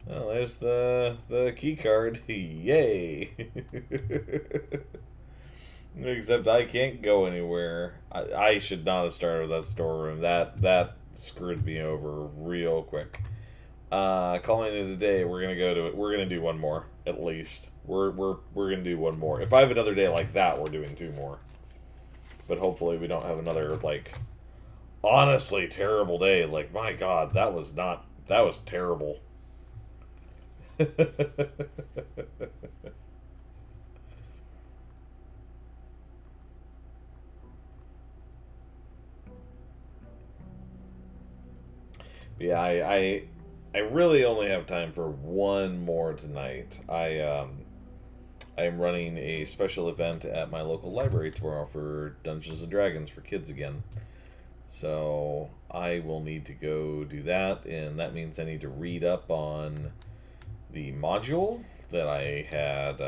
Well, there's the key card. Yay! Except I can't go anywhere. I should not have started with that storeroom. That screwed me over real quick. Calling it a day. We're gonna go to it. We're gonna do one more at least. We're gonna do one more. If I have another day like that, we're doing two more. But hopefully we don't have another like honestly terrible day. Like my God, that was terrible. Yeah, I really only have time for one more tonight. I'm running a special event at my local library tomorrow for Dungeons and Dragons for kids again. So I will need to go do that, and that means I need to read up on the module that I had.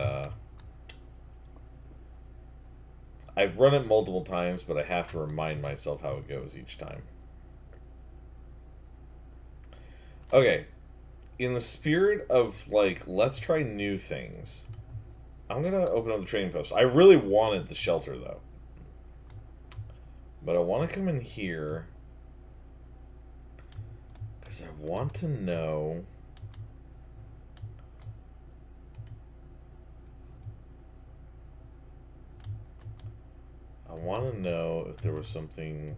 I've run it multiple times, but I have to remind myself how it goes each time. Okay, in the spirit of like, let's try new things. I'm gonna open up the trading post. I really wanted the shelter though, but I want to come in here because I want to know. I want to know if there was something.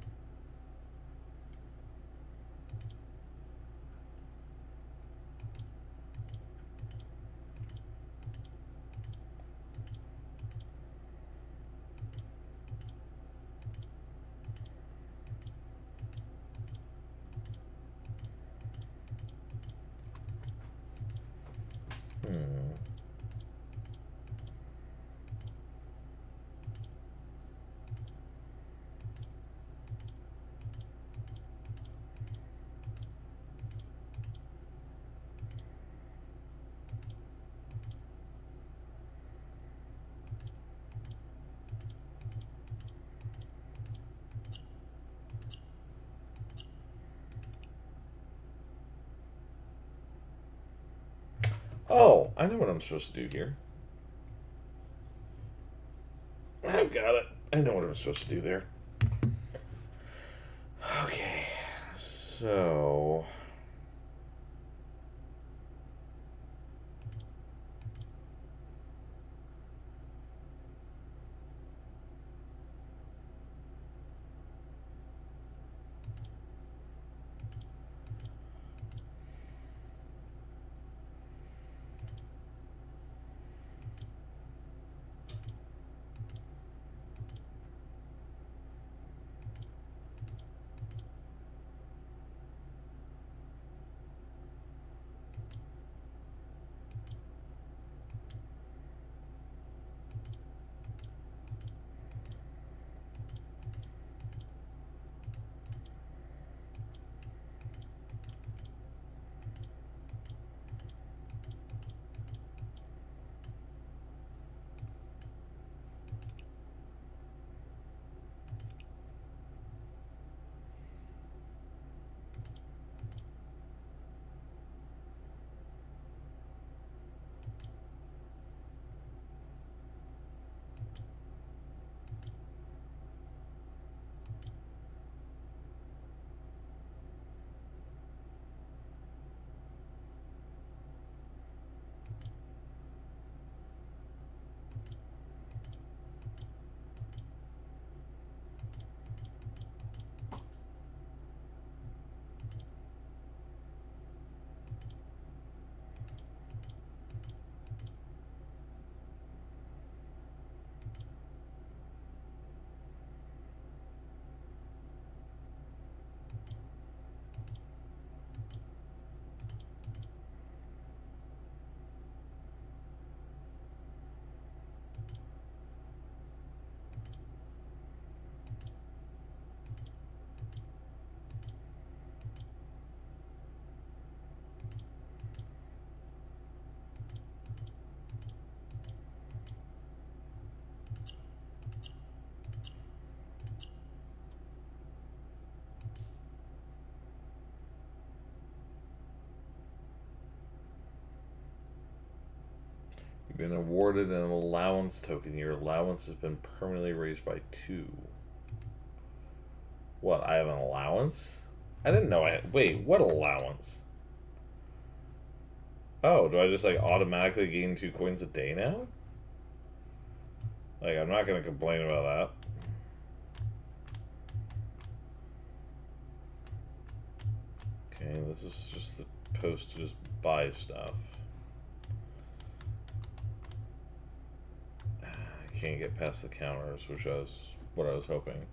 Oh, I know what I'm supposed to do here. I've got it. I know what I'm supposed to do there. Okay, so you've been awarded an allowance token. Your allowance has been permanently raised by 2. What? I have an allowance? I didn't know I had. Wait, what allowance? Oh, do I just like automatically gain 2 coins a day now? Like, I'm not gonna complain about that. Okay, this is just the post to just buy stuff. I can't get past the counters, which was what I was hoping.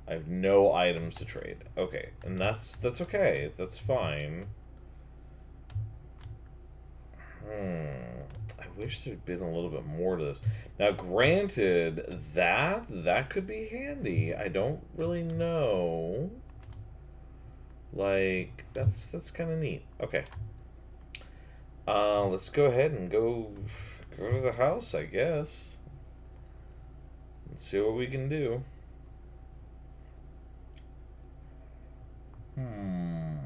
I have no items to trade. Okay, and that's okay. That's fine. I wish there'd been a little bit more to this. Now, granted, that could be handy. I don't really know. Like, that's kind of neat. Okay. Let's go ahead and go to the house, I guess. And see what we can do. Hmm.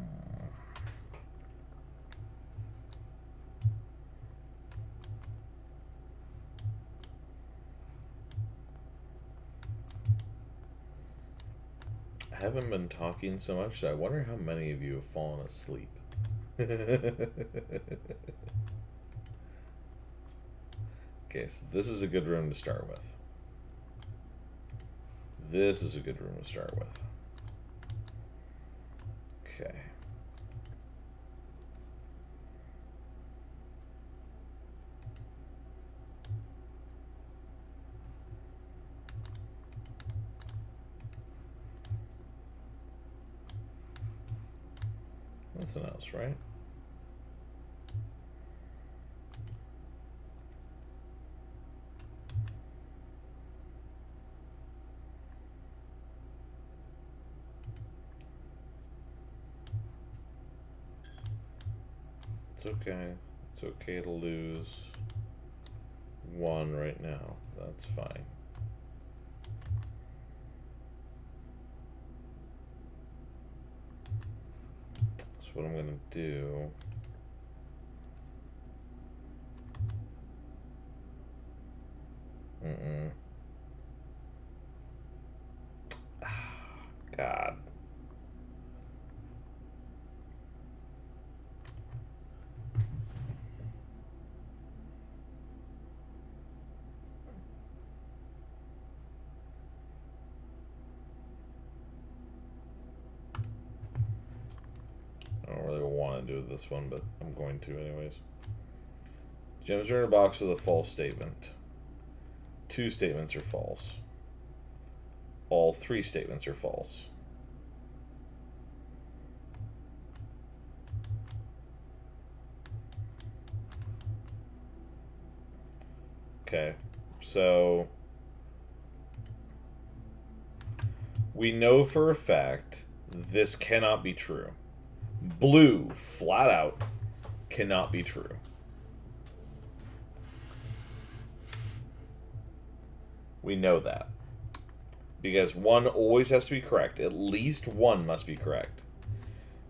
I haven't been talking so much, so I wonder how many of you have fallen asleep. Okay, so this is a good room to start with. This is a good room to start with. Okay. Nothing else, right? It's okay. It's okay to lose 1 right now. That's fine. So what I'm gonna do God. I don't really want to do this one, but I'm going to anyways. Gems are in a box with a false statement. 2 statements are false. All 3 statements are false. Okay, so we know for a fact this cannot be true. Blue, flat out, cannot be true. We know that. Because one always has to be correct. At least one must be correct.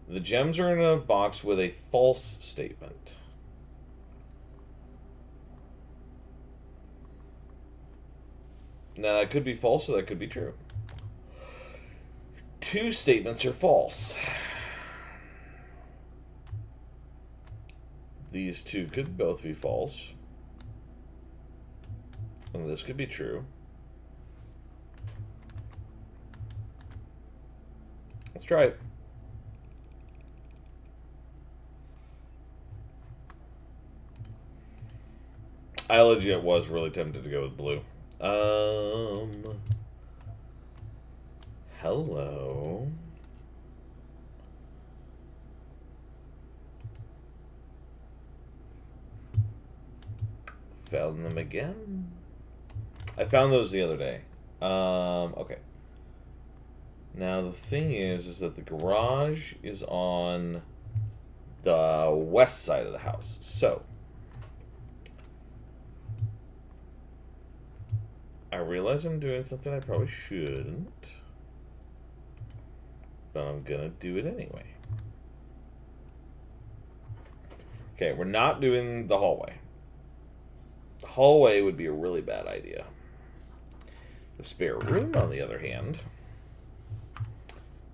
The gems are in a box with a false statement. Now, that could be false or that could be true. 2 statements are false. These 2 could both be false. And this could be true. Let's try it. I legit was really tempted to go with blue. Hello. Found them again. I found those the other day. Okay. Now the thing is that the garage is on the west side of the house. So I realize I'm doing something I probably shouldn't, but I'm gonna do it anyway. Okay, we're not doing the hallway. The hallway would be a really bad idea. The spare room, on the other hand,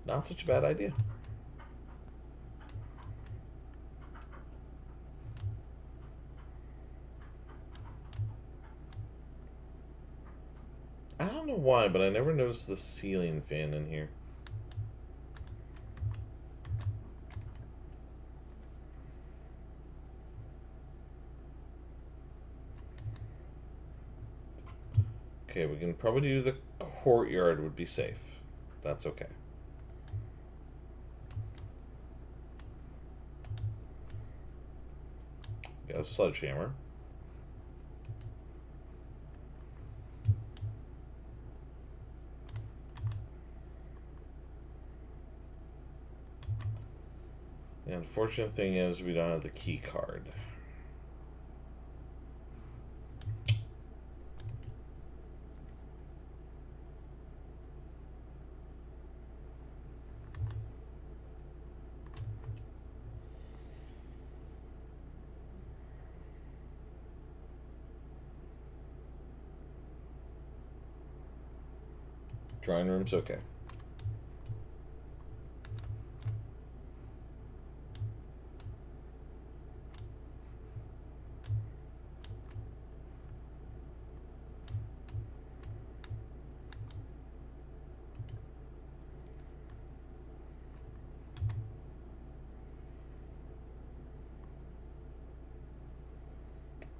not such a bad idea. I don't know why, but I never noticed the ceiling fan in here. Okay, we can probably do the courtyard would be safe. That's okay. Got a sledgehammer. The unfortunate thing is we don't have the key card. Drawing room's okay.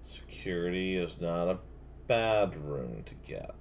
Security is not a bad room to get.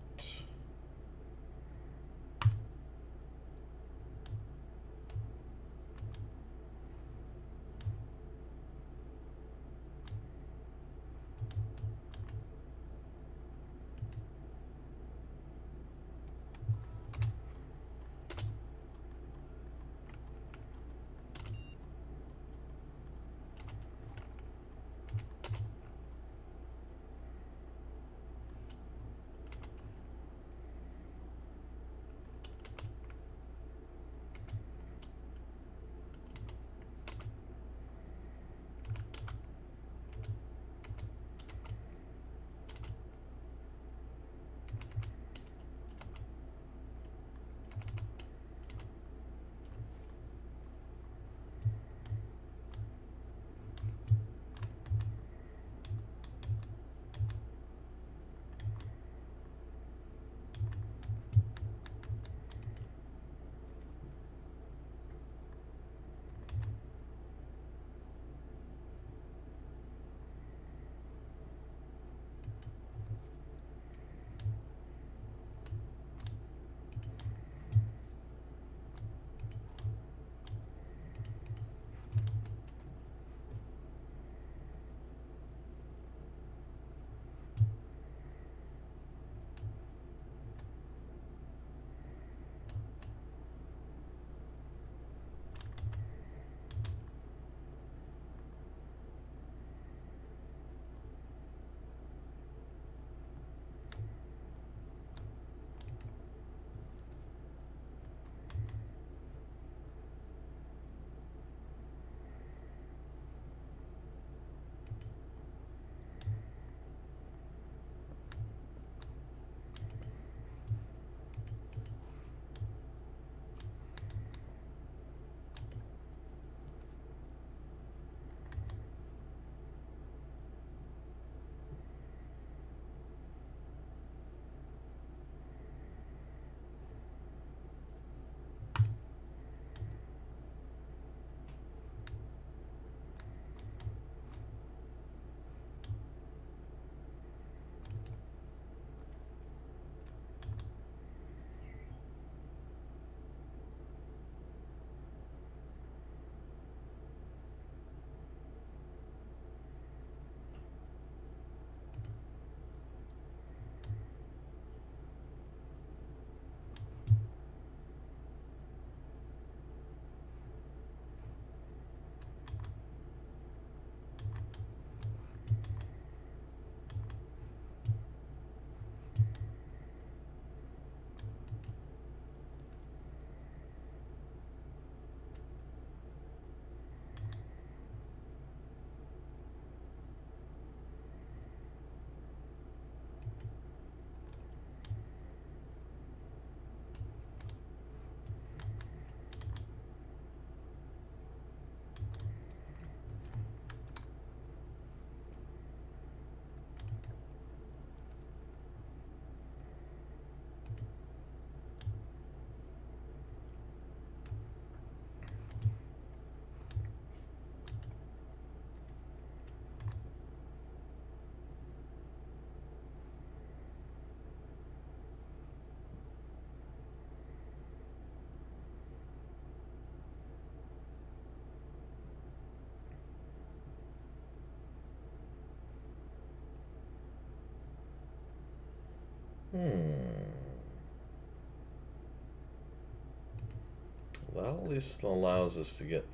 That at least allows us to get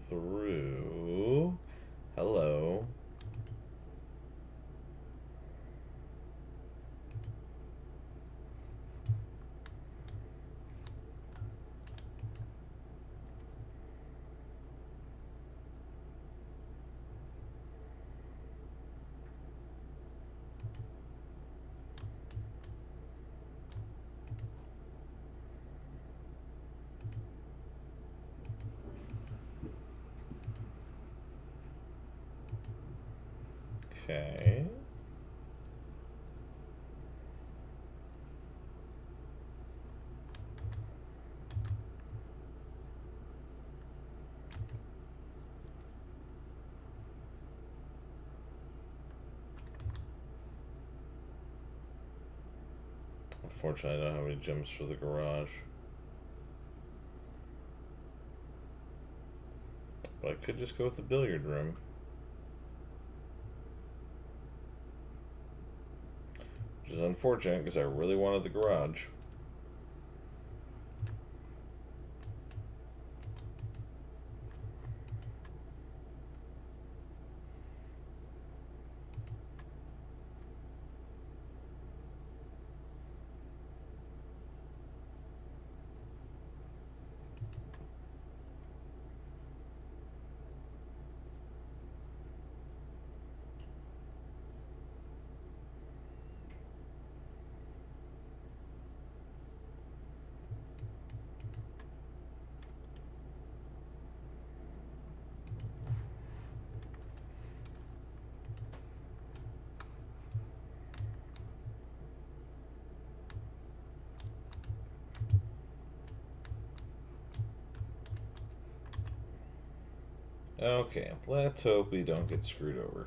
through. Hello. Okay. Unfortunately, I don't have any gems for the garage. But I could just go with the billiard room. Which is unfortunate because I really wanted the garage. Okay, let's hope we don't get screwed over.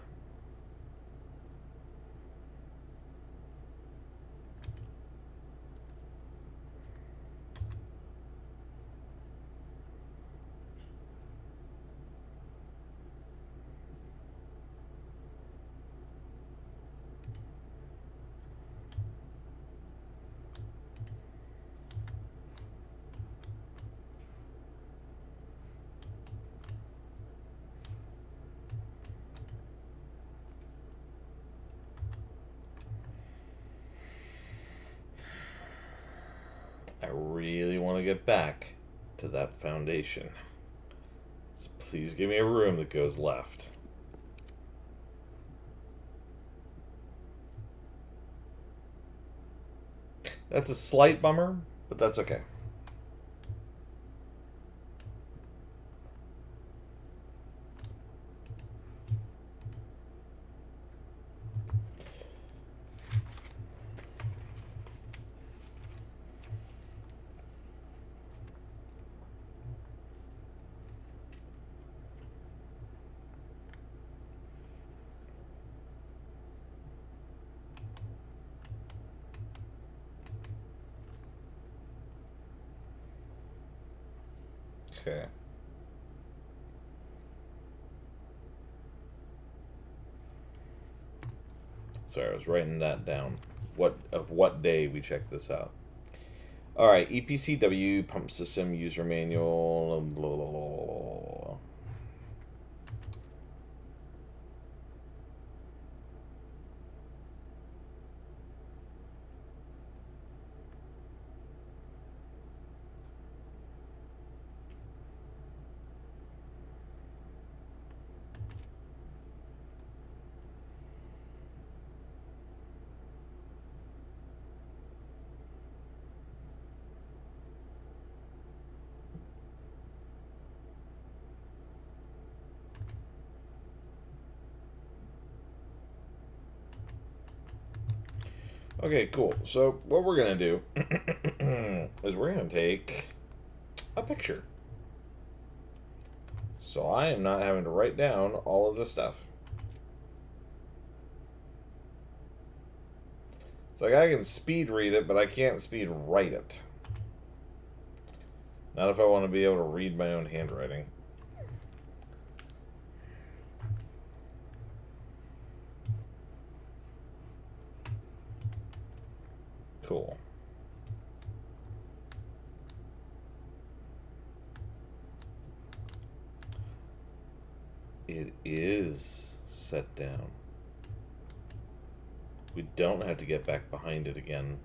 I really want to get back to that foundation. So please give me a room that goes left. That's a slight bummer, but that's okay. Okay. Sorry, I was writing that down. What day we checked this out? All right, EPCW pump system user manual. Blah, blah, blah, blah. Okay, cool. So what we're gonna do is we're gonna take a picture. So I am not having to write down all of this stuff. It's like I can speed read it, but I can't speed write it. Not if I want to be able to read my own handwriting. Cool. It is set down. We don't have to get back behind it again.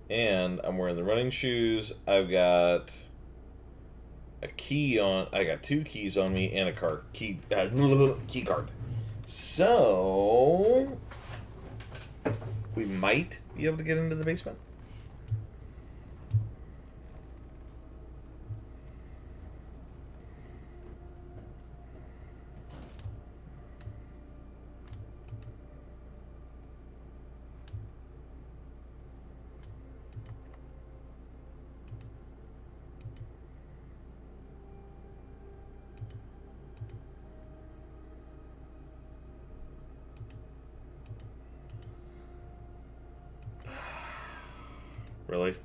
And I'm wearing the running shoes. I've got a key on. I got 2 keys on me and a key card. So we might be able to get into the basement. Really?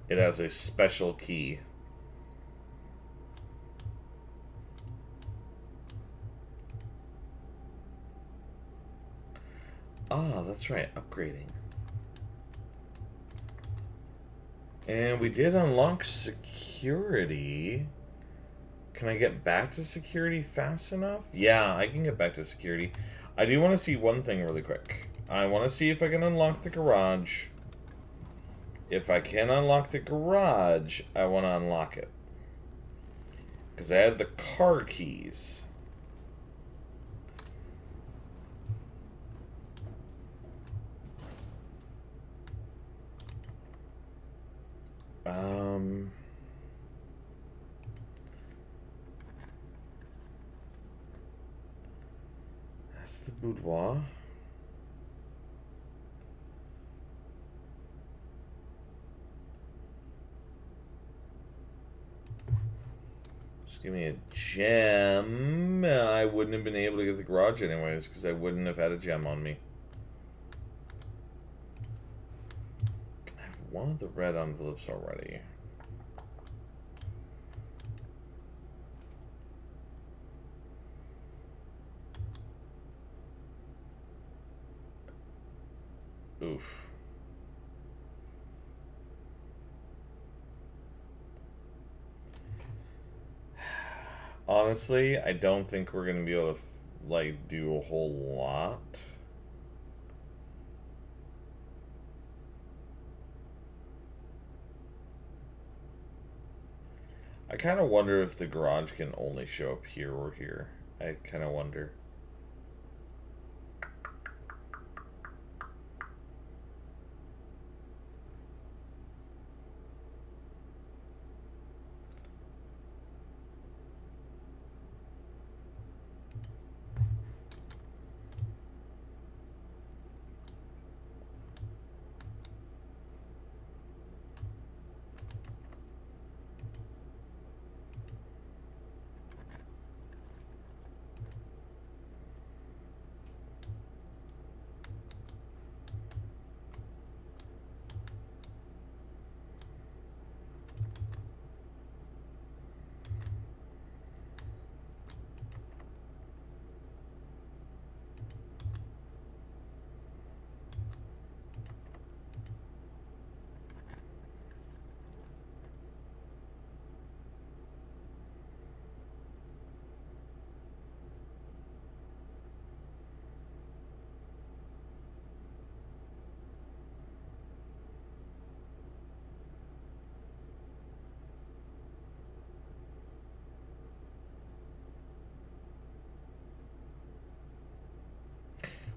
It has a special key. Ah, that's right, upgrading. And we did unlock security. Can I get back to security fast enough? Yeah, I can get back to security. I do want to see one thing really quick. I want to see if I can unlock the garage. If I can unlock the garage, I want to unlock it. Because I have the car keys. That's the boudoir. Just give me a gem. I wouldn't have been able to get the garage anyways, because I wouldn't have had a gem on me. I have one of the red envelopes already. Oof. Honestly, I don't think we're gonna be able to like do a whole lot. I kind of wonder if the garage can only show up here or here. I kind of wonder.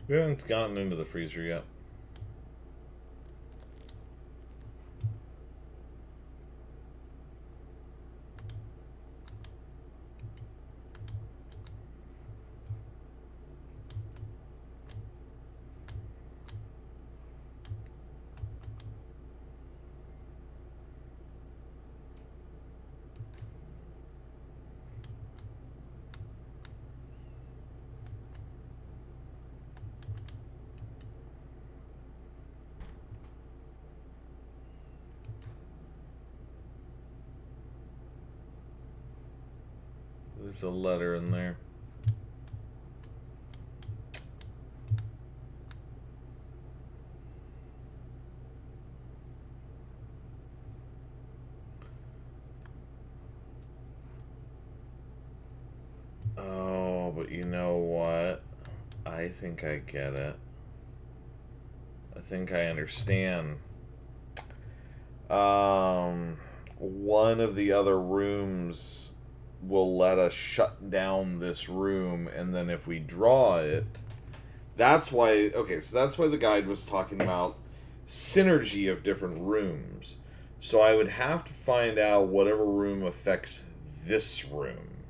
We haven't gotten into the freezer yet. There's a letter in there. know what? I think I get it. I think I understand. One of the other rooms will let us shut down this room, and then if we draw it, that's why. Okay, so that's why the guide was talking about synergy of different rooms. So I would have to find out whatever room affects this room,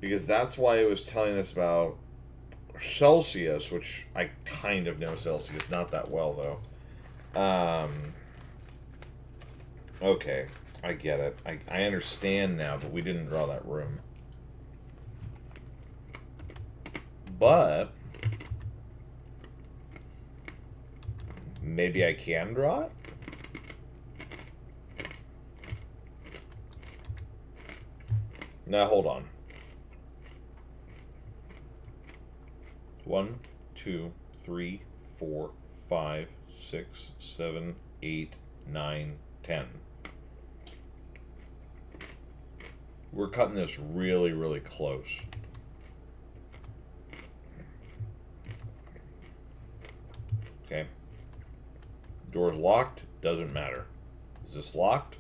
because that's why it was telling us about Celsius, which I kind of know Celsius, not that well though. Okay, I get it. I understand now, but we didn't draw that room. But maybe I can draw it? Now hold on. 1, 2, 3, 4, 5, 6, 7, 8, 9, 10. We're cutting this really, really close. Okay. Door's locked. Doesn't matter. Is this locked?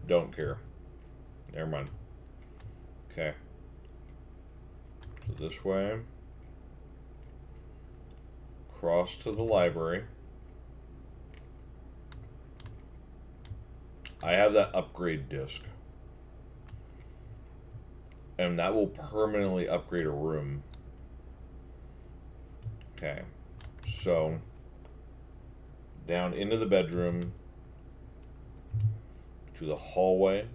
Don't care. Never mind. Okay. So this way. Cross to the library. I have that upgrade disc. And that will permanently upgrade a room. Okay. So, down into the bedroom, to the hallway.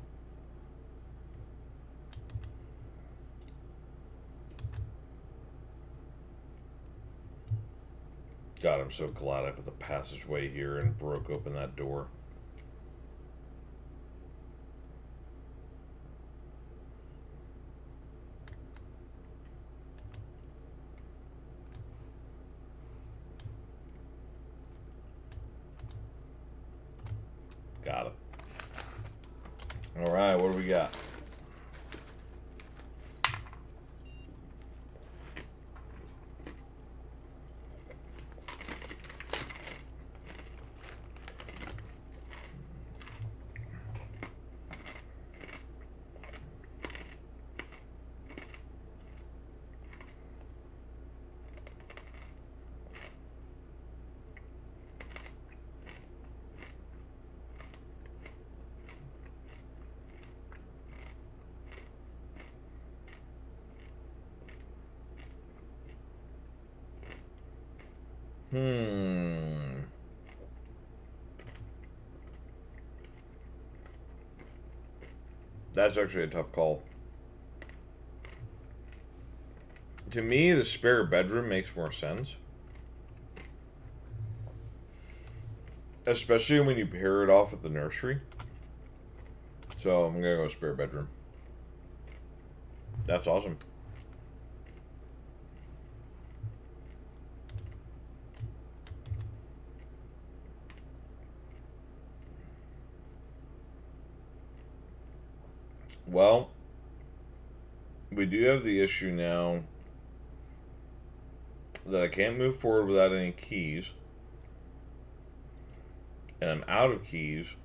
God, I'm so glad I put the passageway here and broke open that door. Got it. All right, what do we got? That's actually a tough call. To me, the spare bedroom makes more sense. Especially when you pair it off with the nursery. So I'm gonna go spare bedroom. That's awesome. Well, we do have the issue now that I can't move forward without any keys. And I'm out of keys.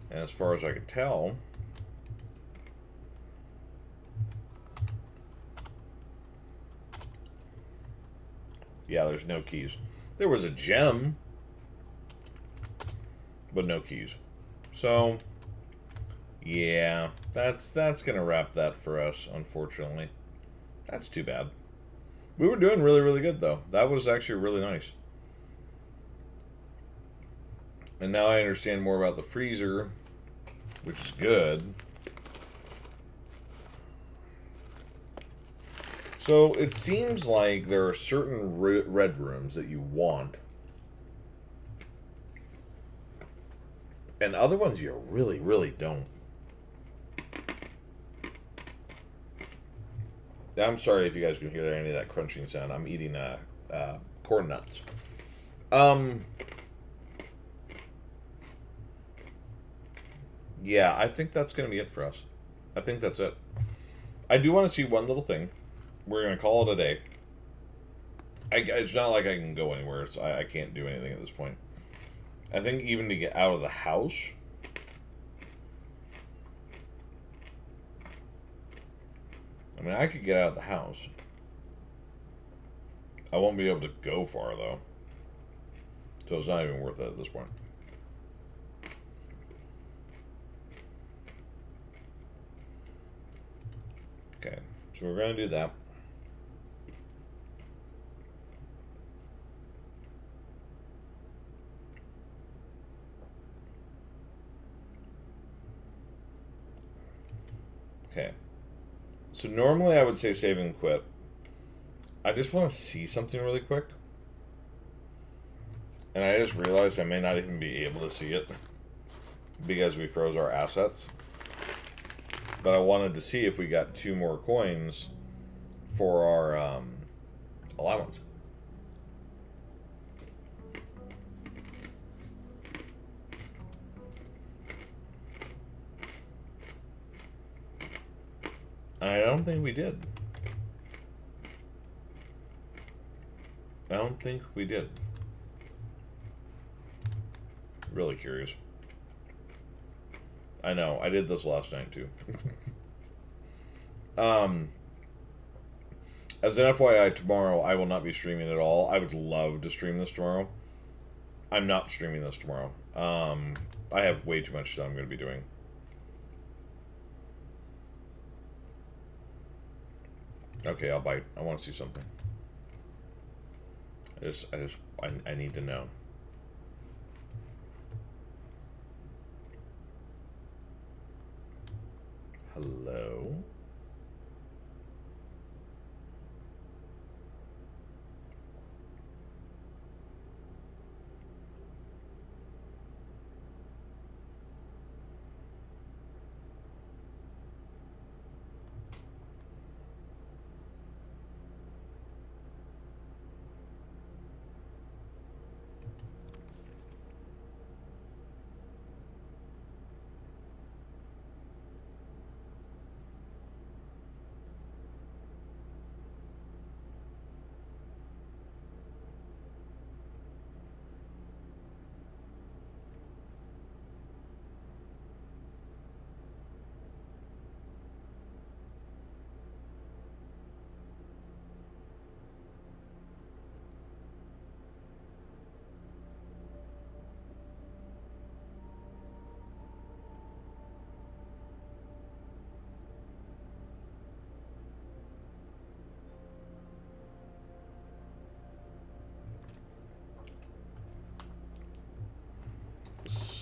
And as far as I can tell, yeah, there's no keys. There was a gem, but no keys. So, yeah, that's gonna wrap that for us, unfortunately. That's too bad. We were doing really, really good, though. That was actually really nice. And now I understand more about the freezer, which is good. So it seems like there are certain red rooms that you want, and other ones you really, really don't. I'm sorry if you guys can hear any of that crunching sound. I'm eating corn nuts. Um, yeah, I think that's going to be it for us. I think that's it. I do want to see one little thing. We're going to call it a day. It's not like I can go anywhere, so I can't do anything at this point. I think even to get out of the house, I mean, I could get out of the house. I won't be able to go far, though. So it's not even worth it at this point. Okay, so we're going to do that. Okay. So normally I would say save and quit. I just want to see something really quick. And I just realized I may not even be able to see it because we froze our assets. But I wanted to see if we got 2 more coins for our allowance. I don't think we did. I don't think we did. Really curious. I know, I did this last night too. As an FYI, tomorrow I will not be streaming at all. I would love to stream this tomorrow. I'm not streaming this tomorrow. I have way too much that I'm going to be doing. Okay, I'll bite. I want to see something. I need to know. Hello?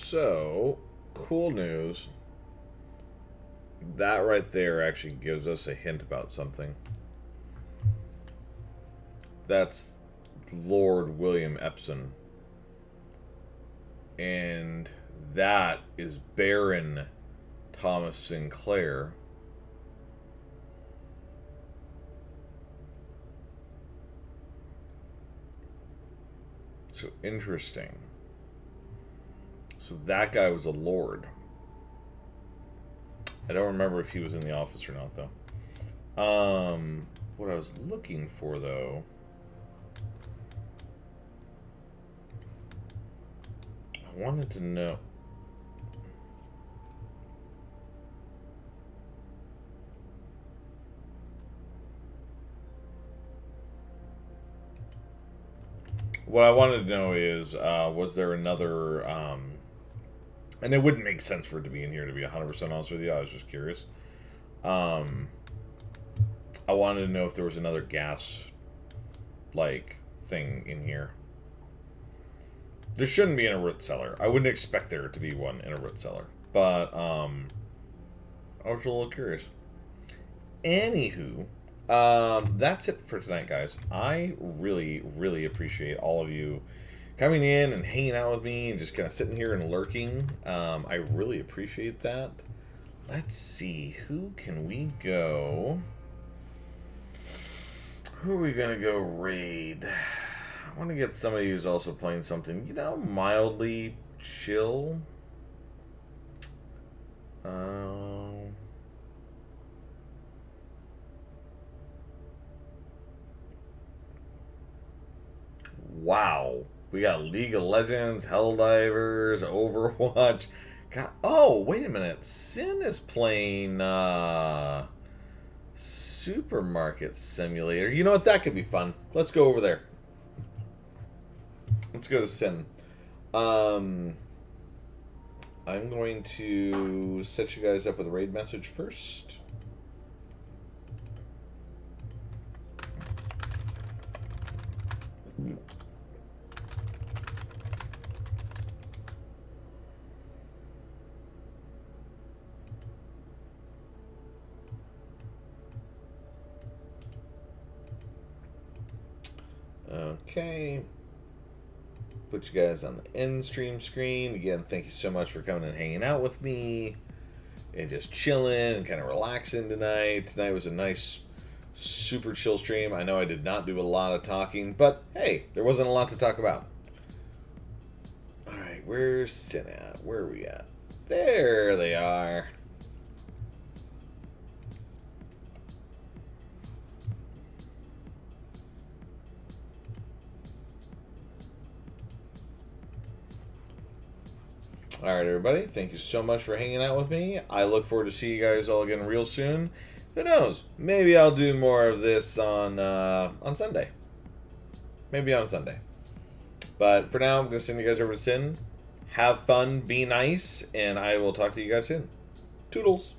So, cool news. That right there actually gives us a hint about something. That's Lord William Epsom. And that is Baron Thomas Sinclair. So interesting. So that guy was a lord. I don't remember if he was in the office or not, though. What I was looking for, though... I wanted to know... What I wanted to know is, was there another... and it wouldn't make sense for it to be in here, to be 100% honest with you. I was just curious. I wanted to know if there was another gas, like, thing in here. There shouldn't be in a root cellar. I wouldn't expect there to be one in a root cellar. But, I was a little curious. Anywho, that's it for tonight, guys. I really, really appreciate all of you coming in and hanging out with me and just kind of sitting here and lurking. I really appreciate that. Let's see, who can we go? Who are we gonna go raid? I want to get somebody who's also playing something, mildly chill. Um, wow. We got League of Legends, Helldivers, Overwatch. God, oh, wait a minute. Sin is playing Supermarket Simulator. You know what? That could be fun. Let's go over there. Let's go to Sin. Um, I'm going to set you guys up with a raid message first. Okay. Put you guys on the end stream screen. Again, thank you so much for coming and hanging out with me and just chilling and kind of relaxing tonight. Tonight was a nice, super chill stream. I know I did not do a lot of talking, but hey, there wasn't a lot to talk about. Alright, where's Sin at? Where are we at? There they are. Alright, everybody. Thank you so much for hanging out with me. I look forward to see you guys all again real soon. Who knows? Maybe I'll do more of this on Sunday. Maybe on Sunday. But for now, I'm going to send you guys over to Sin. Have fun, be nice, and I will talk to you guys soon. Toodles.